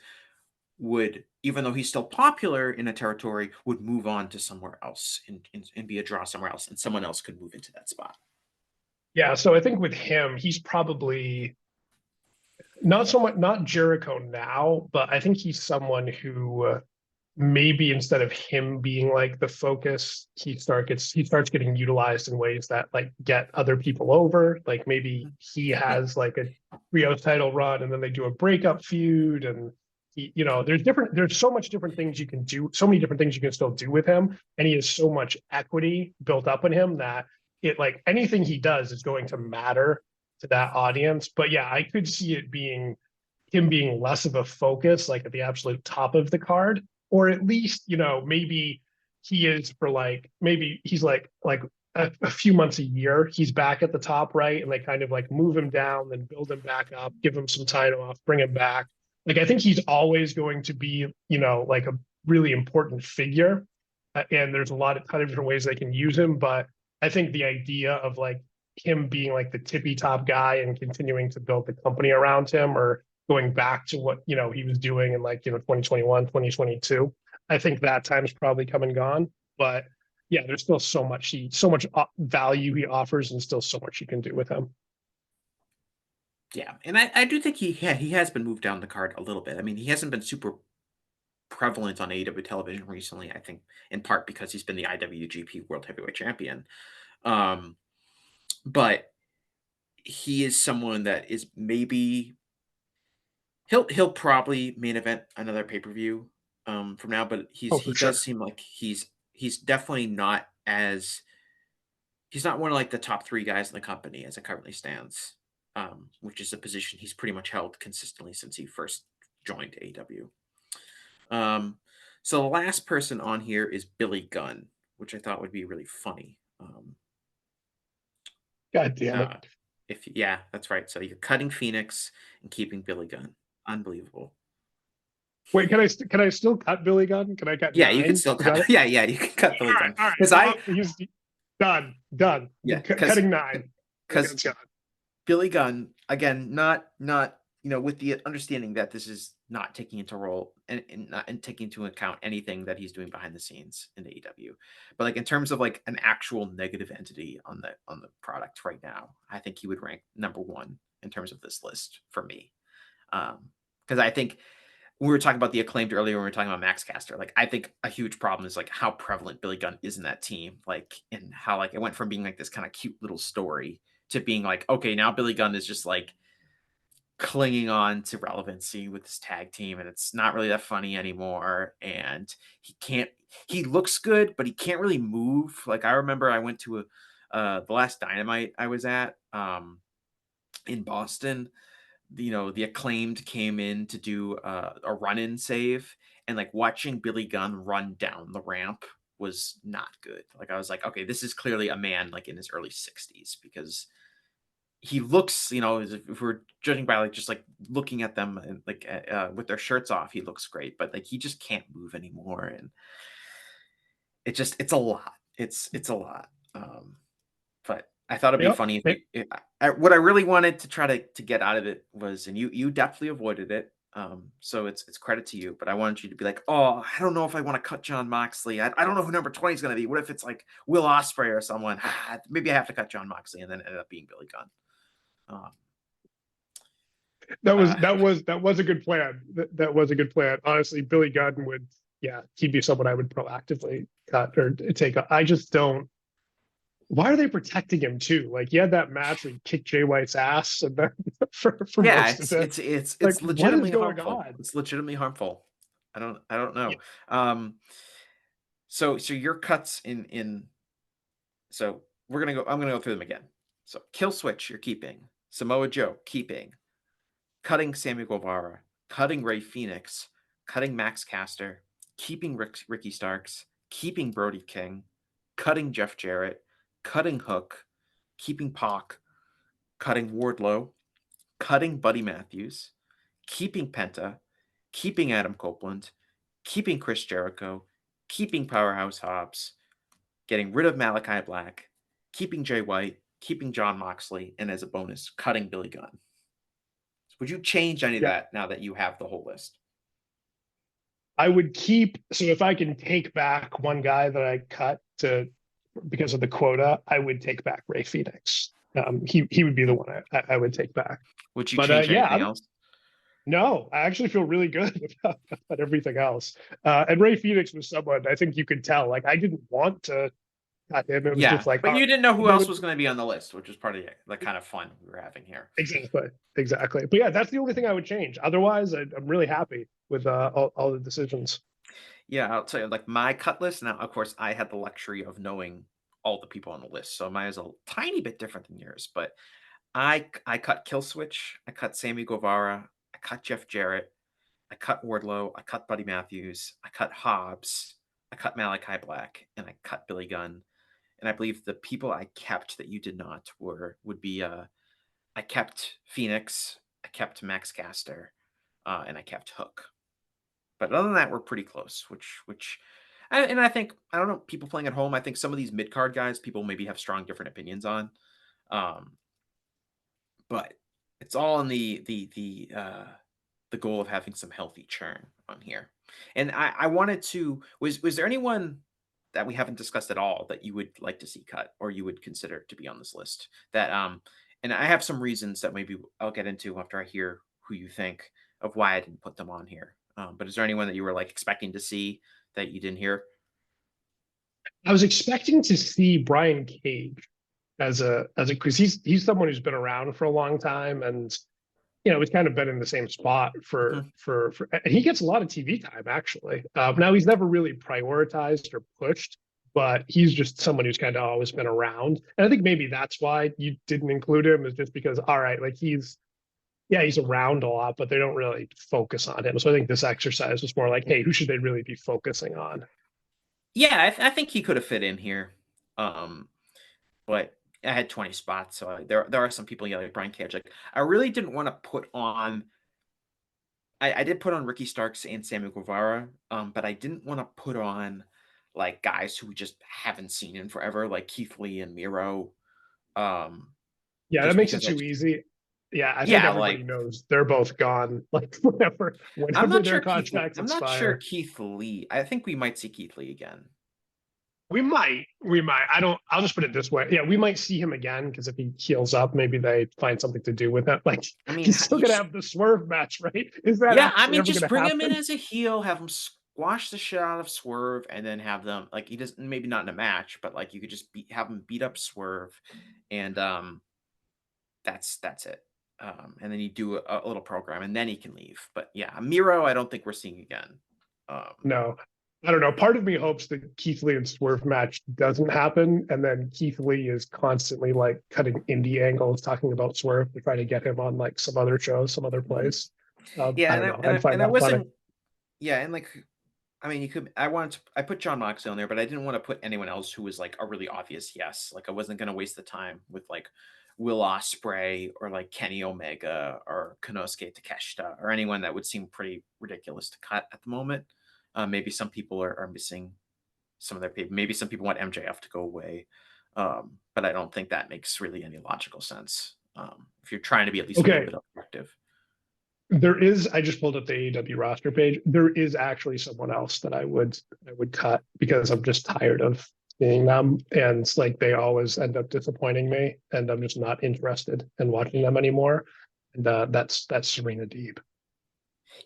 would even though he's still popular in a territory, would move on to somewhere else and be a draw somewhere else, and someone else could move into that spot. Yeah, so I think with him, he's probably not so much not Jericho now, but I think he's someone who maybe instead of him being like the focus, he starts getting utilized in ways that like get other people over. Like maybe he has like a trios title run, and then they do a breakup feud, and there's so much different things you can do, so many different things you can still do with him, and he has so much equity built up in him that it like anything he does is going to matter to that audience. But yeah, I could see it being him being less of a focus, like at the absolute top of the card, or at least, maybe he is for like, maybe he's like a few months a year, he's back at the top, right? And they kind of like move him down, then build him back up, give him some time off, bring him back. Like, I think he's always going to be, like a really important figure. And there's a ton of different ways they can use him. But I think the idea of like him being like the tippy top guy and continuing to build the company around him, or going back to what he was doing in like 2021, 2022, I think that time's probably come and gone. But yeah, there's still so much value he offers, and still so much you can do with him. Yeah, and I do think he has been moved down the card a little bit. I mean, he hasn't been super prevalent on AEW television recently, I think in part because he's been the IWGP World Heavyweight Champion. But he is someone that is maybe he'll probably main event another pay-per-view from now, but he sure. does seem like he's definitely not he's not one of like the top 3 guys in the company as it currently stands, which is a position he's pretty much held consistently since he first joined AEW. So the last person on here is Billy Gunn, which I thought would be really funny. God damn it. Yeah, that's right. So you're cutting Phoenix and keeping Billy Gunn. Unbelievable. Wait, can I still cut Billy Gunn? Can I cut? Yeah, 9? you can still cut. Yeah, you can cut Billy Gunn. All right. Because He's done. Yeah, Cutting 9. Because Billy Gunn, again, not with the understanding that this is not taking into role and taking into account anything that he's doing behind the scenes in AEW, but like in terms of like an actual negative entity on the product right now, I think he would rank number 1 in terms of this list for me. Because I think we were talking about the Acclaimed earlier when we were talking about Max Caster. Like, I think a huge problem is like how prevalent Billy Gunn is in that team, like, and how like it went from being like this kind of cute little story to being like, okay, now Billy Gunn is just like clinging on to relevancy with this tag team, and it's not really that funny anymore. And he looks good, but he can't really move. Like, I remember I went to the last Dynamite I was at in Boston. The Acclaimed came in to do a run-in save, and like watching Billy Gunn run down the ramp was not good. Like, I was like, okay, this is clearly a man like in his early 60s, because he looks, if we're judging by like just like looking at them and like with their shirts off, he looks great, but like he just can't move anymore, and it's a lot. It's a lot. But I thought it'd be funny if what I really wanted to try to get out of it was, and you definitely avoided it. So it's credit to you, but I wanted you to be like, oh, I don't know if I want to cut Jon Moxley. I don't know who number 20 is going to be. What if it's like Will Ospreay or someone? Maybe I have to cut Jon Moxley, and then it ended up being Billy Gunn. That was a good plan. That was a good plan. Honestly, Billy Gunn would, he'd be someone I would proactively cut or take. I just don't. Why are they protecting him too? Like, he had that match where he kicked Jay White's ass, and then for most of it, it's like, legitimately what is going harmful. on? It's legitimately harmful. I don't know. Yeah. So your cuts in. So I'm gonna go through them again. So Kill Switch, you're keeping. Samoa Joe, keeping. Cutting Sammy Guevara, cutting Ray Phoenix, cutting Max Caster, keeping Ricky Starks, keeping Brody King, cutting Jeff Jarrett, cutting Hook, keeping Pac, cutting Wardlow, cutting Buddy Matthews, keeping Penta, keeping Adam Copeland, keeping Chris Jericho, keeping Powerhouse Hobbs, getting rid of Malachi Black, keeping Jay White, keeping Jon Moxley, and as a bonus, cutting Billy Gunn. Would you change any of that now that you have the whole list? I would keep, so if I can take back one guy that I cut to because of the quota, I would take back Ray Phoenix. He would be the one I would take back. Would you But change yeah, anything else? no, I actually feel really good about everything else. And Ray Phoenix was someone I think you could tell. Like I didn't want to cut him. It was Yeah, just like, but you didn't know who there else was going to be on the list, which was part of the kind of fun we were having here. exactly. But yeah, that's the only thing I would change. Otherwise, I'm really happy with all the decisions. Yeah, I'll tell you, like my cut list. Now, of course, I had the luxury of knowing all the people on the list, so mine is a tiny bit different than yours. But I cut Killswitch, I cut Sammy Guevara, I cut Jeff Jarrett, I cut Wardlow, I cut Buddy Matthews, I cut Hobbs, I cut Malachi Black, and I cut Billy Gunn. And I believe the people I kept that you did not would be I kept Phoenix, I kept Max Caster, and I kept Hook. But other than that, we're pretty close. And I think I don't know people playing at home. I think some of these mid card guys, people maybe have strong different opinions on. Um, but it's all in the goal of having some healthy churn on here. And I wanted to was there anyone that we haven't discussed at all that you would like to see cut or you would consider to be on this list that and I have some reasons that maybe I'll get into after I hear who you think of why I didn't put them on here. But is there anyone that you were like expecting to see that you didn't hear? I was expecting to see Brian Cage as a because he's someone who's been around for a long time and he's kind of been in the same spot for and he gets a lot of TV time actually. Now he's never really prioritized or pushed, but he's just someone who's kind of always been around. And I think maybe that's why you didn't include him is just because all right, like he's around a lot, but they don't really focus on him. So I think this exercise was more like, hey, who should they really be focusing on? Yeah, I think he could have fit in here. But I had 20 spots, so there are some people, like Brian Cage. Like I really didn't want to put on. I did put on Ricky Starks and Samuel Guevara, but I didn't want to put on like guys who we just haven't seen in forever, like Keith Lee and Miro. Yeah, that Just makes it because too easy. Yeah, I think yeah, everybody like knows they're both gone. Like whenever I'm not their sure Keith. contracts I'm not sure expire. Keith Lee. I think we might see Keith Lee again. We might. I'll just put it this way. Yeah, we might see him again because if he heals up, maybe they find something to do with it. Like I mean, he's still gonna have the swerve match, right? Is that yeah, I actually mean, ever just gonna bring him in happen? as a heel, have him squash the shit out of Swerve, and then have them like he doesn't maybe not in a match, but like you could just have him beat up Swerve, and that's it. And then you do a little program, and then he can leave. But yeah, Miro, I don't think we're seeing again. No. I don't know. Part of me hopes the Keith Lee and Swerve match doesn't happen, and then Keith Lee is constantly like cutting indie angles, talking about Swerve to try to get him on like some other shows, some other place. Yeah, I don't know. I'd find I that funny. wasn't. Yeah, and like I mean, you could. I put John Moxley on there, but I didn't want to put anyone else who was like a really obvious yes. Like I wasn't going to waste the time with like Will Ospreay or like Kenny Omega or Konosuke Takeshita or anyone that would seem pretty ridiculous to cut at the moment. Maybe some people are missing some of their people. Maybe some people want MJF to go away, but I don't think that makes really any logical sense. If you're trying to be at least a little bit objective. There is. I just pulled up the AEW roster page. There is actually someone else that I would cut because I'm just tired of seeing them, and it's like they always end up disappointing me, and I'm just not interested in watching them anymore. And that's Serena Deeb.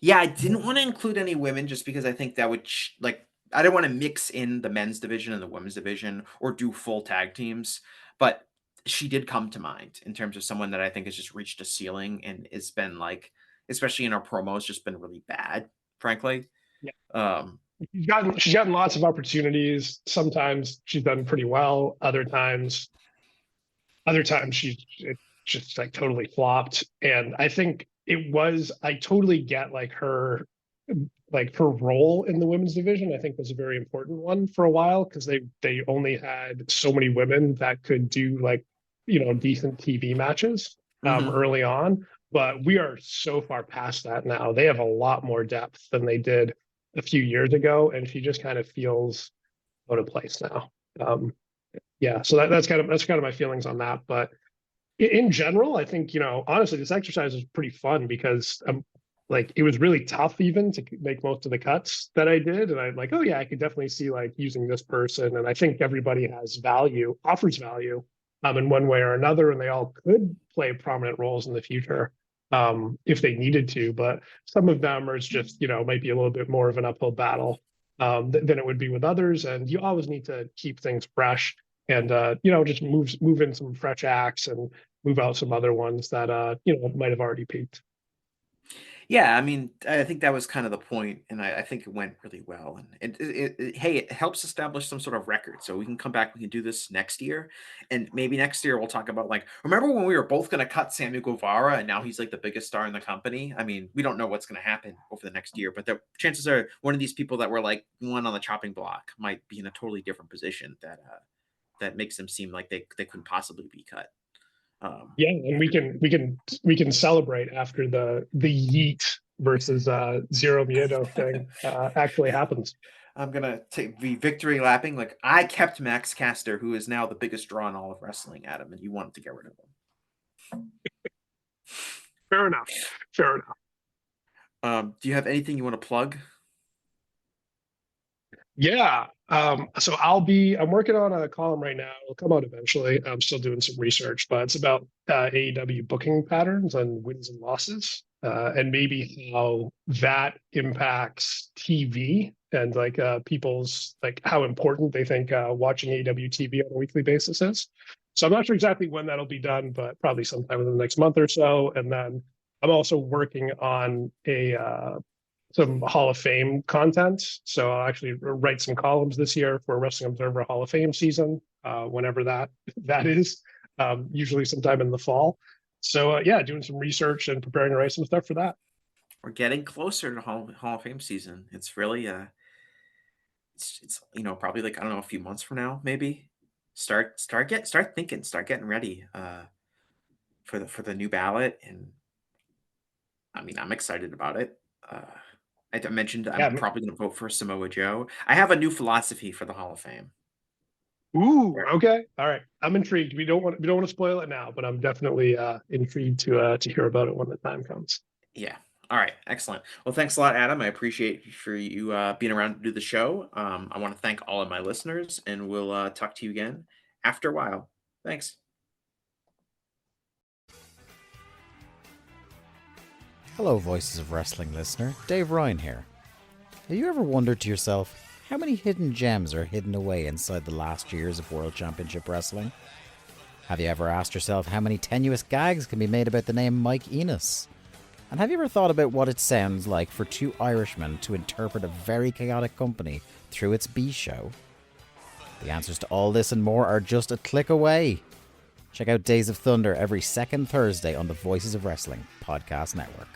Yeah, I didn't want to include any women just because I think that would I didn't want to mix in the men's division and the women's division or do full tag teams, but she did come to mind in terms of someone that I think has just reached a ceiling and it's been like, especially in our promos, just been really bad, frankly. Yeah. Um, she's gotten lots of opportunities. Sometimes she's done pretty well. Other times she's just like totally flopped. And I think I totally get like her role in the women's division. I think was a very important one for a while because they only had so many women that could do like decent TV matches early on. But we are so far past that now. They have a lot more depth than they did a few years ago, and she just kind of feels out of place now. Yeah, so that's kind of my feelings on that. But in general, I think honestly, this exercise is pretty fun because like it was really tough even to make most of the cuts that I did. And I'm like, oh yeah, I could definitely see like using this person. And I think everybody has value, offers value in one way or another, and they all could play prominent roles in the future if they needed to. But some of them are just, might be a little bit more of an uphill battle than it would be with others. And you always need to keep things fresh and, just move in some fresh acts and move out some other ones that, might have already peaked. Yeah, I mean, I think that was kind of the point, and I think it went really well. And hey, it helps establish some sort of record, so we can come back. We can do this next year, and maybe next year we'll talk about like, remember when we were both going to cut Sammy Guevara, and now he's like the biggest star in the company. I mean, we don't know what's going to happen over the next year, but the chances are one of these people that were like one on the chopping block might be in a totally different position that makes them seem like they couldn't possibly be cut. Yeah, and we can celebrate after the Yeet versus Zero Miedo thing actually happens. I'm gonna be victory lapping. Like, I kept Max Caster, who is now the biggest draw in all of wrestling, Adam, and you wanted to get rid of him. Fair enough. Fair enough. Do you have anything you want to plug? Yeah. So I'm working on a column right now. It'll come out eventually. I'm still doing some research, but it's about AEW booking patterns and wins and losses, and maybe how that impacts TV and like people's like how important they think watching AEW TV on a weekly basis is. So I'm not sure exactly when that'll be done, but probably sometime in the next month or so. And then I'm also working on some Hall of Fame content. So I'll actually write some columns this year for Wrestling Observer Hall of Fame season, whenever that is, usually sometime in the fall. So yeah, doing some research and preparing to write some stuff for that. We're getting closer to Hall of Fame season. It's really it's probably like, I don't know, a few months from now, maybe. Start thinking, start getting ready for the new ballot. And I mean, I'm excited about it. I mentioned I'm probably going to vote for Samoa Joe. I have a new philosophy for the Hall of Fame. Ooh, okay, all right. I'm intrigued. We don't want to spoil it now, but I'm definitely intrigued to hear about it when the time comes. Yeah. All right. Excellent. Well, thanks a lot, Adam. I appreciate you being around to do the show. I want to thank all of my listeners, and we'll talk to you again after a while. Thanks. Hello, Voices of Wrestling listener. Dave Ryan here. Have you ever wondered to yourself how many hidden gems are hidden away inside the last years of World Championship Wrestling? Have you ever asked yourself how many tenuous gags can be made about the name Mike Enos? And have you ever thought about what it sounds like for two Irishmen to interpret a very chaotic company through its B show? The answers to all this and more are just a click away. Check out Days of Thunder every second Thursday on the Voices of Wrestling podcast network.